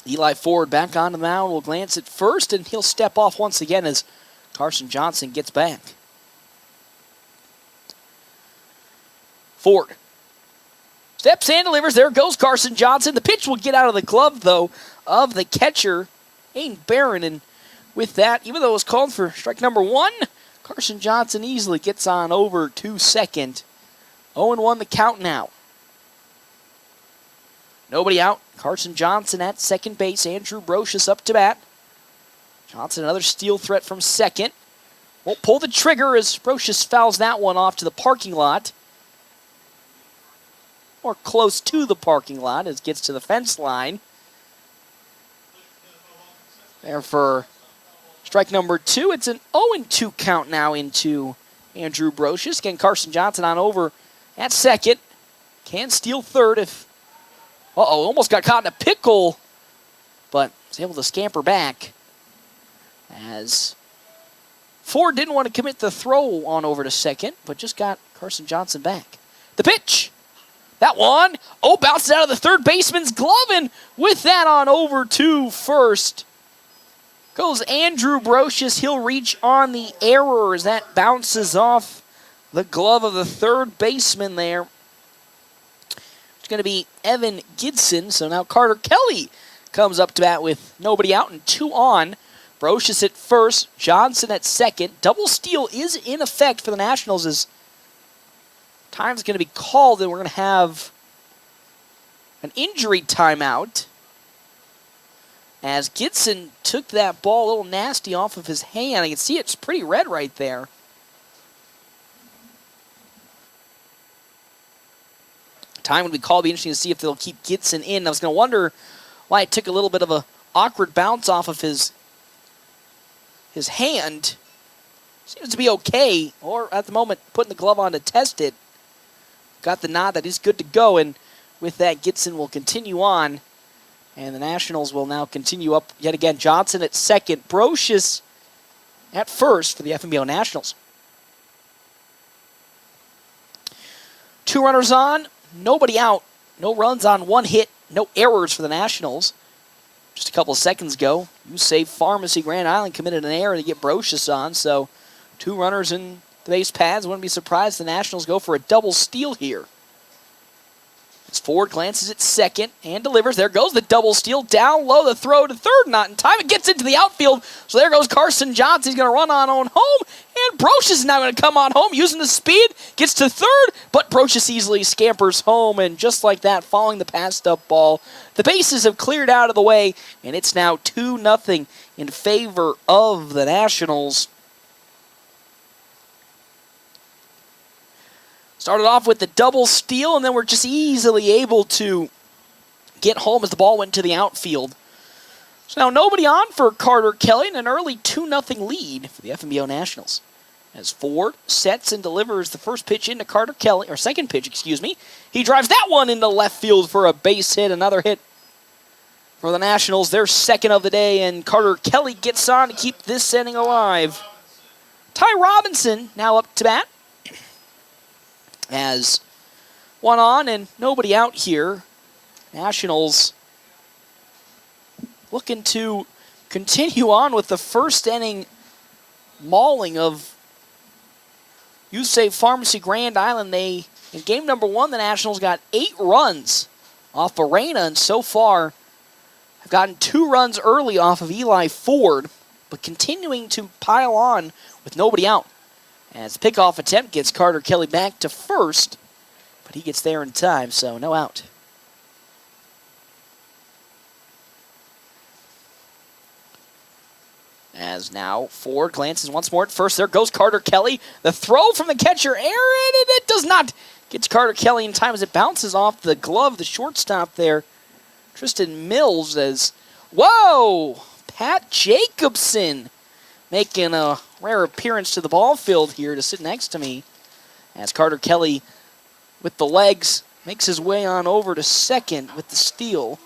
Eli Ford back on the mound, will glance at first, and he'll step off once again as Carson Johnson gets back. Ford steps and delivers. There goes Carson Johnson. The pitch will get out of the glove, though, of the catcher, Aiden Barron. And with that, even though it was called for strike number 1, Carson Johnson easily gets on over to second. 0-1 the count now. Nobody out. Carson Johnson at second base. Andrew Brocious up to bat. Johnson, another steal threat from second. Won't pull the trigger as Brocious fouls that one off to the parking lot. Or close to the parking lot as it gets to the fence line. There for strike number 2. It's an 0-2 count now into Andrew Brocious. Again, Carson Johnson on over at second. Can steal third if... almost got caught in a pickle, but was able to scamper back as Ford didn't want to commit the throw on over to second, but just got Carson Johnson back. The pitch. That one, bounces out of the third baseman's glove, and with that on over to first goes Andrew Brocious. He'll reach on the error as that bounces off the glove of the third baseman there. Going to be Evan Gidson. So now Carter Kelly comes up to bat with nobody out and 2 on. Brocious at first, Johnson at second. Double steal is in effect for the Nationals as time's going to be called, and we're going to have an injury timeout as Gidson took that ball a little nasty off of his hand. I can see it's pretty red right there. Time would be called. Be interesting to see if they'll keep Gidson in. I was going to wonder why it took a little bit of a awkward bounce off of his hand. Seems to be okay, or at the moment putting the glove on to test it. Got the nod that he's good to go, and with that, Gidson will continue on, and the Nationals will now continue up yet again. Johnson at second, Brocious at first for the FNBO Nationals. 2 runners on. Nobody out, no runs on 1 hit, no errors for the Nationals. Just a couple of seconds ago, Save Pharmacy Grand Island committed an error to get Brocious on, so 2 runners in the base paths. Wouldn't be surprised the Nationals go for a double steal here. As Ford glances at second and delivers. There goes the double steal. Down low, the throw to third. Not in time. It gets into the outfield. So there goes Carson Johnson. He's going to run on home. And Brochus is now going to come on home using the speed. Gets to third, but Brochus easily scampers home. And just like that, following the passed up ball, the bases have cleared out of the way. And it's now 2-0 in favor of the Nationals. Started off with the double steal, and then we're just easily able to get home as the ball went to the outfield. So now nobody on for Carter Kelly, and an early 2-0 lead for the FNBO Nationals. As Ford sets and delivers the first pitch into Carter Kelly, or second pitch, excuse me. He drives that one into left field for a base hit, another hit for the Nationals. Their second of the day, and Carter Kelly gets on to keep this inning alive. Ty Robinson now up to bat. As one on and nobody out here. Nationals looking to continue on with the first inning mauling of Youth Pharmacy Grand Island. In game number 1, the Nationals got 8 runs off Arena, and so far have gotten 2 runs early off of Eli Ford, but continuing to pile on with nobody out. As the pickoff attempt gets Carter Kelly back to first, but he gets there in time, so no out. As now Ford glances once more at first. There goes Carter Kelly. The throw from the catcher, Aaron, and it does not get Carter Kelly in time as it bounces off the glove of the shortstop there. Tristan Mills as, whoa, Pat Jacobson making a rare appearance to the ball field here to sit next to me. As Carter Kelly, with the legs, makes his way on over to second with the steal.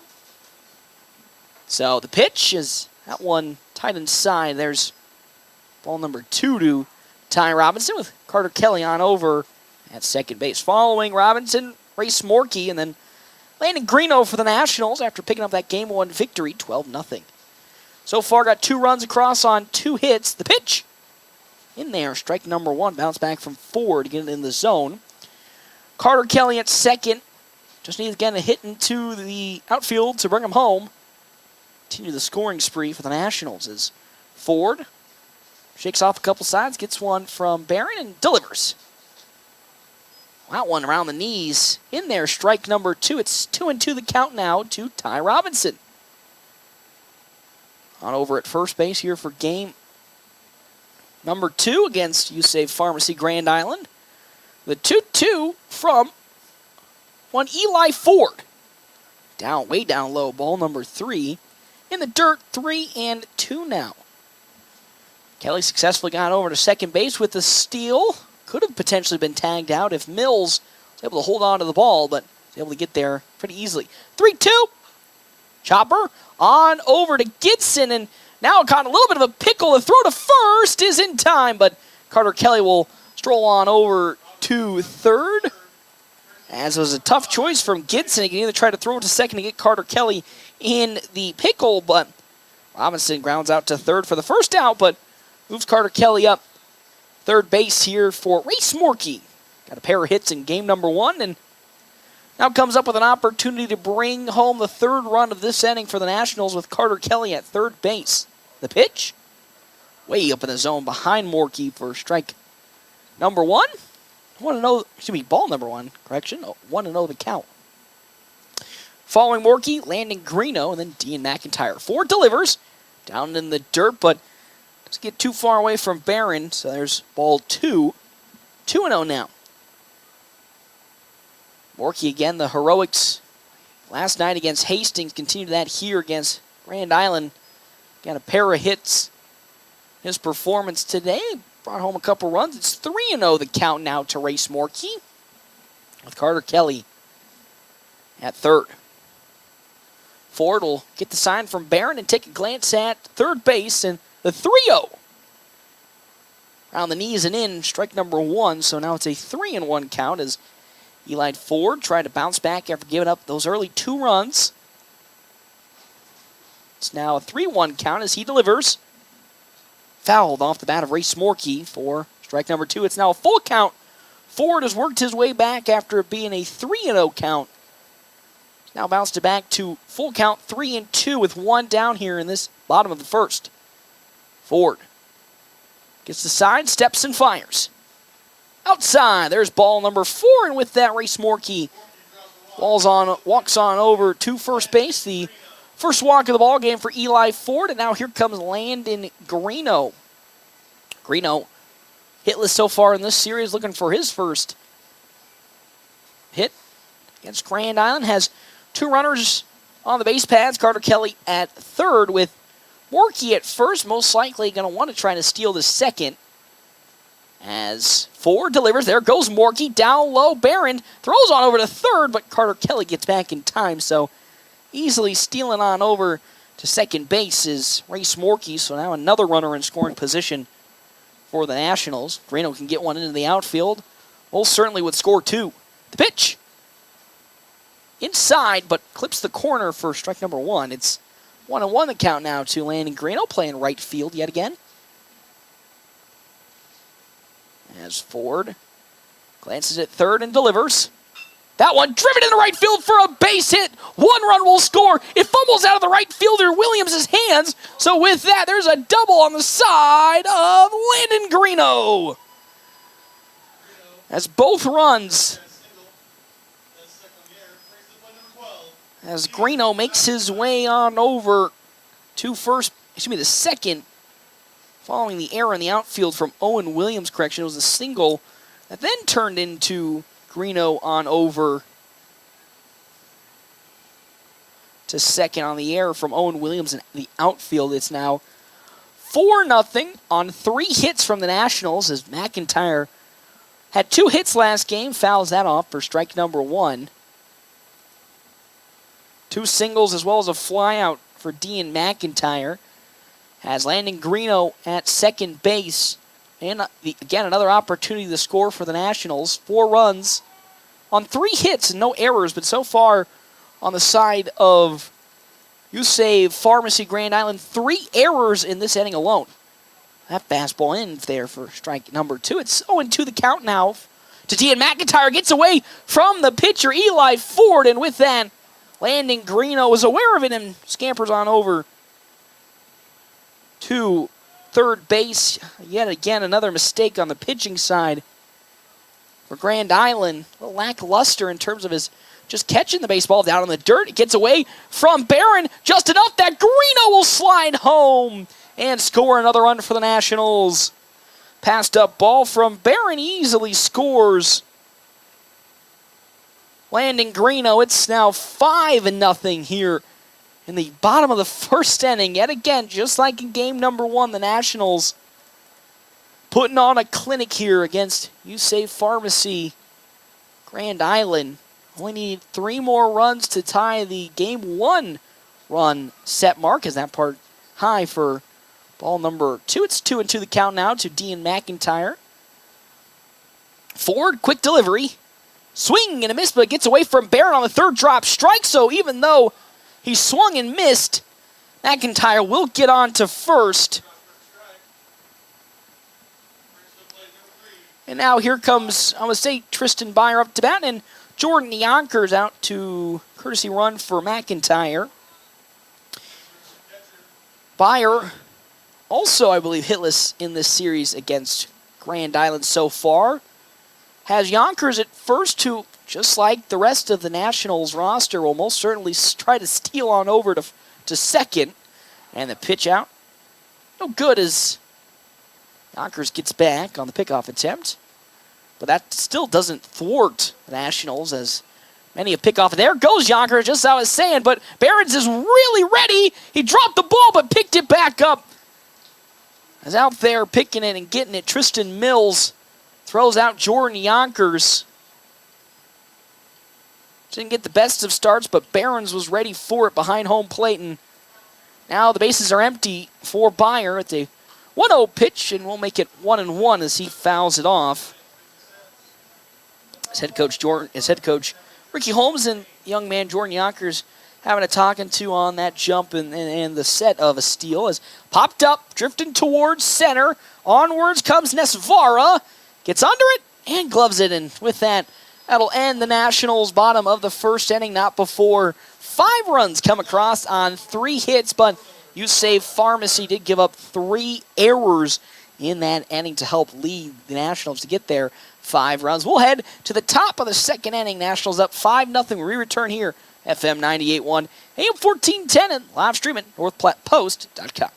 So the pitch is that one tight inside. There's ball number 2 to Ty Robinson with Carter Kelly on over at second base. Following Robinson, Race Morkey, and then Landon Greeno for the Nationals after picking up that Game 1 victory, 12-0. So far, got 2 runs across on 2 hits. The pitch in there, strike number 1. Bounce back from Ford to get it in the zone. Carter Kelly at second. Just needs again a hit into the outfield to bring him home. Continue the scoring spree for the Nationals as Ford shakes off a couple sides, gets one from Barron, and delivers. That one around the knees. In there, strike number 2. It's 2-2 the count now to Ty Robinson. On over at first base here for game number 2 against Youth Pharmacy Grand Island. The 2-2 from one Eli Ford. Down, way down low, ball number 3. In the dirt, 3-2 now. Kelly successfully got over to second base with the steal. Could have potentially been tagged out if Mills was able to hold on to the ball, but was able to get there pretty easily. 3-2. Chopper on over to Gibson, and now caught a little bit of a pickle. The throw to first is in time, but Carter Kelly will stroll on over to third. As it was a tough choice from Gibson. He can either try to throw it to second to get Carter Kelly in the pickle, but Robinson grounds out to third for the first out, but moves Carter Kelly up third base here for Race Morkey. Got a pair of hits in game number 1, and now comes up with an opportunity to bring home the 3rd run of this inning for the Nationals with Carter Kelly at third base. The pitch, way up in the zone behind Morkey for strike number 1. Ball number 1, correction. 1-0 the count. Following Morkey, Landon Greeno, and then Dean McIntyre. Ford delivers down in the dirt, but doesn't get too far away from Barron, so there's ball 2. 2-0 now. Morkey again, the heroics last night against Hastings. Continue that here against Grand Island. Got a pair of hits. His performance today brought home a couple runs. It's 3-0 the count now to Race Morkey with Carter Kelly at third. Ford will get the sign from Barron and take a glance at third base, and the 3-0. Around the knees and in, strike number 1, so now it's a 3-1 count as Eli Ford tried to bounce back after giving up those early 2 runs. It's now a 3-1 count as he delivers. Fouled off the bat of Race Morkey for strike number 2. It's now a full count. Ford has worked his way back after it being a 3-0 count Now bounced it back to full count 3-2 with one down here in this bottom of the first. Ford gets the side, steps and fires. Outside, there's ball number 4, and with that, Race Morkey walks on over to first base. The first walk of the ball game for Eli Ford, and now here comes Landon Greeno. Greeno hitless so far in this series, looking for his first hit against Grand Island. Has 2 runners on the base paths. Carter Kelly at third with Morkey at first, most likely going to want to try to steal the second. As Ford delivers, there goes Morkey down low. Barron throws on over to third, but Carter Kelly gets back in time, so easily stealing on over to second base is Race Morkey. So now another runner in scoring position for the Nationals. Greeno can get one into the outfield. Most certainly would score 2. The pitch. Inside, but clips the corner for strike number 1. It's 1-1 the count now to Landon Greeno, playing right field yet again. As Ford glances at third and delivers. That one driven into right field for a base hit. 1 run will score. It fumbles out of the right fielder Williams' hands. So with that, there's a double on the side of Landon Greeno. As both runs, as Greeno makes his way on over to the second, following the error in the outfield from Owen Williams. Correction, it was a single that then turned into Greeno on over to second on the error from Owen Williams in the outfield. It's now 4-0 on 3 hits from the Nationals, as McIntyre had 2 hits last game, fouls that off for strike number 1. 2 singles as well as a flyout for Dean McIntyre. Has Landon Greeno at second base. And again, another opportunity to score for the Nationals. 4 runs on 3 hits and no errors, but so far on the side of Yusave Pharmacy Grand Island, 3 errors in this inning alone. That fastball in there for strike number 2. It's 0-2 the count now to Dean McIntyre. Gets away from the pitcher, Eli Ford, and with that, Landon Greeno is aware of it and scampers on over to third base. Yet again, another mistake on the pitching side for Grand Island. A little lackluster in terms of his just catching the baseball down in the dirt. It gets away from Barron just enough that Greeno will slide home and score another run for the Nationals. Passed up ball from Barron easily scores. Landon Greeno, it's now 5-0 here in the bottom of the first inning. Yet again, just like in game number 1, the Nationals putting on a clinic here against Yusave Pharmacy Grand Island. Only need 3 more runs to tie the game 1 run set mark, as that part high for ball number 2. It's 2-2 the count now to Dean McIntyre. Ford, quick delivery. Swing and a miss, but gets away from Barron on the third drop strike. So even though he swung and missed, McIntyre will get on to first. And now here comes, I'm going to say, Tristan Byer up to bat, and Jordan Yonkers out to courtesy run for McIntyre. Byer also, I believe, hitless in this series against Grand Island so far. Has Yonkers at first, who, just like the rest of the Nationals roster, will most certainly try to steal on over to second. And the pitch out. No good as Yonkers gets back on the pickoff attempt. But that still doesn't thwart the Nationals, as many a pickoff. There goes Yonkers, just as I was saying, but Barons is really ready. He dropped the ball, but picked it back up. As out there picking it and getting it, Tristan Mills throws out Jordan Yonkers. Didn't get the best of starts, but Barons was ready for it behind home plate. And now the bases are empty for Byer at the 1-0 pitch, and we'll make it 1-1 as he fouls it off. His head coach Ricky Holmes and young man Jordan Yonkers having a talking to on that jump and the set of a steal. As popped up, drifting towards center. Onwards comes Nesvara. Gets under it and gloves it. And with that, That'll end the Nationals' bottom of the first inning, not before 5 runs come across on 3 hits, but You Save Pharmacy did give up 3 errors in that inning to help lead the Nationals to get their 5 runs. We'll head to the top of the second inning. Nationals up 5-0. We return here, FM 98.1, AM 1410, and live stream at NorthPlattePost.com.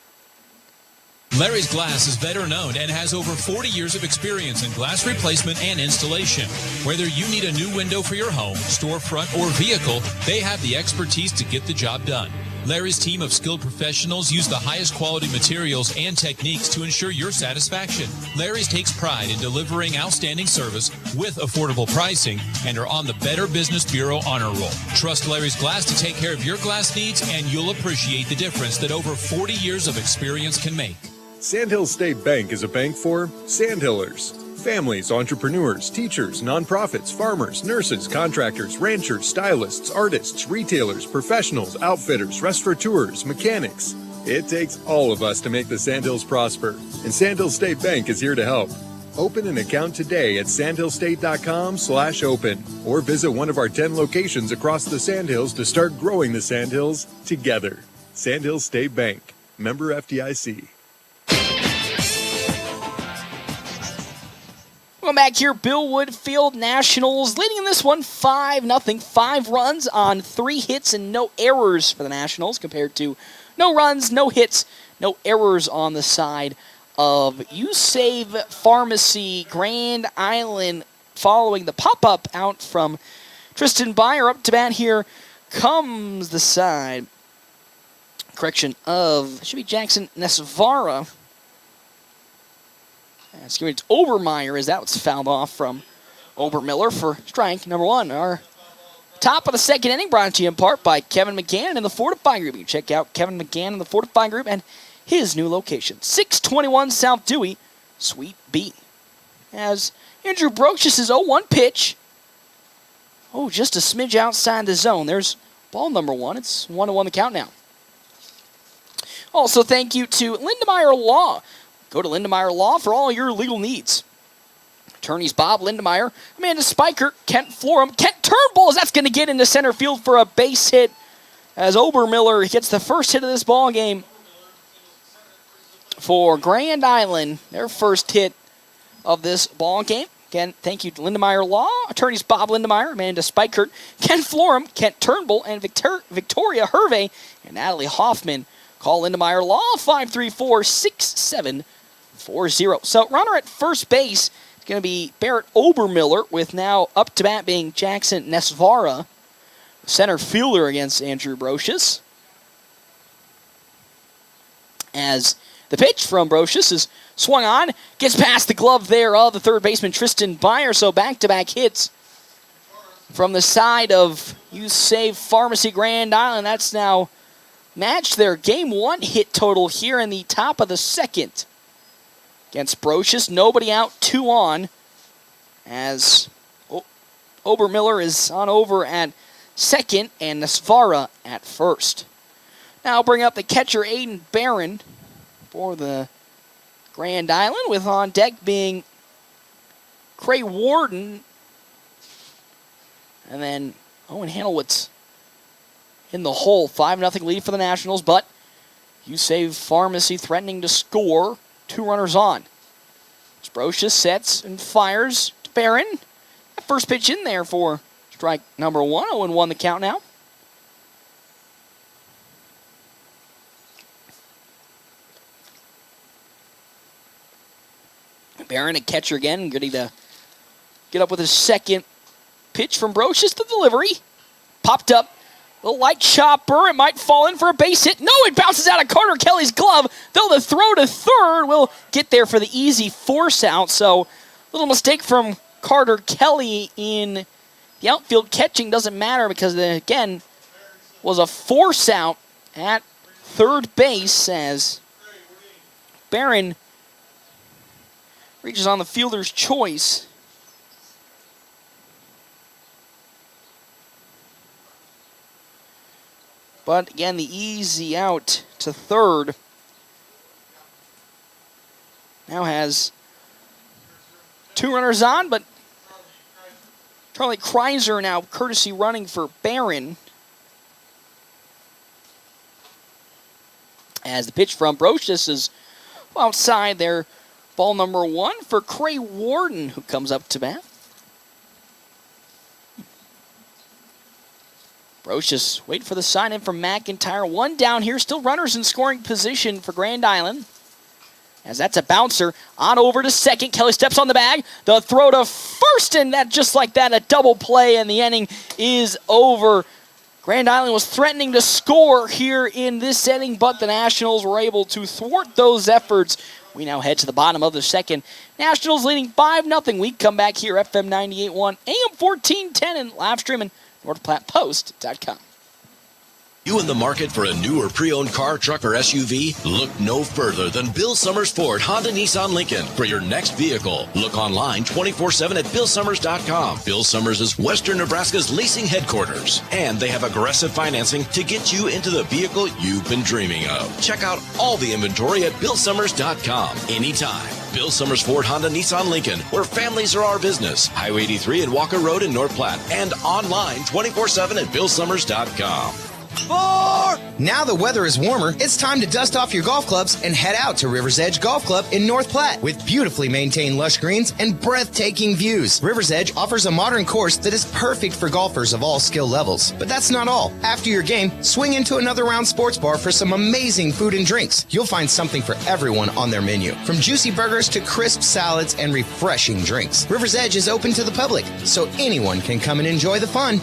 Larry's Glass is better known and has over 40 years of experience in glass replacement and installation. Whether you need a new window for your home, storefront, or vehicle, they have the expertise to get the job done. Larry's team of skilled professionals use the highest quality materials and techniques to ensure your satisfaction. Larry's takes pride in delivering outstanding service with affordable pricing and are on the Better Business Bureau honor roll. Trust Larry's Glass to take care of your glass needs, and you'll appreciate the difference that over 40 years of experience can make. Sandhill State Bank is a bank for Sandhillers. Families, entrepreneurs, teachers, nonprofits, farmers, nurses, contractors, ranchers, stylists, artists, retailers, professionals, outfitters, restaurateurs, mechanics. It takes all of us to make the Sandhills prosper, and Sandhill State Bank is here to help. Open an account today at sandhillstate.com/open or visit one of our 10 locations across the Sandhills to start growing the Sandhills together. Sandhill State Bank, member FDIC. Welcome back here, Bill Woodfield. Nationals leading in this one 5-0. 5 runs on 3 hits and no errors for the Nationals compared to no runs, no hits, no errors on the side of You Save Pharmacy. Grand Island following the pop-up out from Tristan Byer. Up to bat here comes the side. Correction of, it should be Jackson Nesvara. Excuse me, it's Obermeyer, as that was fouled off from Obermiller for strike number 1. Our top of the second inning brought to you in part by Kevin McGann and the Fortify Group. You can check out Kevin McGann and the Fortify Group and his new location, 621 South Dewey, Suite B. As Andrew Brocious' 0-1 pitch. Oh, just a smidge outside the zone. There's ball number 1. It's 1-1 the count now. Also, thank you to Lindemeyer Law. Go to Lindemeyer Law for all your legal needs. Attorneys Bob Lindemeyer, Amanda Spiker, Kent Florham, Kent Turnbull, as that's going to get into center field for a base hit as Obermiller gets the first hit of this ball game for Grand Island, their first hit of this ball game. Again, thank you to Lindemeyer Law, attorneys Bob Lindemeyer, Amanda Spikert, Ken Florham, Kent Turnbull, and Victoria Hervey and Natalie Hoffman. Call Lindemeyer Law, 534-6740. So runner at first base is going to be Barrett Obermiller, with now up to bat being Jackson Nesvara, center fielder against Andrew Brocious. As the pitch from Brocious is swung on, gets past the glove there of the third baseman Tristan Byer, so back-to-back hits from the side of You Save Pharmacy Grand Island. That's now matched their Game 1 hit total here in the top of the second. Against Brocious, nobody out, 2 on, as Obermiller is on over at second and Nesvara at first. Now bring up the catcher Aiden Barron for the Grand Island, with on deck being Cray Warden, and then Owen Hanelwitz in the hole. 5-0 lead for the Nationals, but You Save Pharmacy threatening to score. 2 runners on. Brocious sets and fires to Barron. First pitch in there for strike number 1. 0-1 the count now. Barron, a catcher again, ready to get up with his second pitch from Brocious. The delivery popped up. Little light chopper. It might fall in for a base hit. No, it bounces out of Carter Kelly's glove. Though the throw to third will get there for the easy force out. So, little mistake from Carter Kelly in the outfield. Catching doesn't matter because, again, was a force out at third base as Barron reaches on the fielder's choice. But again, the easy out to third now has 2 runners on, but Charlie Kreiser now courtesy running for Barron. As the pitch from Brocious is outside there. Ball number 1 for Cray Warden, who comes up to bat. Brocious wait for the sign in from McIntyre. 1 down here, still runners in scoring position for Grand Island. As that's a bouncer, on over to second. Kelly steps on the bag. The throw to first, and that just like that, a double play, and the inning is over. Grand Island was threatening to score here in this inning, but the Nationals were able to thwart those efforts. We now head to the bottom of the second. Nationals leading 5-0. We come back here, FM 98.1, AM 1410, and live streaming NorthPlattePost.com. You in the market for a new or pre-owned car, truck, or SUV? Look no further than Bill Summers Ford, Honda, Nissan, Lincoln for your next vehicle. Look online 24/7 at BillSummers.com. Bill Summers is Western Nebraska's leasing headquarters, and they have aggressive financing to get you into the vehicle you've been dreaming of. Check out all the inventory at BillSummers.com anytime. Bill Summers Ford, Honda, Nissan, Lincoln, where families are our business. Highway 83 and Walker Road in North Platte, and online 24/7 at BillSummers.com. Now the weather is warmer, it's time to dust off your golf clubs and head out to River's Edge Golf Club in North Platte. With beautifully maintained lush greens and breathtaking views, River's Edge offers a modern course that is perfect for golfers of all skill levels. But that's not all. After your game, swing into another round sports bar for some amazing food and drinks. You'll find something for everyone on their menu, from juicy burgers to crisp salads and refreshing drinks. River's Edge is open to the public, so anyone can come and enjoy the fun.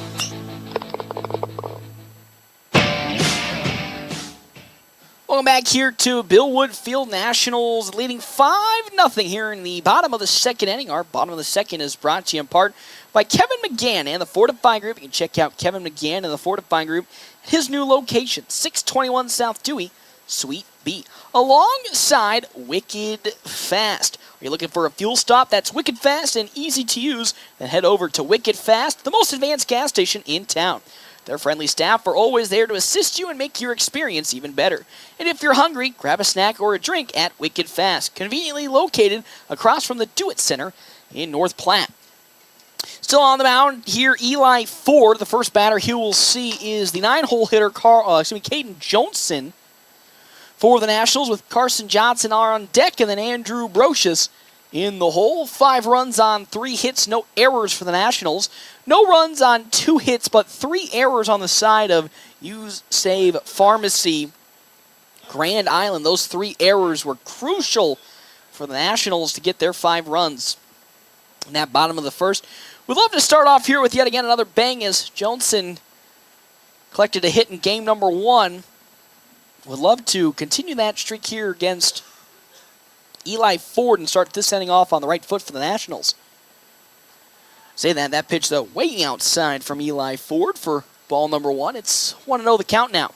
Welcome back here to Billwood Field. Nationals leading 5-0 here in the bottom of the second inning. Our bottom of the second is brought to you in part by Kevin McGann and the Fortify Group. You can check out Kevin McGann and the Fortify Group at his new location, 621 South Dewey, Suite B, alongside Wicked Fast. Are you looking for a fuel stop that's wicked fast and easy to use? Then head over to Wicked Fast, the most advanced gas station in town. Their friendly staff are always there to assist you and make your experience even better. And if you're hungry, grab a snack or a drink at Wicked Fast, conveniently located across from the Do-It Center in North Platte. Still on the mound here, Eli Ford. The first batter he will see is the 9-hole hitter, Caden Johnson for the Nationals, with Carson Johnson on deck, and then Andrew Brocious in the hole. 5 runs on 3 hits, no errors for the Nationals. No runs on 2 hits, but 3 errors on the side of Use Save Pharmacy Grand Island. Those 3 errors were crucial for the Nationals to get their 5 runs in that bottom of the first. We'd love to start off here with yet again another bang as Johnson collected a hit in game number 1. Would love to continue that streak here against Eli Ford and start this inning off on the right foot for the Nationals. Say that pitch, though, way outside from Eli Ford for ball number 1. It's 1-0 the count now.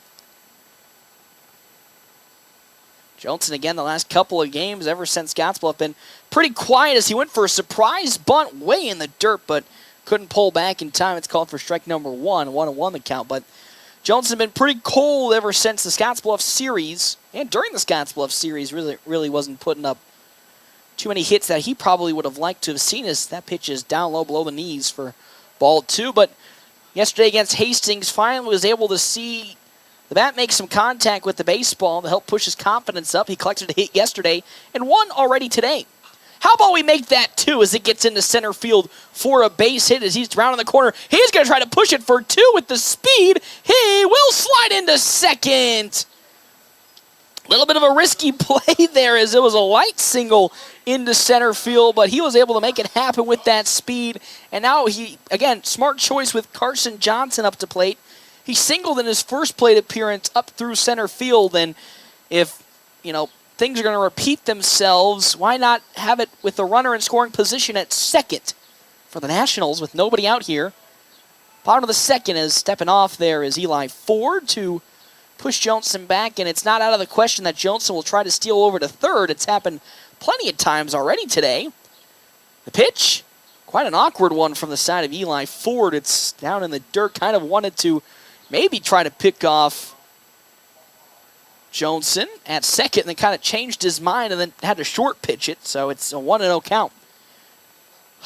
Johnson, again, the last couple of games ever since Scottsbluff have been pretty quiet as he went for a surprise bunt way in the dirt, but couldn't pull back in time. It's called for strike number 1, 1-1 the count. But Johnson been pretty cold ever since the Scottsbluff series, and during the Scottsbluff series really wasn't putting up too many hits that he probably would have liked to have seen, as that pitch is down low below the knees for ball 2. But yesterday against Hastings, finally was able to see the bat make some contact with the baseball to help push his confidence up. He collected a hit yesterday and 1 already today. How about we make that 2 as it gets into center field for a base hit as he's rounding the corner. He's going to try to push it for 2 with the speed. He will slide into second. A little bit of a risky play there as it was a light single into center field, but he was able to make it happen with that speed. And now he, again, smart choice with Carson Johnson up to plate. He singled in his first plate appearance up through center field, and if, things are going to repeat themselves, why not have it with the runner in scoring position at second for the Nationals with nobody out here? Bottom of the second is stepping off there is Eli Ford to push Johnson back, and it's not out of the question that Johnson will try to steal over to third. It's happened plenty of times already today. The pitch, quite an awkward one from the side of Eli Ford. It's down in the dirt, kind of wanted to maybe try to pick off Johnson at second, and then kind of changed his mind and then had to short pitch it, so it's a 1-0 count.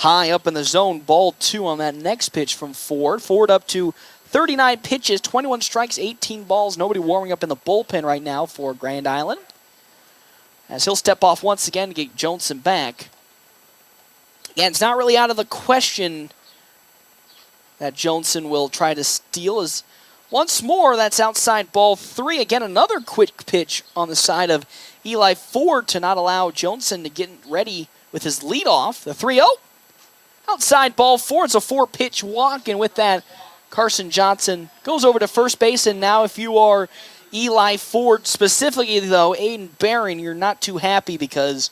high up in the zone. Ball 2 on that next pitch from Ford. Ford up to 39 pitches, 21 strikes, 18 balls. Nobody warming up in the bullpen right now for Grand Island, as he'll step off once again to get Johnson back. Again, it's not really out of the question that Johnson will try to steal, as once more that's outside ball 3. Again, another quick pitch on the side of Eli Ford to not allow Johnson to get ready with his leadoff. The 3-0. Outside ball 4. It's a 4-pitch walk, and with that, Carson Johnson goes over to first base. And now if you are Eli Ford specifically, though, Aiden Barron, you're not too happy, because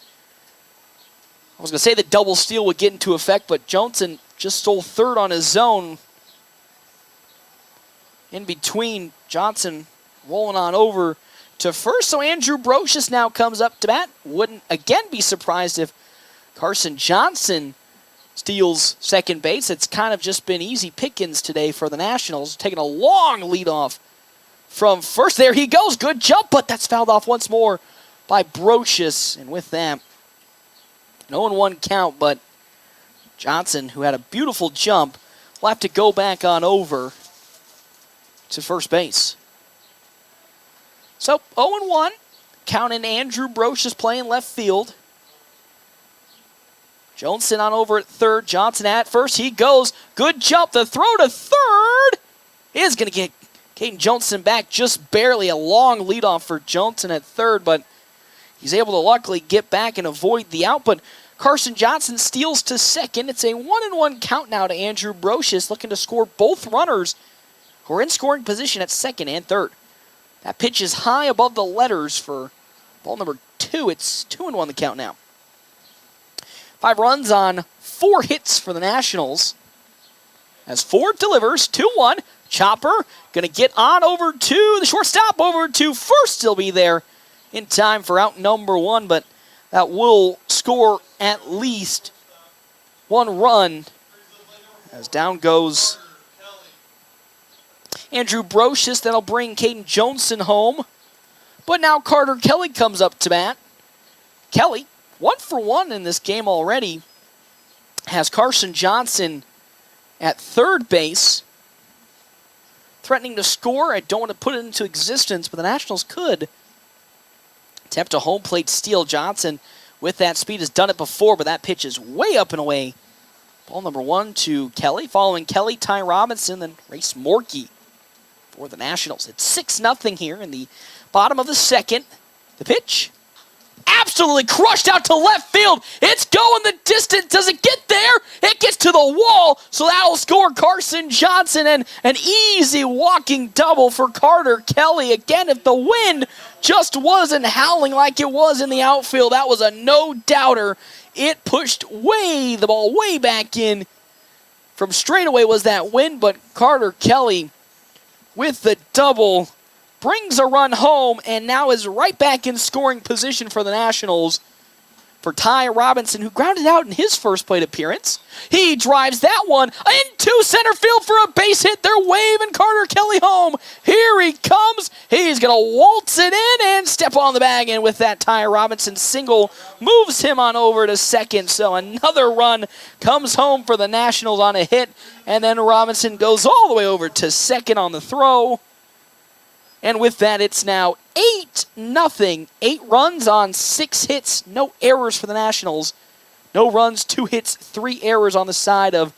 I was going to say the double steal would get into effect, but Johnson just stole third on his zone. In between, Johnson rolling on over to first. So Andrew Brocious now comes up to bat. Wouldn't again be surprised if Carson Johnson steals second base. It's kind of just been easy pickings today for the Nationals. Taking a long lead off from first. There he goes. Good jump, but that's fouled off once more by Brocious. And with that, 0-1 count, but Johnson, who had a beautiful jump, will have to go back on over to first base. So 0-1, counting Andrew Brocious playing left field. Johnson on over at third. Johnson at first. He goes. Good jump. The throw to third is going to get Caden Johnson back just barely. A long leadoff for Johnson at third, but he's able to luckily get back and avoid the out. But Carson Johnson steals to second. It's a 1-1 count now to Andrew Brocious, looking to score both runners who are in scoring position at second and third. That pitch is high above the letters for ball number 2. It's 2-1 the count now. 5 runs on 4 hits for the Nationals, as Ford delivers 2-1. Chopper going to get on over to the shortstop, over to first. He'll be there in time for out number 1, but that will score at least 1 run, as down goes Andrew Brocious. That'll bring Caden Johnson home. But now Carter Kelly comes up to bat. Kelly, 1 for 1 in this game already, has Carson Johnson at third base, threatening to score. I don't want to put it into existence, but the Nationals could attempt a home plate steal. Johnson, with that speed, has done it before, but that pitch is way up and away. Ball number 1 to Kelly. Following Kelly, Ty Robinson, then Race Morkey for the Nationals. It's 6-0 here in the bottom of the second. The pitch, absolutely crushed out to left field. It's going the distance. Does it get there? It gets to the wall, so that'll score Carson Johnson, and an easy walking double for Carter Kelly. Again, if the wind just wasn't howling like it was in the outfield, that was a no-doubter. It pushed the ball way back in. From straightaway was that wind, but Carter Kelly with the double brings a run home, and now is right back in scoring position for the Nationals for Ty Robinson, who grounded out in his first plate appearance. He drives that one into center field for a base hit. They're waving Carter Kelly home. Here he comes. He's going to waltz it in and step on the bag, and with that, Ty Robinson single moves him on over to second. So another run comes home for the Nationals on a hit, and then Robinson goes all the way over to second on the throw. And with that, it's now 8-0. 8 runs on 6 hits. No errors for the Nationals. No runs, 2 hits, 3 errors on the side of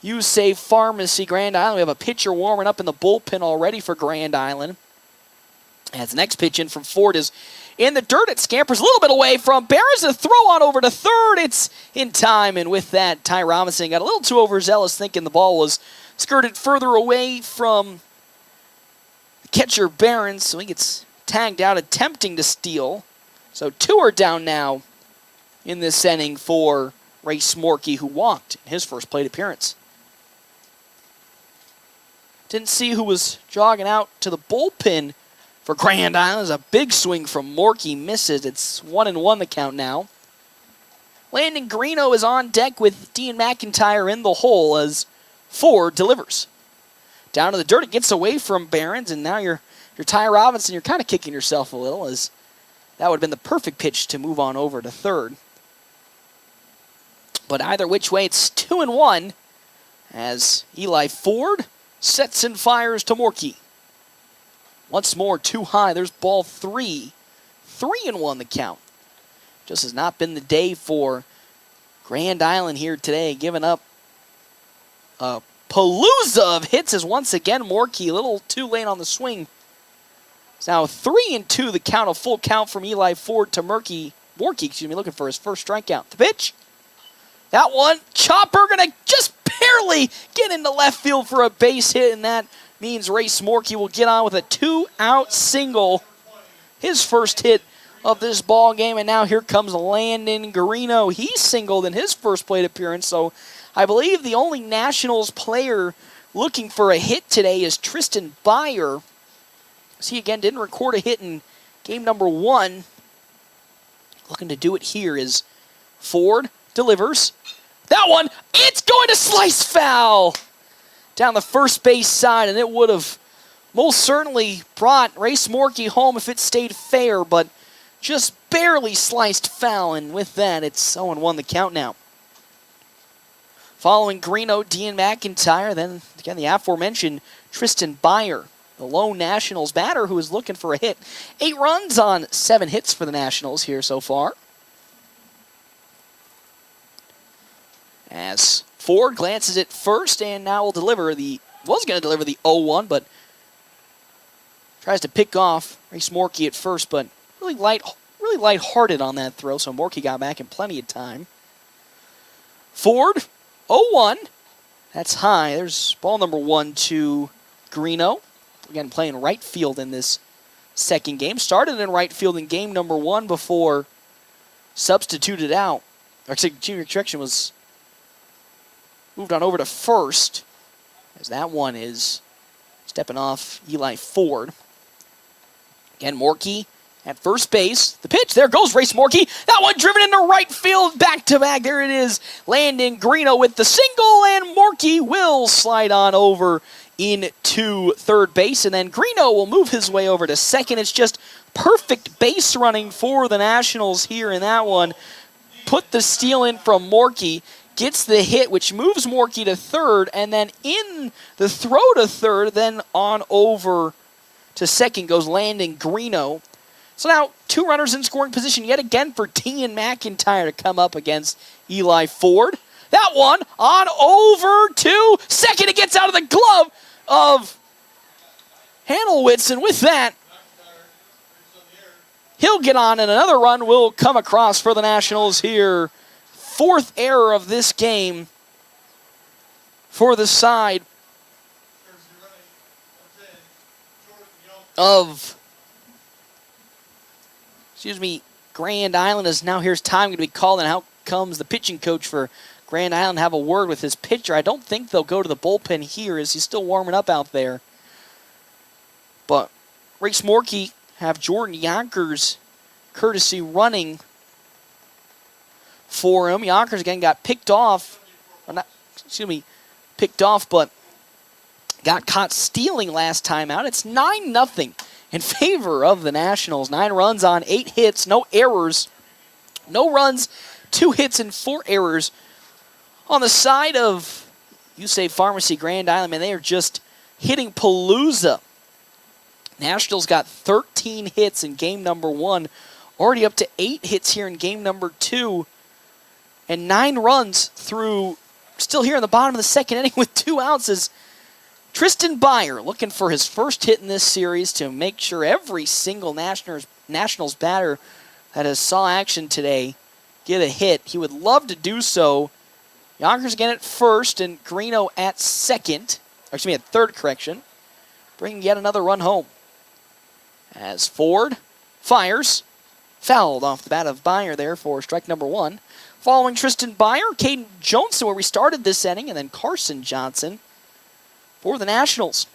You Save Pharmacy Grand Island. We have a pitcher warming up in the bullpen already for Grand Island. As the next pitch in from Ford is in the dirt. It scampers a little bit away from Barron's. A throw on over to third. It's in time. And with that, Ty Robinson got a little too overzealous, thinking the ball was skirted further away from catcher Barron, so he gets tagged out attempting to steal. So 2 are down now in this inning for Race Morkey, who walked in his first plate appearance. Didn't see who was jogging out to the bullpen for Grand Island. There's a big swing from Morkey, misses. It's 1-1 the count now. Landon Greeno is on deck with Dean McIntyre in the hole as Ford delivers. Down to the dirt, it gets away from Barron's, and now you're Ty Robinson. You're kind of kicking yourself a little, as that would have been the perfect pitch to move on over to third. But either which way, it's 2-1 as Eli Ford sets and fires to Morkey. Once more, too high. There's ball 3. 3-1 the count. Just has not been the day for Grand Island here today, giving up a palooza of hits as once again Morkey a little too late on the swing. It's now 3-2 the count, a full count from Eli Ford to Morkey, looking for his first strikeout. The pitch. That one, chopper gonna just barely get into left field for a base hit, and that means Race Morkey will get on with a 2-out single. His first hit of this ball game, and now here comes Landon Garino. He singled in his first plate appearance, so I believe the only Nationals player looking for a hit today is Tristan Byer. He again didn't record a hit in game number 1. Looking to do it here is Ford delivers. That one, it's going to slice foul down the first base side, and it would have most certainly brought Race Morkey home if it stayed fair, but just barely sliced foul, and with that, it's 0-1 the count now. Following Greeno, Dean McIntyre, then again the aforementioned Tristan Byer, the lone Nationals batter who is looking for a hit. 8 runs on 7 hits for the Nationals here so far. As Ford glances at first and now will deliver was going to deliver the 0-1, but tries to pick off Race Morkey at first, but really light-hearted on that throw, so Morkey got back in plenty of time. Ford, 0-1. That's high. There's ball number 1 to Greeno. Again, playing right field in this second game. Started in right field in game number 1 before substituted out. Junior correction was moved on over to first, as that one is stepping off Eli Ford. Again, Morkey at first base. The pitch, there goes Race Morkey. That one driven into right field, back-to-back. There it is. Landon Greeno with the single, and Morkey will slide on over into third base, and then Greeno will move his way over to second. It's just perfect base running for the Nationals here in that one. Put the steal in from Morkey, gets the hit, which moves Morkey to third, and then in the throw to third, then on over to second goes Landon Greeno. So now 2 runners in scoring position yet again for Dean McIntyre to come up against Eli Ford. That one on over to second. It gets out of the glove of Hanelwitz, and with that, he'll get on, and another run will come across for the Nationals here. 4th error of this game for the side of Grand Island, as now here's time going to be called, and out comes the pitching coach for Grand Island. Have a word with his pitcher. I don't think they'll go to the bullpen here as he's still warming up out there. But Race Morkey have Jordan Yonkers courtesy running for him. Yonkers again got picked off, but got caught stealing last time out. It's 9-0 in favor of the Nationals. 9 runs on 8 hits, no errors. No runs, 2 hits, and 4 errors. On the side of USAID Pharmacy Grand Island, man, they are just hitting palooza. Nationals got 13 hits in game number 1, already up to 8 hits here in game number 2, and 9 runs through, still here in the bottom of the second inning with 2 outs is Tristan Byer looking for his first hit in this series to make sure every single Nationals batter that has saw action today get a hit. He would love to do so. Yonkers again at first and Greeno at second. At third, correction. Bringing yet another run home. As Ford fires. Fouled off the bat of Byer there for strike number 1. Following Tristan Byer, Caden Johnson, where we started this inning, and then Carson Johnson for the Nationals.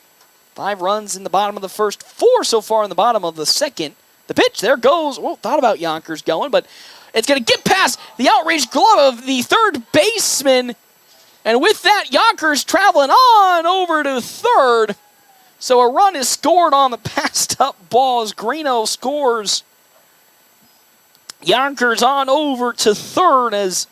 5 runs in the bottom of the first, 4 so far in the bottom of the second. The pitch, there goes. Well, thought about Yonkers going, but it's going to get past the outraged glove of the third baseman. And with that, Yonkers traveling on over to third. So a run is scored on the passed up ball as Greeno scores. Yonkers on over to third as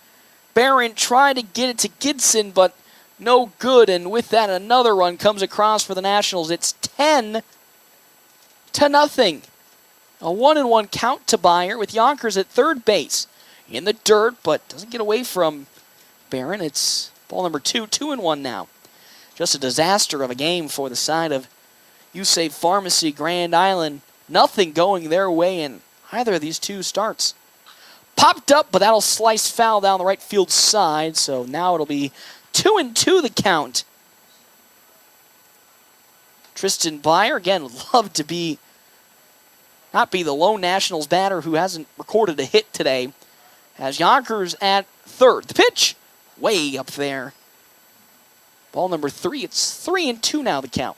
Barron tried to get it to Gidson, but no good. And with that, another run comes across for the Nationals. It's 10-0. A 1-1 count to Byer with Yonkers at third base. In the dirt, but doesn't get away from Barron. It's ball number 2, 2-1 now. Just a disaster of a game for the side of USAVE Pharmacy Grand Island. Nothing going their way in either of these two starts. Popped up, but that'll slice foul down the right field side, so now it'll be 2-2 the count. Tristan Byer, again, would love to not be the lone Nationals batter who hasn't recorded a hit today. Has Yonkers at third. The pitch, way up there. Ball number 3, it's 3-2 now the count.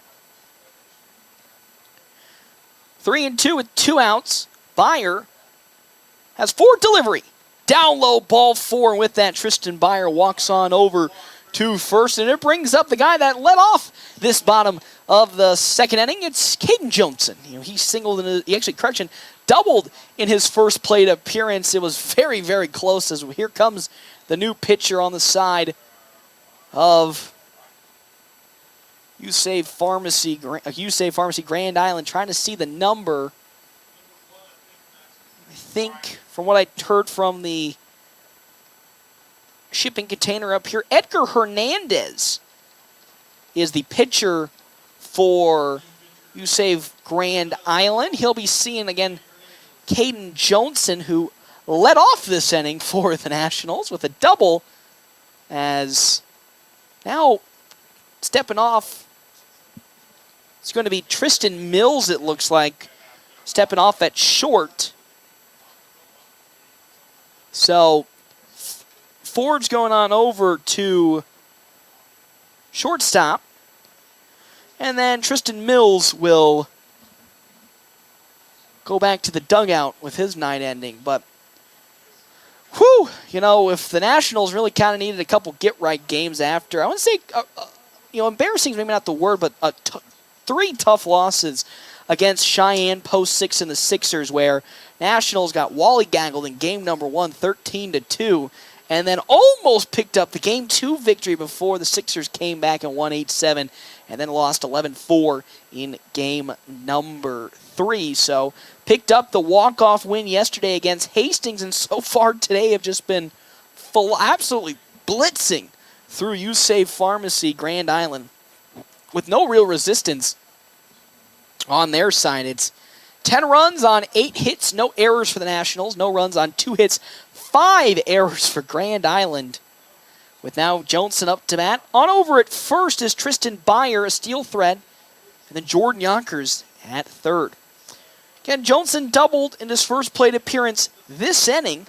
3-2 with 2 outs. Byer has 4 delivery. Down low, ball 4, and with that, Tristan Byer walks on over to first, and it brings up the guy that led off this bottom of the second inning. It's Caden Johnson. He doubled in his first plate appearance. It was very, very close as here comes the new pitcher on the side of USAVE Pharmacy Grand Island, trying to see the number. I think from what I heard from the shipping container up here, Edgar Hernandez is the pitcher for USAVE Grand Island. He'll be seeing, again, Caden Johnson, who led off this inning for the Nationals with a double, as now stepping off, it's going to be Tristan Mills, it looks like, stepping off at short. So Ford's going on over to shortstop. And then Tristan Mills will go back to the dugout with his night ending. But, if the Nationals really kind of needed a couple get-right games after, I wouldn't say, embarrassing is maybe not the word, but 3 tough losses against Cheyenne, Post 6, and the Sixers, where Nationals got wallygaggled in game number 1, 13-2, and then almost picked up the game 2 victory before the Sixers came back and won 8-7, and then lost 11-4 in game number 3. So picked up the walk-off win yesterday against Hastings, and so far today have just been absolutely blitzing through USAVE Pharmacy Grand Island with no real resistance on their side. It's 10 runs on 8 hits, no errors for the Nationals, no runs on 2 hits, 5 errors for Grand Island. With now Johnson up to bat. On over at first is Tristan Byer, a steal threat, and then Jordan Yonkers at third. Again, Johnson doubled in his first plate appearance this inning.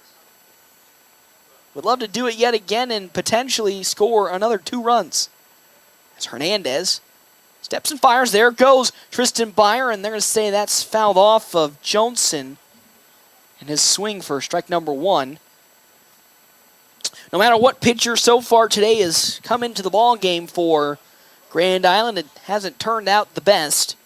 Would love to do it yet again and potentially score another 2 runs. As Hernandez steps and fires. There goes Tristan Byer, and they're going to say that's fouled off of Johnson in his swing for strike number 1. No matter what pitcher so far today has come into the ball game for Grand Island, it hasn't turned out the best.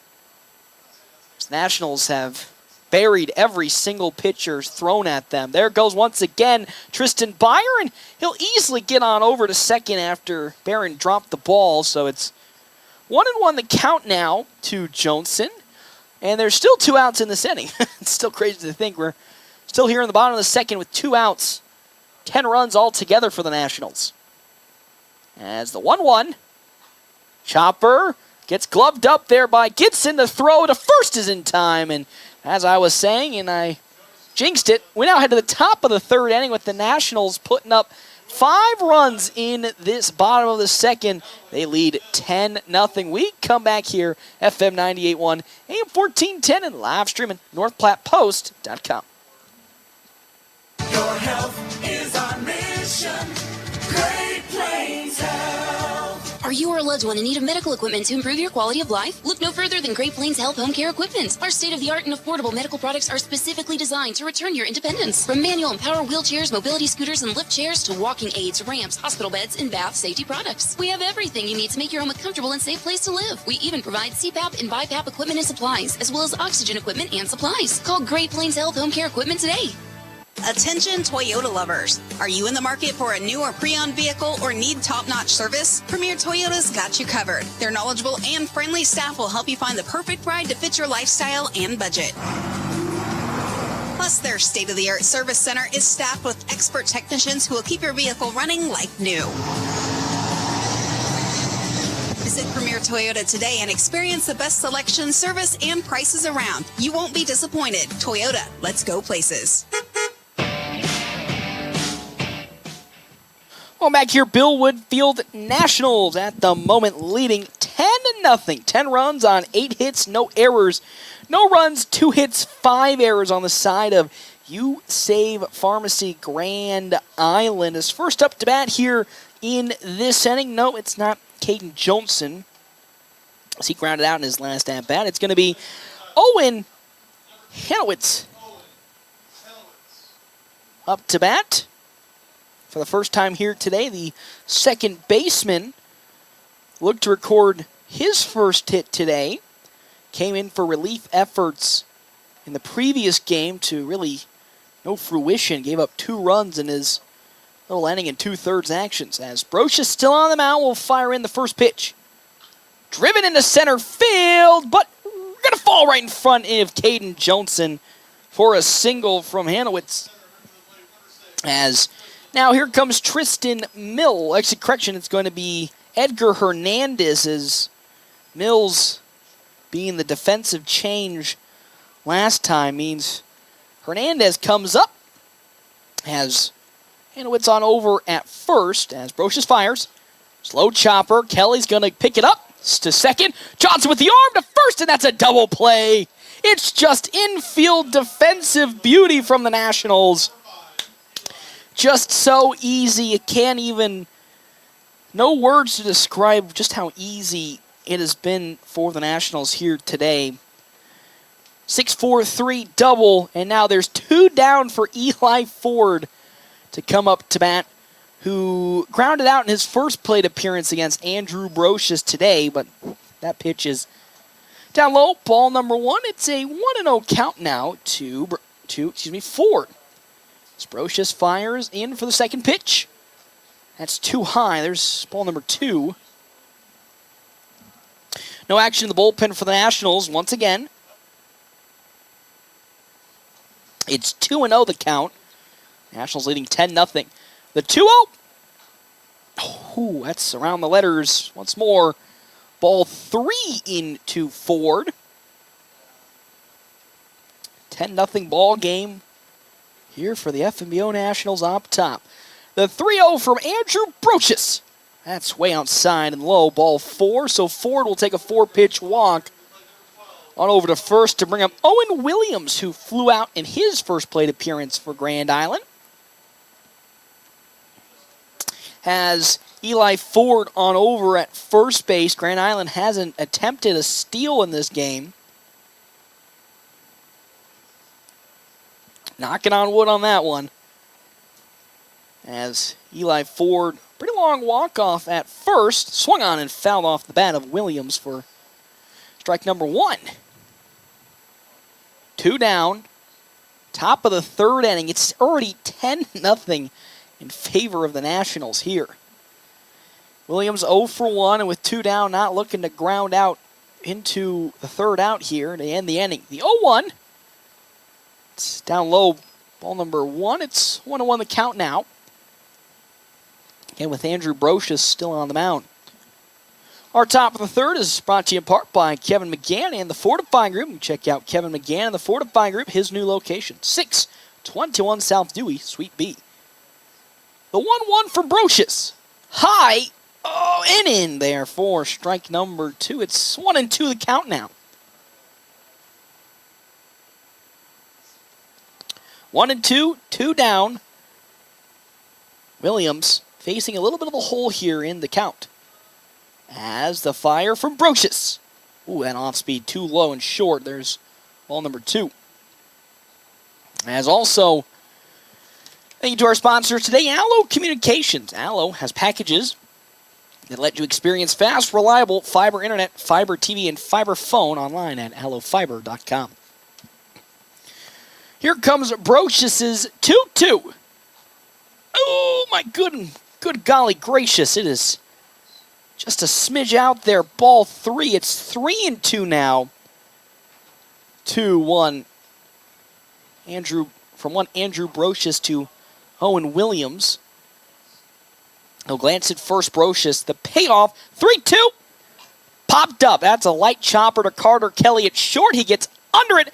The Nationals have buried every single pitcher thrown at them. There goes once again Tristan Byer, and he'll easily get on over to second after Barron dropped the ball. So it's 1-1 the count now to Johnson, and there's still 2 outs in this inning. It's still crazy to think we're still here in the bottom of the second with 2 outs. 10 runs altogether for the Nationals. As the 1-1, Chopper gets gloved up there by Gibson. The throw to first is in time, and as I was saying, and I jinxed it, we now head to the top of the third inning with the Nationals putting up 5 runs in this bottom of the second. They lead 10-0. We come back here, FM 98.1, AM 1410, and live streaming NorthPlattePost.com. Your health is our mission. Great Plains Health. Are you or a loved one in need of medical equipment to improve your quality of life? Look no further than Great Plains Health Home Care Equipment. Our state-of-the-art and affordable medical products are specifically designed to return your independence. From manual and power wheelchairs, mobility scooters, and lift chairs to walking aids, ramps, hospital beds, and bath safety products. We have everything you need to make your home a comfortable and safe place to live. We even provide CPAP and BiPAP equipment and supplies, as well as oxygen equipment and supplies. Call Great Plains Health Home Care Equipment today. Attention Toyota lovers. Are you in the market for a new or pre-owned vehicle or need top-notch service? Premier Toyota's got you covered. Their knowledgeable and friendly staff will help you find the perfect ride to fit your lifestyle and budget. Plus, their state-of-the-art service center is staffed with expert technicians who will keep your vehicle running like new. Visit Premier Toyota today and experience the best selection, service, and prices around. You won't be disappointed. Toyota, let's go places. Well, back here, Bill Woodfield Nationals at the moment leading 10-0. 10 runs on 8 hits, no errors. No runs, 2 hits, 5 errors on the side of You Save Pharmacy Grand Island. Is first up to bat here in this inning. No, it's not Caden Johnson, as he grounded out in his last at-bat. It's going to be Owen Hanowitz up to bat. For the first time here today, the second baseman looked to record his first hit today. Came in for relief efforts in the previous game to really no fruition. Gave up 2 runs in his little inning and 2/3 actions. As Broch is still on the mound, will fire in the first pitch. Driven into center field, but going to fall right in front of Caden Johnson for a single from Hanowitz. As now here comes Tristan Mill. Actually, correction, it's going to be Edgar Hernandez, as Mills being the defensive change last time means Hernandez comes up. As Hanowitz on over at first as Brochus fires. Slow chopper. Kelly's going to pick it up to second. Johnson with the arm to first, and that's a double play. It's just infield defensive beauty from the Nationals. Just so easy. It can't even... No words to describe just how easy it has been for the Nationals here today. 6-4-3 double, and now there's 2 down for Eli Ford to come up to bat, who grounded out in his first plate appearance against Andrew Brochus today, but that pitch is down low. Ball number 1. It's a 1-0 count now to Ford. As Brochus fires in for the second pitch. That's too high. There's ball number 2. No action in the bullpen for the Nationals once again. It's 2-0 the count. Nationals leading 10-0. The 2-0. Ooh, that's around the letters once more. Ball 3 into Ford. 10-0 ball game here for the FNBO Nationals up top. The 3-0 from Andrew Brochus. That's way outside and low. Ball 4, so Ford will take a 4-pitch walk on over to first to bring up Owen Williams, who flew out in his first plate appearance for Grand Island. Has Eli Ford on over at first base. Grand Island hasn't attempted a steal in this game. Knocking on wood on that one. As Eli Ford, pretty long walk-off at first, swung on and fouled off the bat of Williams for strike number 1. 2 down. Top of the 3rd inning. It's already 10-0 in favor of the Nationals here. Williams 0 for 1, and with 2 down, not looking to ground out into the 3rd out here to end the inning. The 0-1. It's down low. Ball number 1. It's 1-1 the count now. Again, with Andrew Brochus still on the mound. Our top of the 3rd is brought to you in part by Kevin McGann and the Fortifying Group. You can check out Kevin McGann and the Fortifying Group, his new location, 621 South Dewey, Suite B. The 1-1 for Brochus. High, and in there for strike number 2. It's 1-2 the count now. 1-2, 2 down. Williams facing a little bit of a hole here in the count. As the fire from Brochus. Ooh, that off speed too low and short. There's ball number 2. As also, thank you to our sponsor today, Allo Communications. Allo has packages that let you experience fast, reliable fiber internet, fiber TV, and fiber phone online at allofiber.com. Here comes Brocious' 2-2. Oh, my good golly gracious. It is just a smidge out there. Ball 3. It's 3-2 now. 2-1. Andrew Brocious to Owen Williams. He'll glance at first. Brocious. The payoff. 3-2. Popped up. That's a light chopper to Carter Kelly. It's short. He gets under it.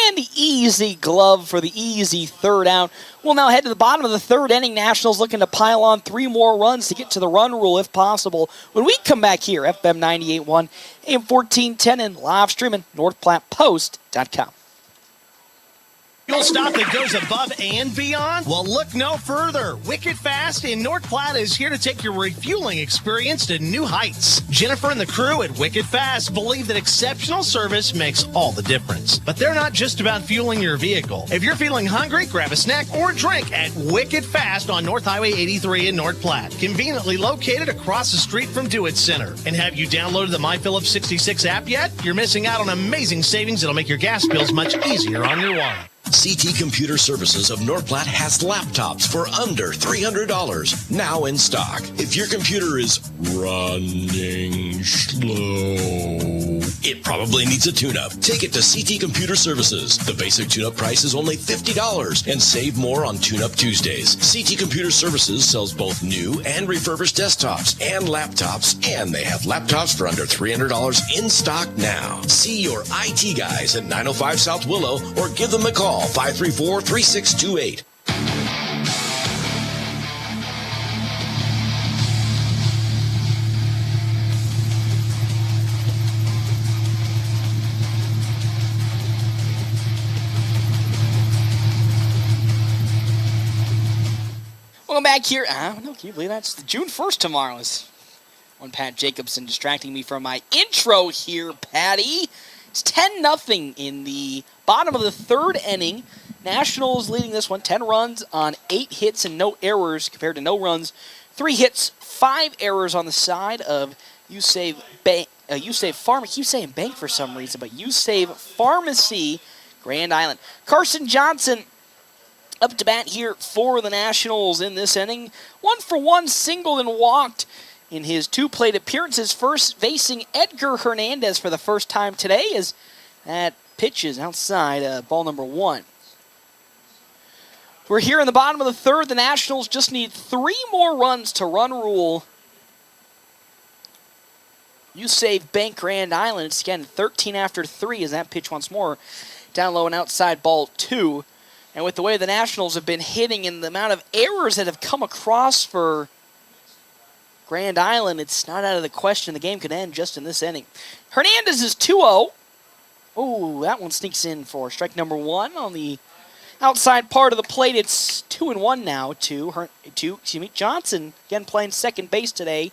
And the easy glove for the easy third out. We'll now head to the bottom of the third inning. Nationals looking to pile on 3 more runs to get to the run rule if possible. When we come back here, FM 98.1, AM 1410, and live streaming, NorthPlattePost.com. Fuel stop that goes above and beyond? Well, look no further. Wicked Fast in North Platte is here to take your refueling experience to new heights. Jennifer and the crew at Wicked Fast believe that exceptional service makes all the difference. But they're not just about fueling your vehicle. If you're feeling hungry, grab a snack or drink at Wicked Fast on North Highway 83 in North Platte. Conveniently located across the street from Do It Center. And have you downloaded the MyPhillips 66 app yet? You're missing out on amazing savings that'll make your gas bills much easier on your wallet. CT Computer Services of North Platte has laptops for under $300 now in stock. If your computer is running slow, it probably needs a tune-up. Take it to CT Computer Services. The basic tune-up price is only $50 and save more on Tune-Up Tuesdays. CT Computer Services sells both new and refurbished desktops and laptops, and they have laptops for under $300 in stock now. See your IT guys at 905 South Willow or give them a call. 534-3628. Welcome back here. No, can you believe that's June 1st tomorrow? Is one Pat Jacobson distracting me from my intro here, Patty. It's 10-0 in the bottom of the third inning. Nationals leading this one 10 runs on 8 hits and no errors compared to no runs, 3 hits, 5 errors on the side of You Save Farm. I keep saying bank for some reason, but You Save Pharmacy, Grand Island. Carson Johnson up to bat here for the Nationals in this inning. 1-for-1, singled and walked in his 2 plate appearances. First facing Edgar Hernandez for the first time today as that pitch is outside ball number 1. We're here in the bottom of the third. The Nationals just need 3 more runs to run rule. You save Bank Grand Island. It's again 13 after 3 as that pitch once more down low and outside ball 2. And with the way the Nationals have been hitting and the amount of errors that have come across for Grand Island, it's not out of the question the game could end just in this inning. Hernandez is 2-0. Oh, that one sneaks in for strike number 1 on the outside part of the plate. It's 2-1 now to Johnson, again playing second base today.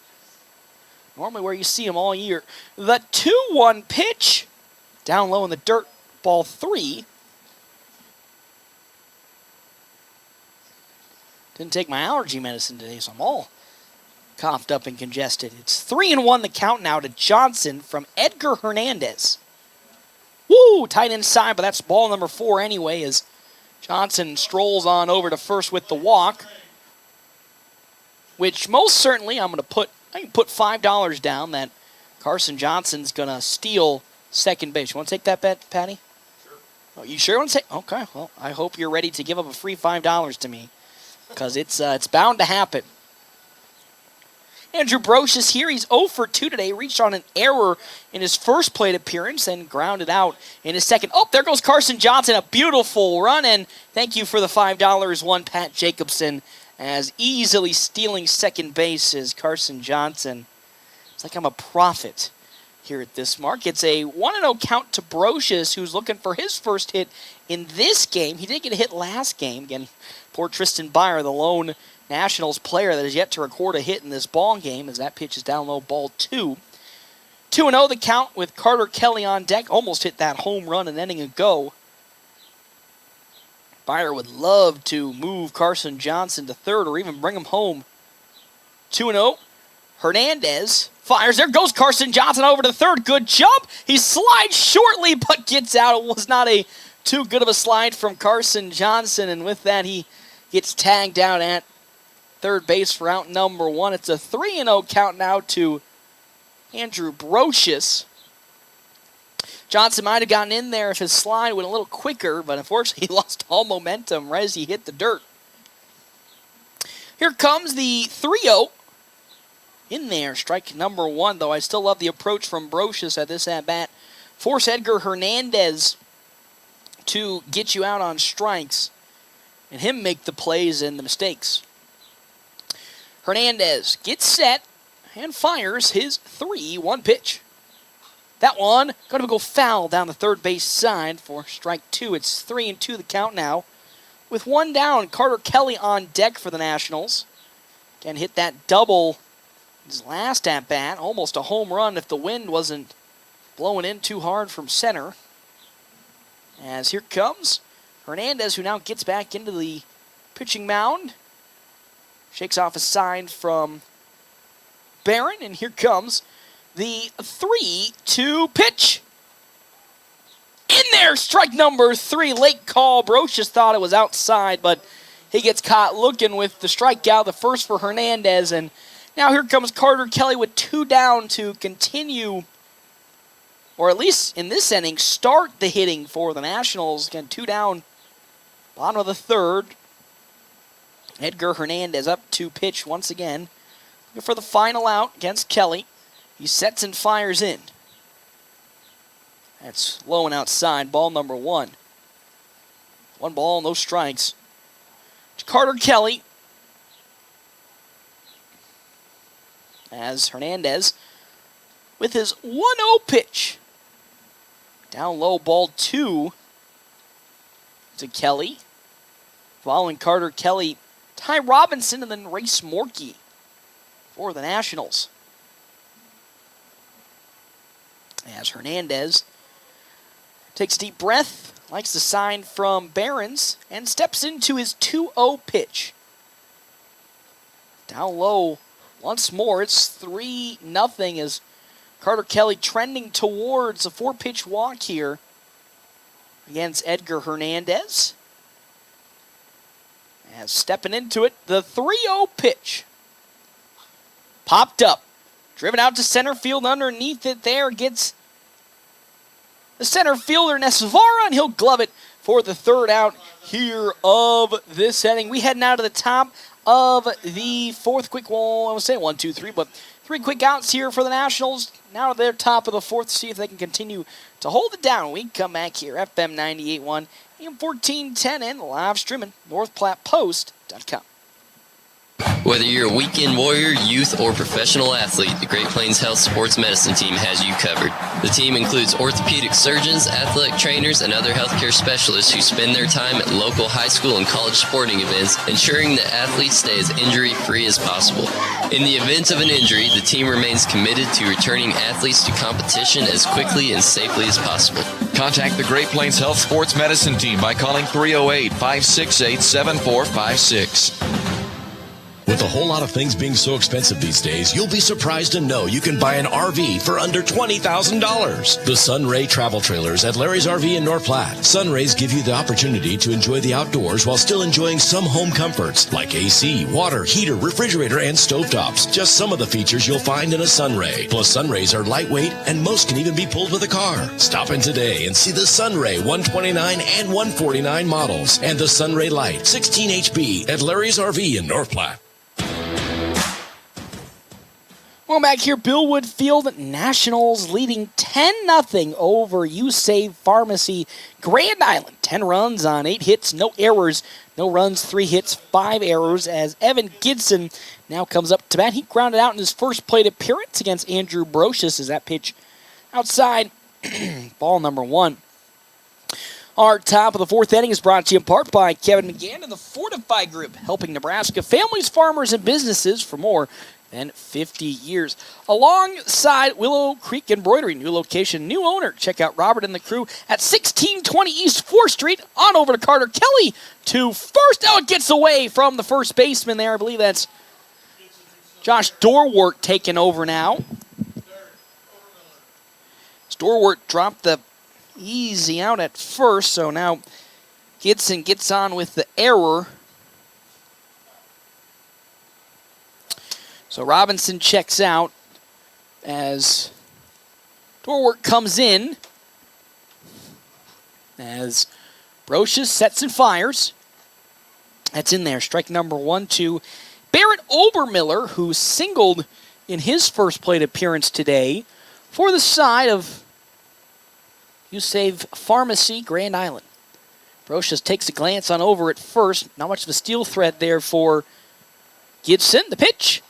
Normally where you see him all year. The 2-1 pitch, down low in the dirt, ball 3. Didn't take my allergy medicine today, so I'm all coughed up and congested. It's 3-1 the count now to Johnson from Edgar Hernandez. Woo! Tight inside, but that's ball number 4 anyway as Johnson strolls on over to first with the walk. Which most certainly I can put $5 down that Carson Johnson's going to steal second base. You want to take that bet, Patty? Sure. Oh, you sure want to take? Okay, well, I hope you're ready to give up a free $5 to me because it's bound to happen. Andrew Brocious here. He's 0 for 2 today. Reached on an error in his first plate appearance and grounded out in his second. Oh, there goes Carson Johnson. A beautiful run. And thank you for the $5. One Pat Jacobson as easily stealing second base is Carson Johnson. It's like I'm a prophet here at this mark. It's a 1-0 count to Brocious, who's looking for his first hit in this game. He did get a hit last game. Again, poor Tristan Byer, the lone Nationals player that has yet to record a hit in this ball game as that pitch is down low, ball 2. 2-0 the count with Carter Kelly on deck. Almost hit that home run an inning ago. Byer would love to move Carson Johnson to third or even bring him home. 2-0. Hernandez fires. There goes Carson Johnson over to third. Good jump. He slides shortly but gets out. It was not a too good of a slide from Carson Johnson, and with that, he gets tagged out at third base for out number 1. It's a 3-0 count now to Andrew Brocious. Johnson might have gotten in there if his slide went a little quicker, but unfortunately he lost all momentum right as he hit the dirt. Here comes the 3-0. In there, strike number 1, though I still love the approach from Brocious at this at-bat. Force Edgar Hernandez to get you out on strikes and him make the plays and the mistakes. Hernandez gets set and fires his 3-1 pitch. That one going to go foul down the third base side for strike 2. It's 3-2 the count now. With 1 down, Carter Kelly on deck for the Nationals. Again, hit that double his last at-bat. Almost a home run if the wind wasn't blowing in too hard from center. As here comes Hernandez, who now gets back into the pitching mound. Shakes off a sign from Barron, and here comes the 3-2 pitch. In there, strike number 3. Late call. Brocious thought it was outside, but he gets caught looking with the strikeout, the first for Hernandez. And now here comes Carter Kelly with 2 down to continue, or at least in this inning, start the hitting for the Nationals. Again, 2 down, bottom of the third. Edgar Hernandez up to pitch once again. Looking for the final out against Kelly. He sets and fires in. That's low and outside, ball number 1. 1 ball, no strikes. To Carter Kelly. As Hernandez with his 1-0 pitch. Down low, ball 2 to Kelly. Following Carter Kelly, Ty Robinson, and then Race Morkey for the Nationals. As Hernandez takes a deep breath, likes the sign from Barons, and steps into his 2-0 pitch. Down low once more. It's 3-0 as Carter Kelly trending towards a 4-pitch walk here against Edgar Hernandez. As stepping into it, the 3-0 pitch. Popped up. Driven out to center field underneath it there. Gets the center fielder Nesvara, and he'll glove it for the 3rd out here of this inning. We head now to the top of the 4th. Quick, well, I was saying 1, 2, 3, but 3 quick outs here for the Nationals. Now they're top of the 4th. See if they can continue to hold it down. We come back here, FM 98.1, AM 1410, and live streaming, NorthPlattePost.com. Whether you're a weekend warrior, youth, or professional athlete, the Great Plains Health Sports Medicine Team has you covered. The team includes orthopedic surgeons, athletic trainers, and other healthcare specialists who spend their time at local high school and college sporting events, ensuring that athletes stay as injury-free as possible. In the event of an injury, the team remains committed to returning athletes to competition as quickly and safely as possible. Contact the Great Plains Health Sports Medicine Team by calling 308-568-7456. With a whole lot of things being so expensive these days, you'll be surprised to know you can buy an RV for under $20,000. The Sunray Travel Trailers at Larry's RV in North Platte. Sunrays give you the opportunity to enjoy the outdoors while still enjoying some home comforts like AC, water, heater, refrigerator, and stovetops. Just some of the features you'll find in a Sunray. Plus, Sunrays are lightweight and most can even be pulled with a car. Stop in today and see the Sunray 129 and 149 models and the Sunray Light 16 HB at Larry's RV in North Platte. Well, back here, Billwood Field, Nationals leading 10-0 over USAVE Pharmacy. Grand Island, 10 runs on 8 hits, no errors, no runs, 3 hits, 5 errors, as Evan Gibson now comes up to bat. He grounded out in his first plate appearance against Andrew Brocious as that pitch outside, ball number 1. Our top of the 4th inning is brought to you in part by Kevin McGann and the Fortify Group, helping Nebraska families, farmers, and businesses for more than 50 years. Alongside Willow Creek Embroidery, new location, new owner. Check out Robert and the crew at 1620 East 4th Street. On over to Carter Kelly to first. Oh, it gets away from the first baseman there. I believe that's Josh Dorwart taking over now. Dorwart dropped the easy out at first, so now Gibson gets on with the error. So Robinson checks out as Dorwart comes in. As Brocious sets and fires. That's in there. Strike number 1 to Barrett Obermiller, who singled in his first plate appearance today for the side of USAVE Pharmacy, Grand Island. Brocious takes a glance on over at first. Not much of a steal threat there for Gibson. The pitch.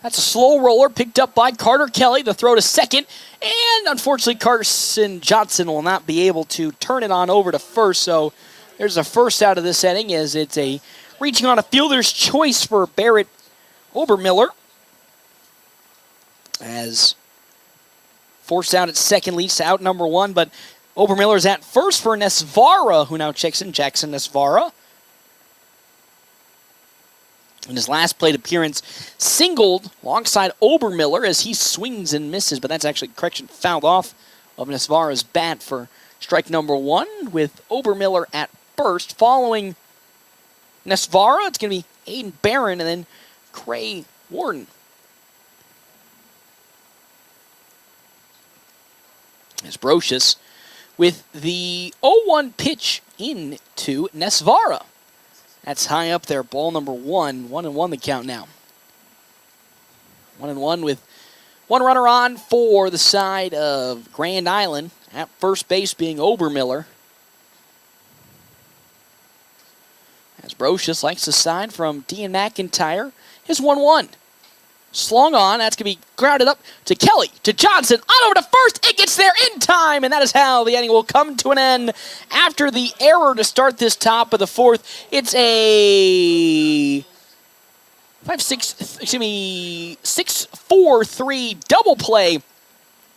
That's a slow roller picked up by Carter Kelly. The throw to second. And unfortunately, Carson Johnson will not be able to turn it on over to first. So there's a first out of this inning as it's a reaching on a fielder's choice for Barrett Obermiller. As forced out at second, leads to out number 1. But Obermiller's at first for Nesvara, who now checks in. Jackson Nesvara. In his last plate appearance, singled alongside Obermiller as he swings and misses, but that's actually, correction, fouled off of Nesvara's bat for strike number 1 with Obermiller at first. Following Nesvara, it's going to be Aiden Barron and then Cray Warden. As Brocious with the 0-1 pitch into Nesvara. That's high up there, ball number 1. 1-1 the count now. 1-1 with one runner on for the side of Grand Island. At first base being Obermiller. As Brocious likes the side from Dean McIntyre. His 1-1. Slung on. That's going to be grounded up to Kelly, to Johnson, on over to first. It gets there in time, and that is how the inning will come to an end after the error to start this top of the 4th. It's a 6-4-3 double play,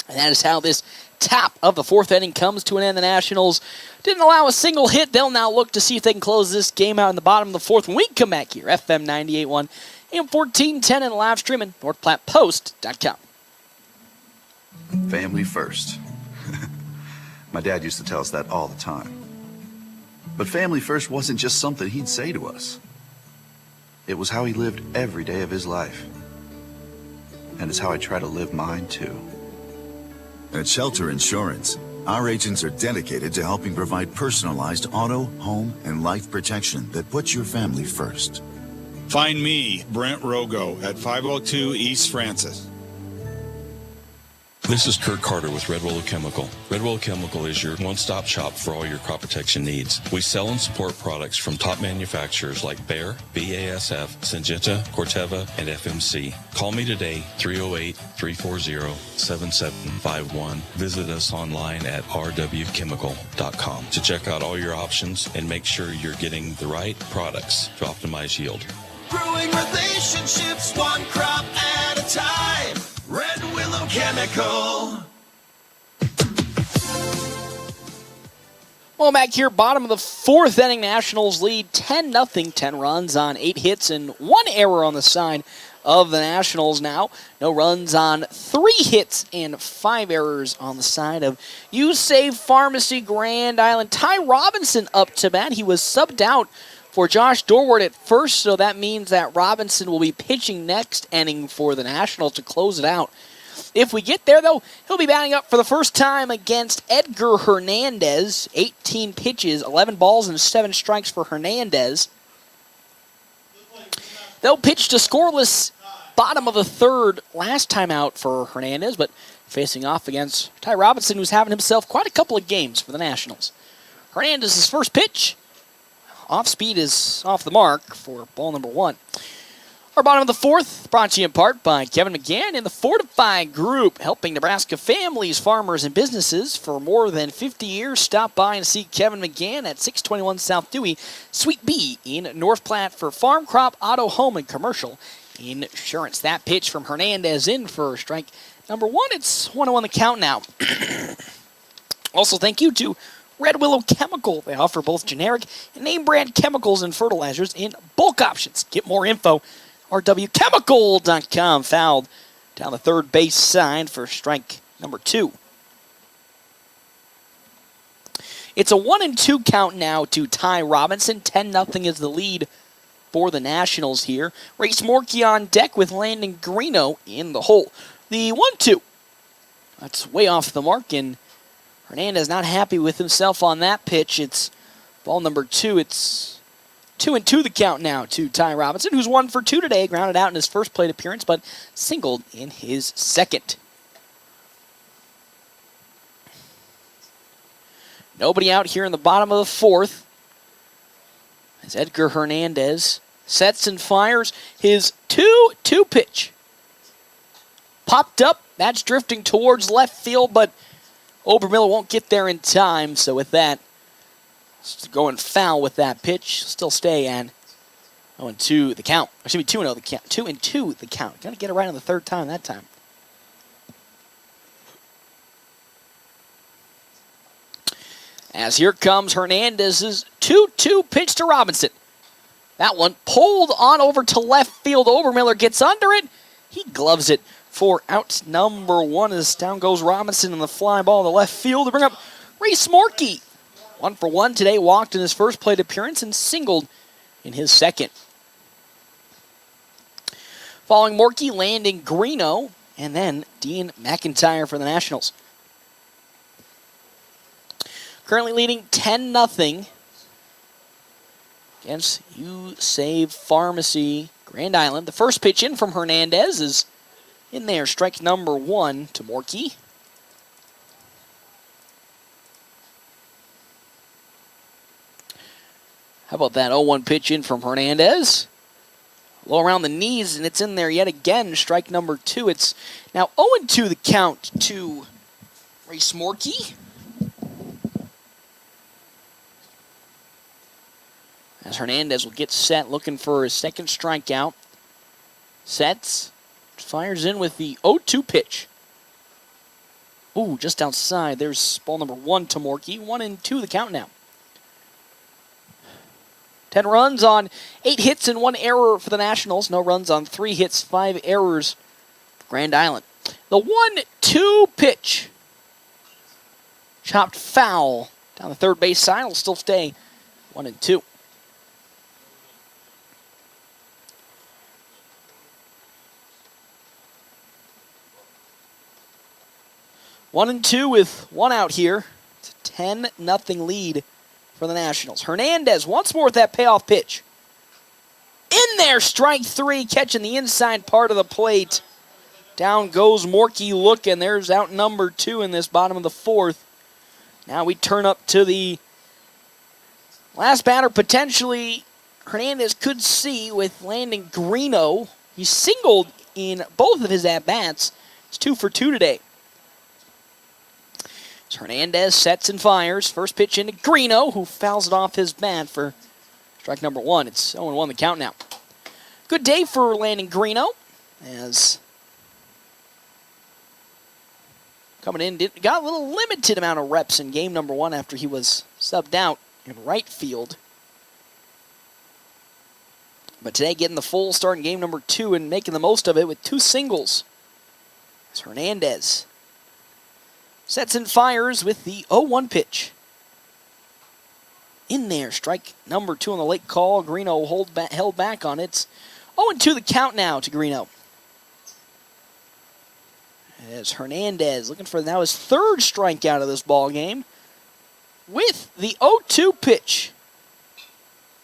and that is how this top of the 4th inning comes to an end. The Nationals didn't allow a single hit. They'll now look to see if they can close this game out in the bottom of the 4th when we come back here. FM 98.1. AM 1410 and live streaming, NorthPlattePost.com. Family first. My dad used to tell us that all the time. But family first wasn't just something he'd say to us. It was how he lived every day of his life. And it's how I try to live mine, too. At Shelter Insurance, our agents are dedicated to helping provide personalized auto, home, and life protection that puts your family first. Find me, Brent Rogo, at 502 East Francis. This is Kurt Carter with Red Willow Chemical. Red Willow Chemical is your one-stop shop for all your crop protection needs. We sell and support products from top manufacturers like Bayer, BASF, Syngenta, Corteva, and FMC. Call me today, 308-340-7751. Visit us online at rwchemical.com to check out all your options and make sure you're getting the right products to optimize yield. Growing relationships one crop at a time. Red Willow Chemical. Well, back here, bottom of the 4th inning, Nationals lead 10-0, 10 runs on 8 hits and 1 error on the side of the Nationals now. No runs on 3 hits and 5 errors on the side of USAVE Pharmacy, Grand Island. Ty Robinson up to bat. He was subbed out for Josh Dorwart at first, so that means that Robinson will be pitching next inning for the Nationals to close it out. If we get there, though, he'll be batting up for the first time against Edgar Hernandez. 18 pitches, 11 balls, and 7 strikes for Hernandez. They'll pitch to scoreless bottom of the 3rd last time out for Hernandez, but facing off against Ty Robinson, who's having himself quite a couple of games for the Nationals. Hernandez's first pitch. Off speed is off the mark for ball number 1. Our bottom of the 4th, brought to you in part by Kevin McGann and the Fortify Group, helping Nebraska families, farmers, and businesses for more than 50 years. Stop by and see Kevin McGann at 621 South Dewey, Suite B in North Platte for farm, crop, auto, home, and commercial insurance. That pitch from Hernandez in for strike number 1. It's 1-1 the count now. Also, thank you to Red Willow Chemical. They offer both generic and name brand chemicals and fertilizers in bulk options. Get more info, rwchemical.com. Fouled down the 3rd base side for strike number 2. It's a 1-2 count now to Ty Robinson. 10-0 is the lead for the Nationals here. Race Morkey on deck with Landon Greeno in the hole. The 1-2. That's way off the mark, and Hernandez not happy with himself on that pitch. It's ball number 2. It's 2-2 the count now to Ty Robinson, who's 1 for 2 today, grounded out in his first plate appearance, but singled in his second. Nobody out here in the bottom of the 4th. As Edgar Hernandez sets and fires his 2-2 pitch. Popped up. That's drifting towards left field, but Obermiller won't get there in time. So with that, going foul with that pitch. Still stay at 0-2 the count. Or should be 2-0 the count. 2-2 the count. Got to get it right on the third time that time. As here comes Hernandez's 2-2 pitch to Robinson. That one pulled on over to left field. Obermiller gets under it. He gloves it for out number 1 as down goes Robinson in the fly ball to left field to bring up Reese Morkey. 1 for 1 today, walked in his first plate appearance and singled in his second. Following Morkey, Landon Greeno, and then Dean McIntyre for the Nationals. Currently leading 10-0 against You Save Pharmacy Grand Island. The first pitch in from Hernandez is in there. Strike number 1 to Morkey. How about that 0-1 pitch in from Hernandez? Low around the knees, and it's in there yet again. Strike number 2. It's now 0-2 the count to Reese Morkey. As Hernandez will get set, looking for his second strikeout. Sets, fires in with the 0-2 pitch. Ooh, just outside. There's ball number 1 to Morkey. 1-2 the count now. 10 runs on 8 hits and 1 error for the Nationals. No runs on 3 hits, 5 errors for Grand Island. The 1-2 pitch. Chopped foul down the third base side. Will still stay 1-2. One and 2 with 1 out here. It's a 10-0 lead for the Nationals. Hernandez once more with that payoff pitch. In there, strike 3, catching the inside part of the plate. Down goes Morkey looking. There's out number 2 in this bottom of the 4th. Now we turn up to the last batter potentially Hernandez could see with Landon Greeno. He singled in both of his at-bats. It's 2 for 2 today. Hernandez sets and fires. First pitch into Greeno, who fouls it off his bat for strike number 1. It's 0-1 the count now. Good day for Landon Greeno, as coming in, got a little limited amount of reps in game number 1 after he was subbed out in right field. But today getting the full start in game number 2 and making the most of it with 2 singles. It's Hernandez. Sets and fires with the 0-1 pitch. In there, strike number 2 on the late call. Greeno held back on it. It's 0-2 the count now to Greeno. As Hernandez looking for now his 3rd strikeout of this ball game with the 0-2 pitch.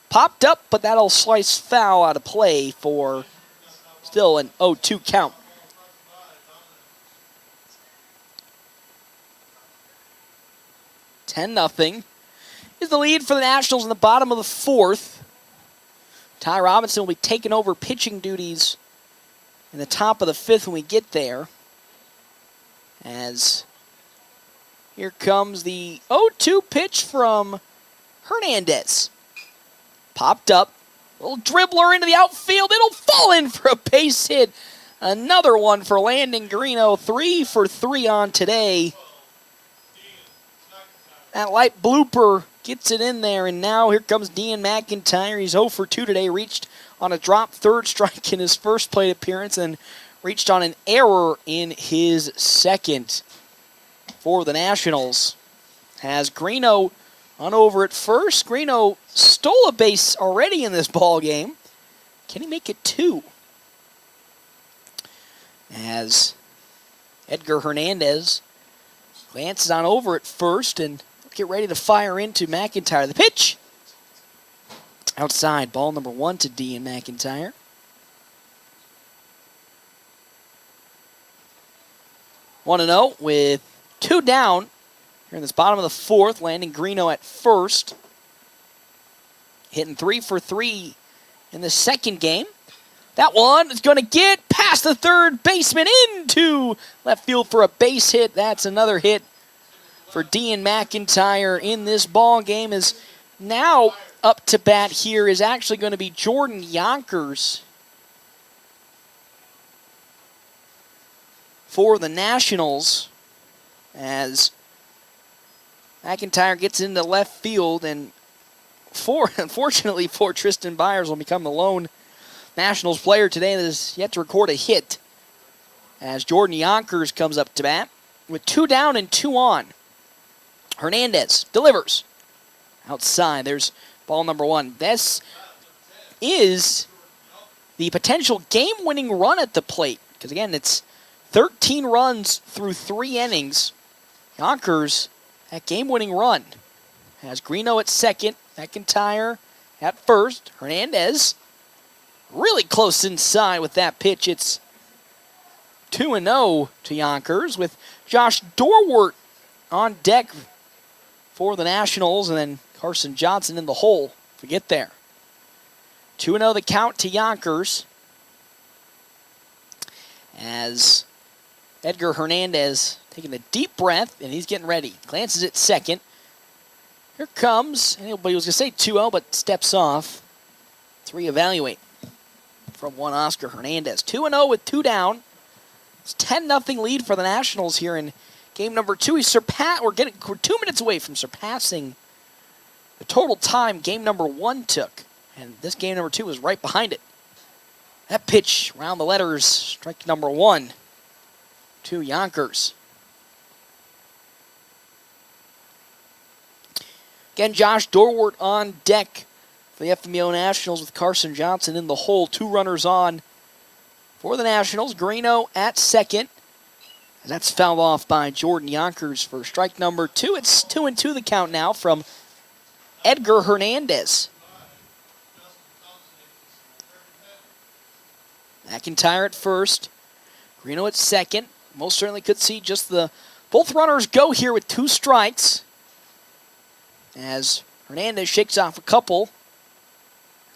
Popped up, but that'll slice foul out of play for still an 0-2 count. $10-0 is the lead for the Nationals in the bottom of the 4th. Ty Robinson will be taking over pitching duties in the top of the 5th when we get there. As here comes the 0-2 pitch from Hernandez. Popped up. Little dribbler into the outfield. It'll fall in for a base hit. Another one for Landon Greeno. 3 for 3 on today. That light blooper gets it in there, and now here comes Dean McIntyre. He's 0 for 2 today, reached on a drop 3rd strike in his first plate appearance and reached on an error in his second for the Nationals. As Greeno On over at first. Greeno stole a base already in this ball game. Can he make it 2? As Edgar Hernandez glances on over at first and get ready to fire into McIntyre. The pitch! Outside, ball number 1 to Dean McIntyre. One and 0 with 2 down here in this bottom of the 4th, landing Greeno at first. Hitting 3 for 3 in the second game. That one is going to get past the third baseman into left field for a base hit. That's another hit for Dean McIntyre in this ball game. Is now up to bat here is actually going to be Jordan Yonkers for the Nationals, as McIntyre gets into left field, and unfortunately for Tristan Byers will become the lone Nationals player today that has yet to record a hit, as Jordan Yonkers comes up to bat with 2 down and 2 on. Hernandez delivers outside. There's ball number 1. This is the potential game-winning run at the plate, because again, it's 13 runs through 3 innings. Yonkers, that game-winning run, has Greeno at second, McIntyre at first. Hernandez really close inside with that pitch. It's 2-0 to Yonkers, with Josh Dorwart on deck for the Nationals, and then Carson Johnson in the hole to get there. 2-0 the count to Yonkers, as Edgar Hernandez taking a deep breath, and he's getting ready. Glances at second. Here comes, anybody was going to say 2-0, but steps off. Let's reevaluate from one Oscar Hernandez. 2-0 with 2 down. It's 10-0 lead for the Nationals here in game number 2. We're 2 minutes away from surpassing the total time game number 1 took. And this game number 2 is right behind it. That pitch around the letters, strike number 1 to Yonkers. Again, Josh Dorwart on deck for the FNBO Nationals with Carson Johnson in the hole. 2 runners on for the Nationals. Greeno at second. And that's fouled off by Jordan Yonkers for strike number 2. It's 2-2 the count now from Edgar Hernandez. McIntyre at first. Greeno at second. Most certainly could see just both runners go here with 2 strikes, as Hernandez shakes off a couple.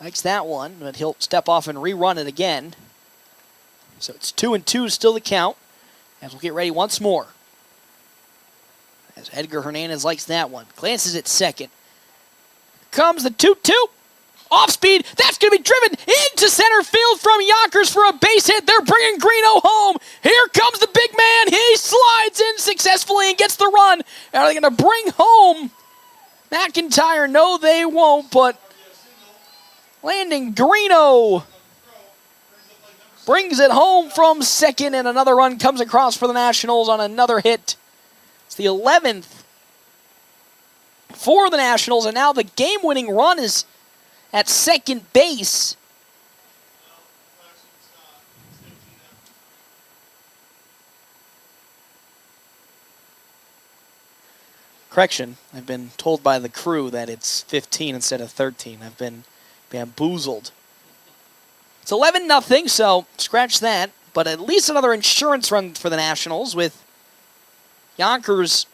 Likes that one, but he'll step off and rerun it again. So it's 2-2 still the count, as we'll get ready once more. As Edgar Hernandez likes that one. Glances at second. Comes the 2-2. Off speed. That's going to be driven into center field from Yonkers for a base hit. They're bringing Greeno home. Here comes the big man. He slides in successfully and gets the run. Are they going to bring home McIntyre? No, they won't, but landing Greeno brings it home from second, and another run comes across for the Nationals on another hit. It's the 11th for the Nationals, and now the game-winning run is at second base. Correction, I've been told by the crew that it's 15 instead of 13. I've been bamboozled. It's 11-0, so scratch that. But at least another insurance run for the Nationals, with Yonkers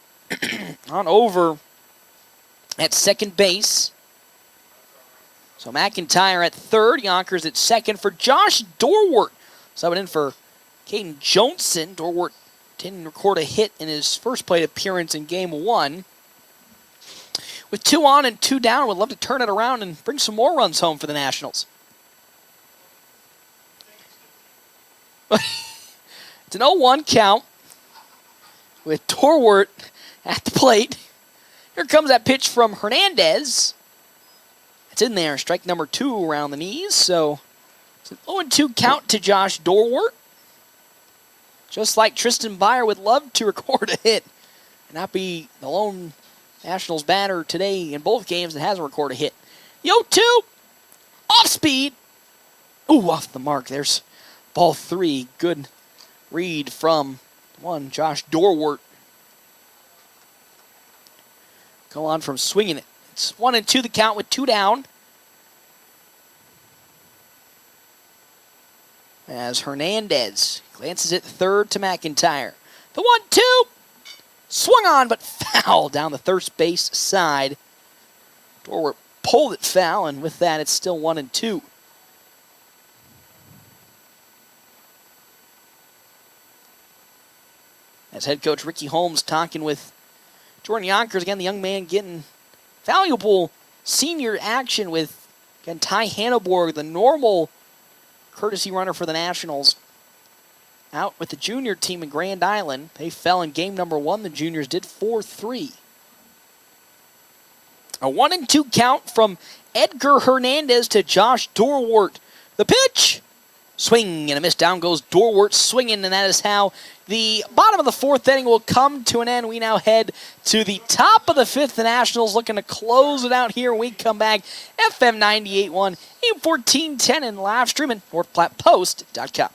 on over at second base. So McIntyre at third, Yonkers at second for Josh Dorwart. Subbing in for Caden Johnson. Dorwart didn't record a hit in his first plate appearance in game 1. With 2 on and 2 down, would love to turn it around and bring some more runs home for the Nationals. It's an 0-1 count with Dorwart at the plate. Here comes that pitch from Hernandez. It's in there, strike number 2 around the knees. So it's an 0-2 count to Josh Dorwart. Just like Tristan Byer would love to record a hit and not be the lone Nationals batter today in both games that hasn't recorded a hit. The 0-2, off speed. Ooh, off the mark. There's ball 3. Good read from Josh Dorwart. Go on from swinging it. It's 1-2 the count with 2 down. As Hernandez glances it third to McIntyre. The 1-2. Swung on, but foul down the third base side. Dorwart pulled it foul, and with that, it's still 1-2. As head coach Ricky Holmes talking with Jordan Yonkers, again, the young man getting valuable senior action with, again, Ty Hanneborg, the normal courtesy runner for the Nationals, out with the junior team in Grand Island. They fell in game number 1. The juniors did 4-3. A 1-2 count from Edgar Hernandez to Josh Dorwart. The pitch! Swing and a miss. Down goes Dorwart swinging, and that is how the bottom of the 4th inning will come to an end. We now head to the top of the 5th. The Nationals looking to close it out here when we come back. FM 98.1, AM 1410, and live streaming NorthPlattePost.com.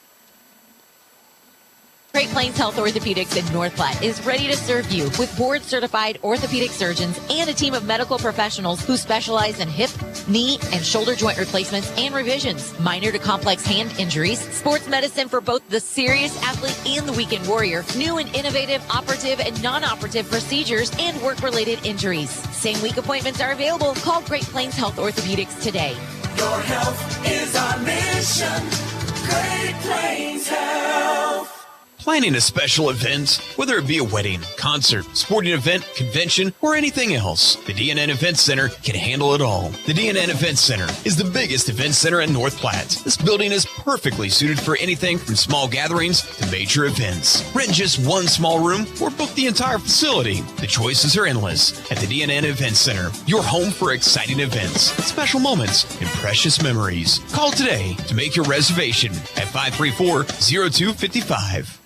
Great Plains Health Orthopedics in North Platte is ready to serve you with board-certified orthopedic surgeons and a team of medical professionals who specialize in hip, knee, and shoulder joint replacements and revisions, minor to complex hand injuries, sports medicine for both the serious athlete and the weekend warrior, new and innovative operative and non-operative procedures, and work-related injuries. Same-week appointments are available. Call Great Plains Health Orthopedics today. Your health is our mission. Great Plains Health. Planning a special event, whether it be a wedding, concert, sporting event, convention, or anything else, the DNN Event Center can handle it all. The DNN Event Center is the biggest event center in North Platte. This building is perfectly suited for anything from small gatherings to major events. Rent just one small room or book the entire facility. The choices are endless at the DNN Event Center, your home for exciting events, special moments, and precious memories. Call today to make your reservation at 534-0255.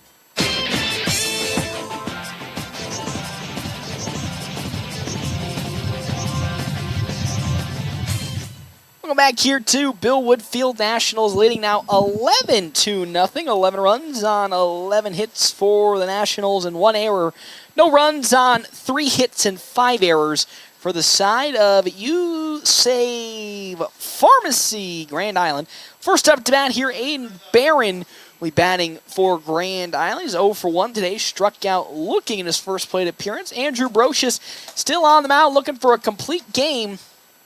Welcome back here to Bill Woodfield. Nationals leading now 11-0. 11 runs on 11 hits for the Nationals and 1 error. No runs on 3 hits and 5 errors for the side of You Save Pharmacy, Grand Island. First up to bat here, Aiden Barron will be batting for Grand Island. He's 0 for 1 today. Struck out looking in his first plate appearance. Andrew Brocious still on the mound looking for a complete game.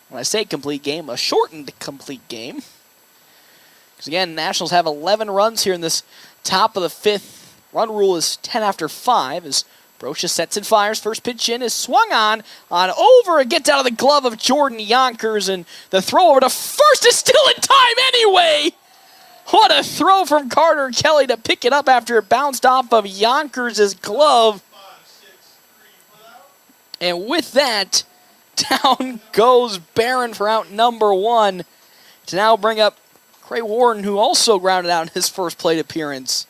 When I say complete game, a shortened complete game. Because again, Nationals have 11 runs here in this top of the 5th. Run rule is 10 after 5 as Brocious sets and fires. First pitch in is swung on over. It gets out of the glove of Jordan Yonkers, and the throw over to first is still in time anyway. What a throw from Carter Kelly to pick it up after it bounced off of Yonkers' glove. And with that, down goes Barron for out number 1 to now bring up Cray Warren, who also grounded out in his first plate appearance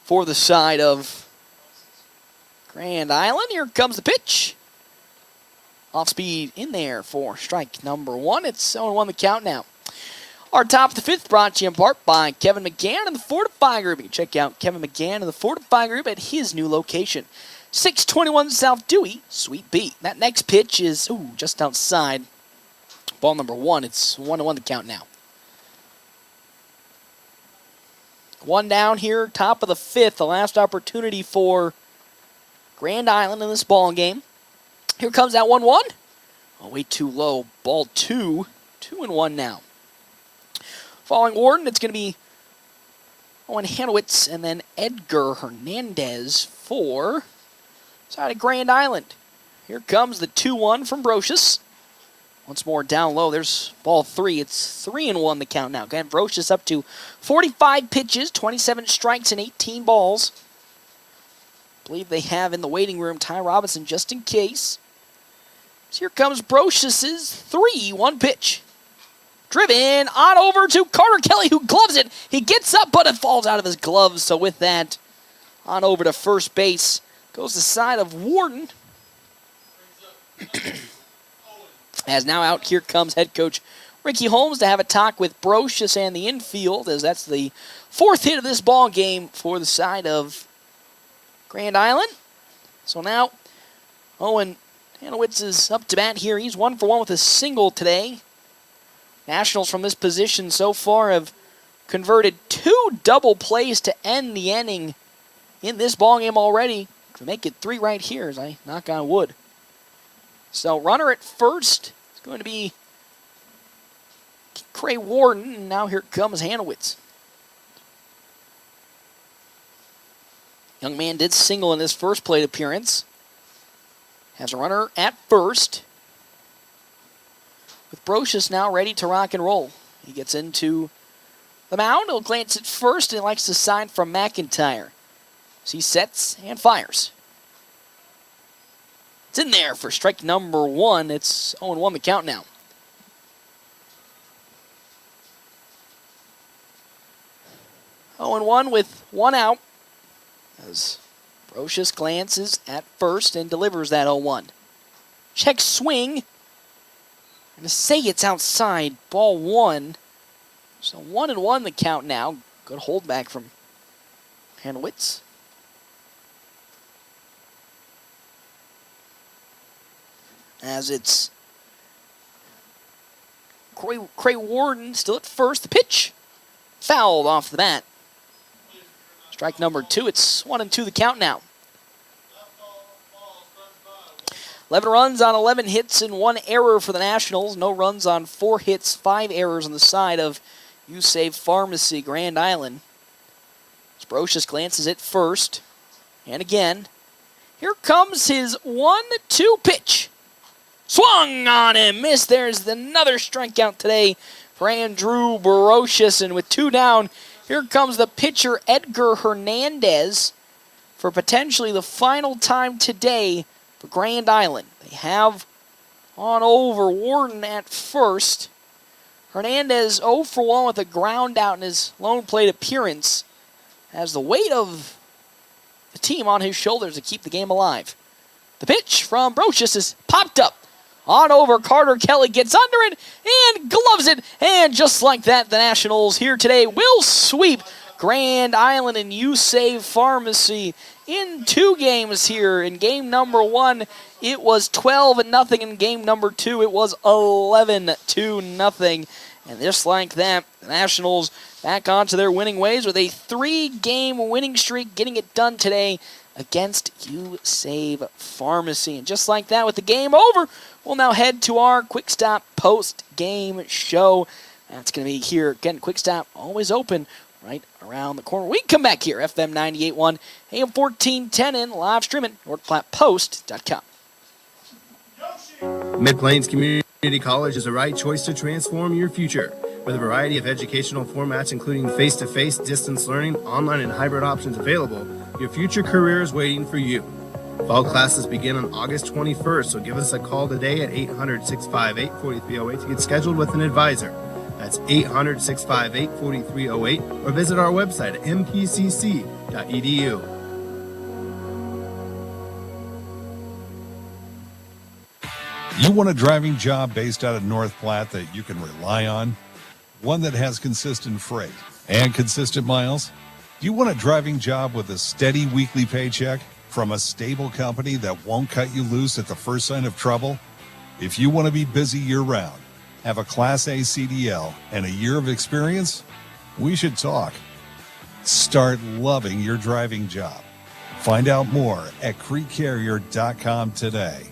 for the side of Grand Island. Here comes the pitch. Off speed in there for strike number 1. It's 0-1 the count now. Our top of the 5th brought to you in part by Kevin McGann and the Fortify Group. You can check out Kevin McGann and the Fortify Group at his new location. 621 South Dewey, Suite B. That next pitch is just outside. Ball number 1. It's 1-1 the count now. 1 down here, top of the 5th. The last opportunity for Grand Island in this ball game. Here comes that 1-1. Oh, way too low. Ball 2. 2-1 now. Following Warden, it's going to be Owen Hanowitz and then Edgar Hernandez for side of Grand Island. Here comes the 2-1 from Brocious. Once more down low. There's ball 3. It's 3-1 the count now. Again, Brocious up to 45 pitches, 27 strikes, and 18 balls. I believe they have in the waiting room Ty Robinson just in case. So here comes Brocious' 3-1 pitch. Driven on over to Carter Kelly, who gloves it. He gets up, but it falls out of his gloves. So with that, on over to first base goes the side of Warden. As now out here comes head coach Ricky Holmes to have a talk with Brocious and the infield, as that's the fourth hit of this ball game for the side of Grand Island. So now Owen Hanowitz is up to bat here. He's 1 for 1 with a single today. Nationals from this position so far have converted 2 double plays to end the inning in this ball game already. Could make it 3 right here as I knock on wood. So runner at first is going to be Cray Warden, and now here comes Hanowitz. Young man did single in his first plate appearance. Has a runner at first. With Brocious now ready to rock and roll. He gets into the mound. He'll glance at first and likes the sign from McIntyre. So he sets and fires. It's in there for strike number 1. It's 0-1 the count now. Oh, 0-1 with 1 out. As Brocious glances at first and delivers that 0-1. Check swing. I'm going to say it's outside. Ball 1. So 1-1 the count now. Good holdback from Hanowitz. As it's Cray Warden still at first. The pitch fouled off the bat. Strike number 2. It's 1-2 the count now. 11 runs on 11 hits and 1 error for the Nationals. No runs on 4 hits, 5 errors on the side of You Save Pharmacy, Grand Island. Brocious glances at first. And again, here comes his 1-2 pitch. Swung on and missed. There's another strikeout today for Andrew Brocious. And with 2 down, here comes the pitcher Edgar Hernandez for potentially the final time today for Grand Island. They have on over Warden at first. Hernandez 0 for 1 with a ground out in his lone plate appearance. Has the weight of the team on his shoulders to keep the game alive. The pitch from Brocious is popped up. On over, Carter Kelly gets under it and gloves it. And just like that, the Nationals here today will sweep Grand Island and You Save Pharmacy in 2 games here. In game number 1, it was 12-0. In game number 2, it was 11-0. And just like that, the Nationals back onto their winning ways with a 3-game winning streak, getting it done today against You Save Pharmacy. And just like that, with the game over, we'll now head to our Quick Stop post-game show. That's going to be here. Again, Quick Stop always open right around the corner. We come back here, FM 98.1, AM 1410, and live streaming, NorthPlattePost.com. Mid-Plains Community College is the right choice to transform your future. With a variety of educational formats, including face-to-face, distance learning, online, and hybrid options available, your future career is waiting for you. Fall classes begin on August 21st, so give us a call today at 800-658-4308 to get scheduled with an advisor. That's 800-658-4308, or visit our website at mpcc.edu. You want a driving job based out of North Platte that you can rely on? One that has consistent freight and consistent miles? Do you want a driving job with a steady weekly paycheck from a stable company that won't cut you loose at the first sign of trouble? If you want to be busy year-round, have a Class A CDL, and a year of experience, we should talk. Start loving your driving job. Find out more at creekcarrier.com today.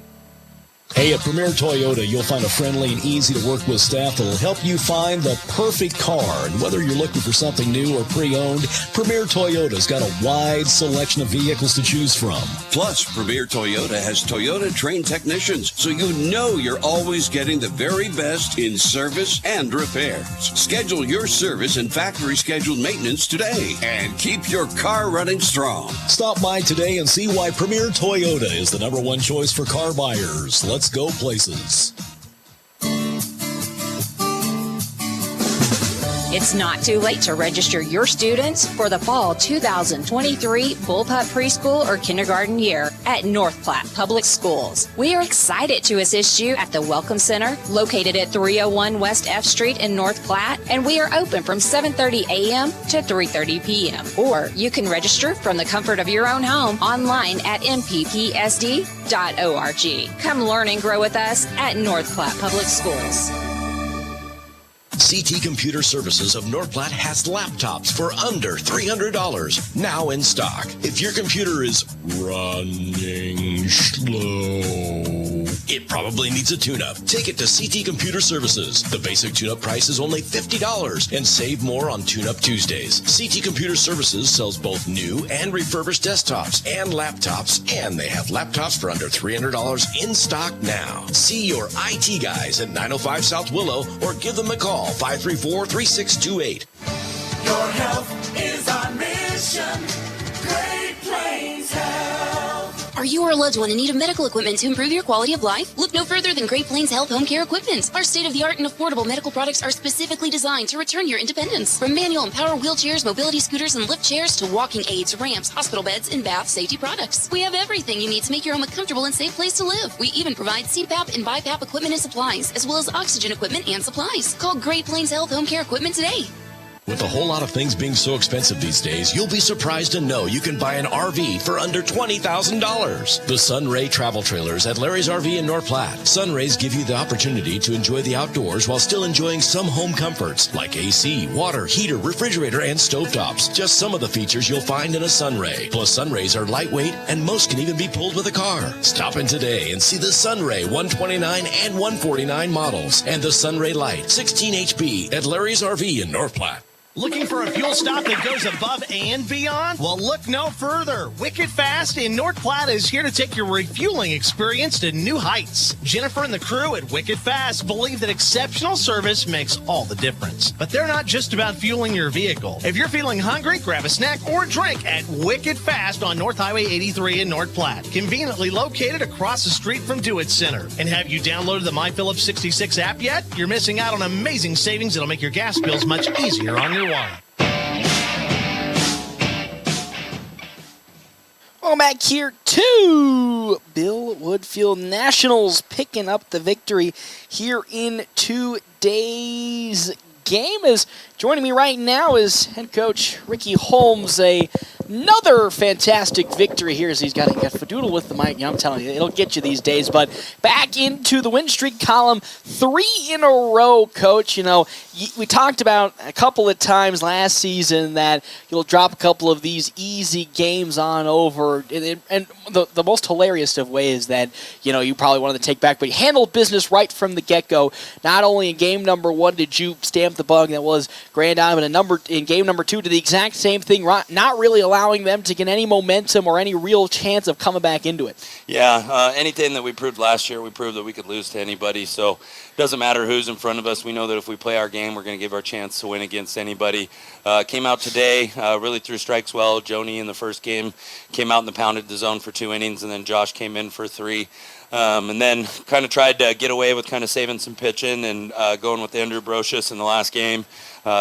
Hey, at Premier Toyota, you'll find a friendly and easy-to-work with staff that'll help you find the perfect car. And whether you're looking for something new or pre-owned, Premier Toyota's got a wide selection of vehicles to choose from. Plus, Premier Toyota has Toyota-trained technicians, so you know you're always getting the very best in service and repairs. Schedule your service and factory-scheduled maintenance today and keep your car running strong. Stop by today and see why Premier Toyota is the #1 choice for car buyers. Let's go places. It's not too late to register your students for the fall 2023 Bullpup preschool or kindergarten year at North Platte Public Schools. We are excited to assist you at the Welcome Center located at 301 West F Street in North Platte, and we are open from 7:30 a.m. to 3:30 p.m. Or you can register from the comfort of your own home online at mppsd.org. Come learn and grow with us at North Platte Public Schools. CT Computer Services of North Platte has laptops for under $300 now in stock. If your computer is running slow, it probably needs a tune-up. Take it to CT Computer Services. The basic tune-up price is only $50 and save more on Tune-Up Tuesdays. CT Computer Services sells both new and refurbished desktops and laptops, and they have laptops for under $300 in stock now. See your IT guys at 905 South Willow or give them a call, 534-3628. Your health is our mission. Great Plains Health. Are you or a loved one in need of medical equipment to improve your quality of life? Look no further than Great Plains Health Home Care Equipment. Our state-of-the-art and affordable medical products are specifically designed to return your independence. From manual and power wheelchairs, mobility scooters, and lift chairs to walking aids, ramps, hospital beds, and bath safety products. We have everything you need to make your home a comfortable and safe place to live. We even provide CPAP and BiPAP equipment and supplies, as well as oxygen equipment and supplies. Call Great Plains Health Home Care Equipment today. With a whole lot of things being so expensive these days, you'll be surprised to know you can buy an RV for under $20,000. The Sunray Travel Trailers at Larry's RV in North Platte. Sunrays give you the opportunity to enjoy the outdoors while still enjoying some home comforts like AC, water, heater, refrigerator, and stovetops. Just some of the features you'll find in a Sunray. Plus, Sunrays are lightweight and most can even be pulled with a car. Stop in today and see the Sunray 129 and 149 models and the Sunray Light 16 HP at Larry's RV in North Platte. Looking for a fuel stop that goes above and beyond? Well, look no further. Wicked Fast in North Platte is here to take your refueling experience to new heights. Jennifer and the crew at Wicked Fast believe that exceptional service makes all the difference. But they're not just about fueling your vehicle. If you're feeling hungry, grab a snack or drink at Wicked Fast on North Highway 83 in North Platte. Conveniently located across the street from Do-It Center. And have you downloaded the MyPhillips 66 app yet? You're missing out on amazing savings that'll make your gas bills much easier on your wallet. Welcome back here to Bill Woodfield Nationals picking up the victory here in today's game. As joining me right now is head coach Ricky Holmes. Another fantastic victory here as he's got Fadoodle with the mic. I'm telling you, it'll get you these days. But back into the win streak column, 3 in a row, Coach. You know, we talked about a couple of times last season that you'll drop a couple of these easy games on over. And the most hilarious of ways that, you know, you probably wanted to take back, but you handled business right from the get-go. Not only in game number 1 did you stamp the bug that was Grand Island, but in game number 2 did the exact same thing, not really allowing them to get any momentum or any real chance of coming back into it. Yeah, anything that we proved last year, we proved that we could lose to anybody. So it doesn't matter who's in front of us. We know that if we play our game, we're going to give our chance to win against anybody. Came out today, really threw strikes well. Joni in the first game came out and pounded the zone for 2 innings, and then Josh came in for 3. And then kind of tried to get away with kind of saving some pitching and going with Andrew Brocious in the last game.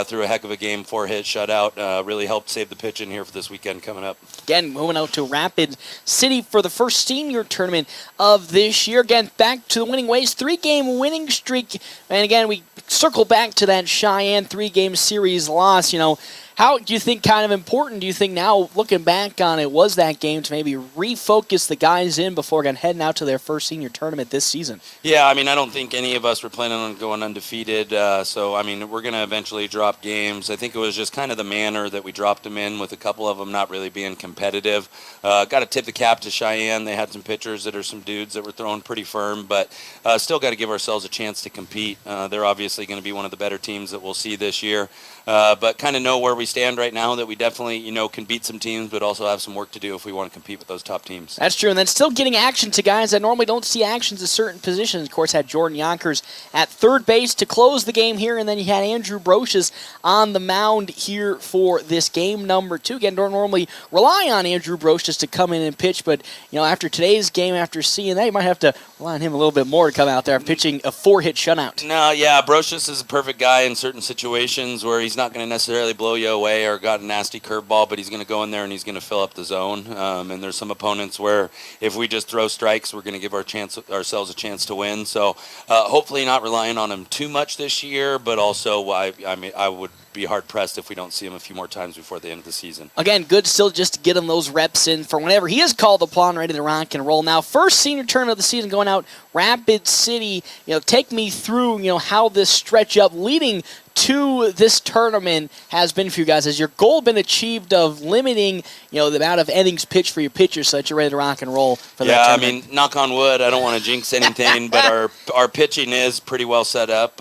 Threw a heck of a game, 4-hit shutout. Really helped save the pitching here for this weekend coming up. Again, moving out to Rapid City for the first senior tournament of this year. Again, back to the winning ways. 3-game winning streak. And again, we circle back to that Cheyenne 3-game series loss. You know, how do you think kind of important do you think now, looking back on it, was that game to maybe refocus the guys in before again heading out to their first senior tournament this season? Yeah, I mean, I don't think any of us were planning on going undefeated. So, I mean, we're going to eventually drop games. I think it was just kind of the manner that we dropped them in, with a couple of them not really being competitive. Got to tip the cap to Cheyenne. They had some pitchers that are some dudes that were throwing pretty firm, but still got to give ourselves a chance to compete. They're obviously going to be one of the better teams that we'll see this year. But kind of know where we we stand right now, that we definitely, can beat some teams, but also have some work to do if we want to compete with those top teams. That's true, and then still getting action to guys that normally don't see actions at certain positions. Of course, had Jordan Yonkers at third base to close the game here, and then you had Andrew Brocious on the mound here for this game number 2. Again, don't normally rely on Andrew Brocious to come in and pitch, but after today's game, after seeing that, you might have to rely on him a little bit more to come out there pitching a 4-hit shutout. No, yeah, Brocious is a perfect guy in certain situations where he's not going to necessarily blow you away or got a nasty curveball, but he's going to go in there and he's going to fill up the zone. And there's some opponents where if we just throw strikes, we're going to give ourselves a chance to win. So hopefully not relying on him too much this year, but also I would be hard-pressed if we don't see him a few more times before the end of the season. Again, good still just to get him those reps in for whenever he is called upon, ready to rock and roll. Now, first senior tournament of the season going out, Rapid City. Take me through, how this stretch up leading to this tournament has been for you guys. Has your goal been achieved of limiting, the amount of innings pitched for your pitchers so that you're ready to rock and roll for that tournament? Knock on wood, I don't want to jinx anything, but our pitching is pretty well set up.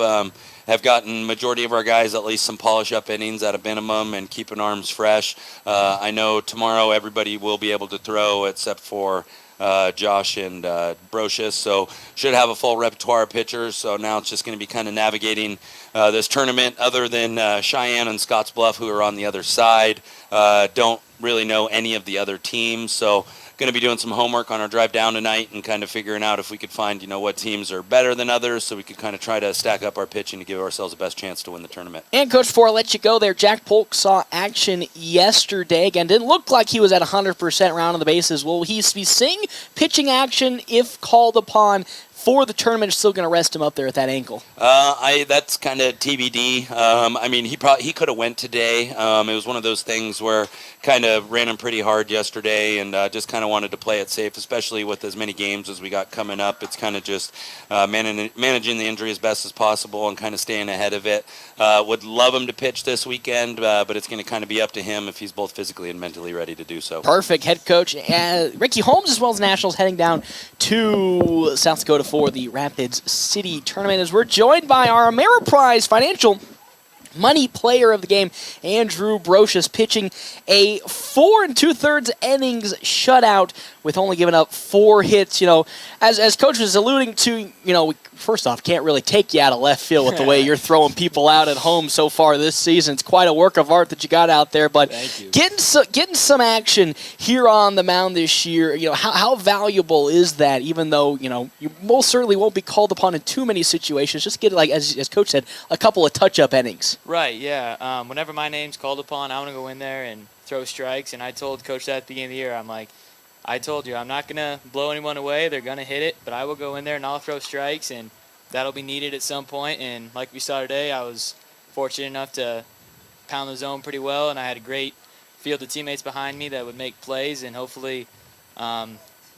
Have gotten majority of our guys at least some polish-up innings at a minimum and keeping arms fresh. I know tomorrow everybody will be able to throw except for Josh and Brocious, so should have a full repertoire of pitchers. So now it's just going to be kind of navigating this tournament. Other than Cheyenne and Scottsbluff, who are on the other side, don't really know any of the other teams. So going to be doing some homework on our drive down tonight and kind of figuring out if we could find, what teams are better than others, so we could kind of try to stack up our pitching to give ourselves the best chance to win the tournament. And Coach, before I let you go there, Jack Polk saw action yesterday. Again, didn't look like he was at 100% round on the bases. Will he be seeing pitching action if called upon for the tournament? Still going to rest him up there at that ankle? That's kind of TBD. He could have went today. It was one of those things where kind of ran him pretty hard yesterday, and just kind of wanted to play it safe, especially with as many games as we got coming up. It's kind of just managing the injury as best as possible and kind of staying ahead of it. Would love him to pitch this weekend, but it's going to kind of be up to him if he's both physically and mentally ready to do so. Perfect. Head coach Ricky Holmes, as well as Nationals, heading down to South Dakota for the Rapids City tournament, as we're joined by our Ameriprise Financial money player of the game, Andrew Brocious, pitching a 4 2/3 innings shutout with only giving up 4 hits. As Coach was alluding to, first off, can't really take you out of left field with the way you're throwing people out at home so far this season. It's quite a work of art that you got out there, but getting some action here on the mound this year, how valuable is that, even though, you most certainly won't be called upon in too many situations, just get, as Coach said, a couple of touch-up innings. Right, yeah. Whenever my name's called upon, I want to go in there and throw strikes, and I told Coach that at the beginning of the year. I'm like, I told you, I'm not going to blow anyone away. They're going to hit it, but I will go in there and I'll throw strikes, and that'll be needed at some point. And like we saw today, I was fortunate enough to pound the zone pretty well, and I had a great field of teammates behind me that would make plays, and hopefully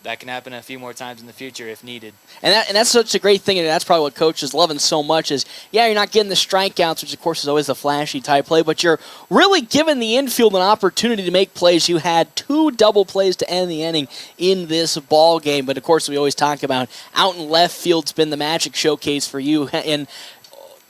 that can happen a few more times in the future if needed. And that's such a great thing, and that's probably what Coach is loving so much is, you're not getting the strikeouts, which of course is always the flashy type play, but you're really giving the infield an opportunity to make plays. You had 2 double plays to end the inning in this ball game, but of course we always talk about out in left field's been the magic showcase for you. And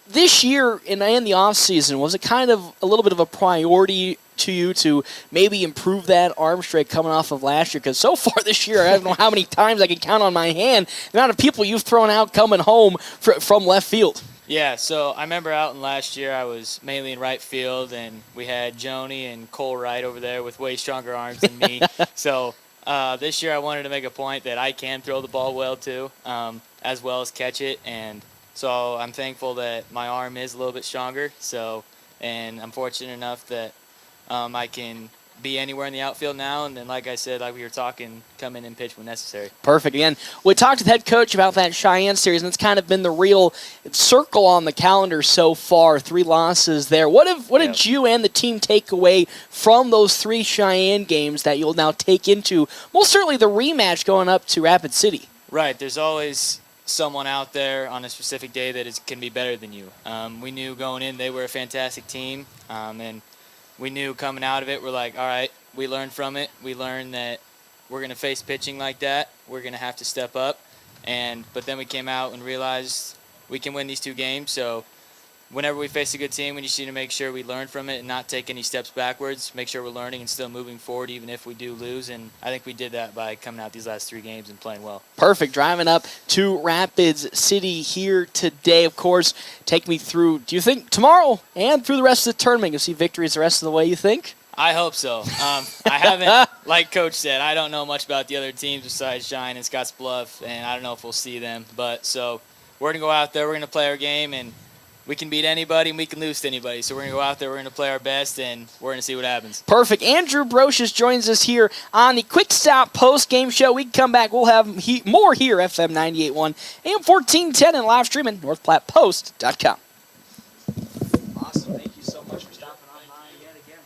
this year in the offseason, was it kind of a little bit of a priority to you to maybe improve that arm strength coming off of last year? Because so far this year, I don't know how many times I can count on my hand the amount of people you've thrown out coming home from left field. Yeah, so I remember out in last year, I was mainly in right field, and we had Joni and Cole Wright over there with way stronger arms than me. So this year I wanted to make a point that I can throw the ball well too, as well as catch it. And so I'm thankful that my arm is a little bit stronger. And I'm fortunate enough that I can be anywhere in the outfield now, and then, like I said, like we were talking, come in and pitch when necessary. Perfect. Again, we talked with head coach about that Cheyenne series, and it's kind of been the real circle on the calendar so far. 3 losses there. What did you and the team take away from those 3 Cheyenne games that you'll now take into most certainly the rematch going up to Rapid City? Right. There's always someone out there on a specific day that can be better than you. We knew going in they were a fantastic team, and we knew coming out of it, we're like, all right, we learned from it. We learned that we're going to face pitching like that. We're going to have to step up. But then we came out and realized we can win these 2 games. So whenever we face a good team, we just need to make sure we learn from it and not take any steps backwards, make sure we're learning and still moving forward even if we do lose. And I think we did that by coming out these last 3 games and playing well. Perfect. Driving up to Rapids City here today, of course. Take me through, do you think tomorrow and through the rest of the tournament you'll see victories the rest of the way, you think? I hope so. I haven't, like Coach said, I don't know much about the other teams besides Shine and Scottsbluff, and I don't know if we'll see them. But so we're going to go out there, we're going to play our game, and we can beat anybody and we can lose to anybody. So we're going to go out there, we're going to play our best, and we're going to see what happens. Perfect. Andrew Brocious joins us here on the Quick Stop post-game show. We can come back. We'll have more here, FM 98.1, AM 1410, and live streaming, NorthPlattePost.com. Awesome. Thank you so much for stopping on by yet again.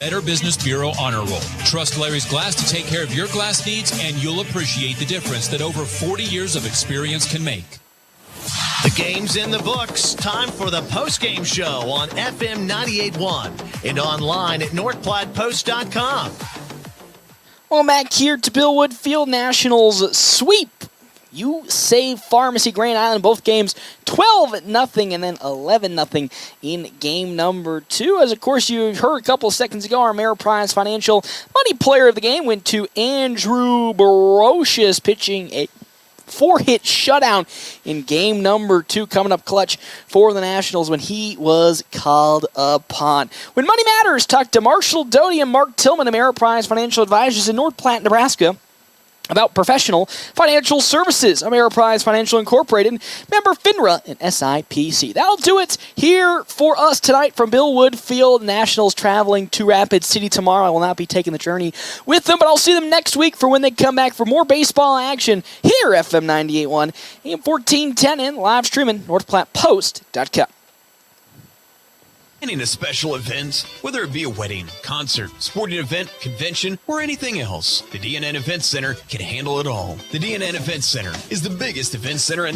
Better Business Bureau Honor Roll. Trust Larry's Glass to take care of your glass needs, and you'll appreciate the difference that over 40 years of experience can make. The game's in the books. Time for the post-game show on FM 98.1 and online at NorthPlattePost.com. Well, back here to Bill Woodfield Nationals sweep. You save Pharmacy Grand Island both games 12-0 and then 11-0 in game number 2. As, of course, you heard a couple of seconds ago, our Ameriprise Financial Money Player of the game went to Andrew Brocious, pitching a 4-hit shutout in game number 2, coming up clutch for the Nationals when he was called upon. When Money Matters, talk to Marshall Doty and Mark Tillman, Ameriprise Financial Advisors in North Platte, Nebraska, about professional financial services. Ameriprise Financial Incorporated, member FINRA and SIPC. That'll do it here for us tonight from Bill Woodfield. Nationals traveling to Rapid City tomorrow. I will not be taking the journey with them, but I'll see them next week for when they come back for more baseball action here, FM 98.1, AM 1410, and live streaming, NorthPlattePost.com. Planning a special event, whether it be a wedding, concert, sporting event, convention, or anything else, the DNN Event Center can handle it all. The DNN Event Center is the biggest event center in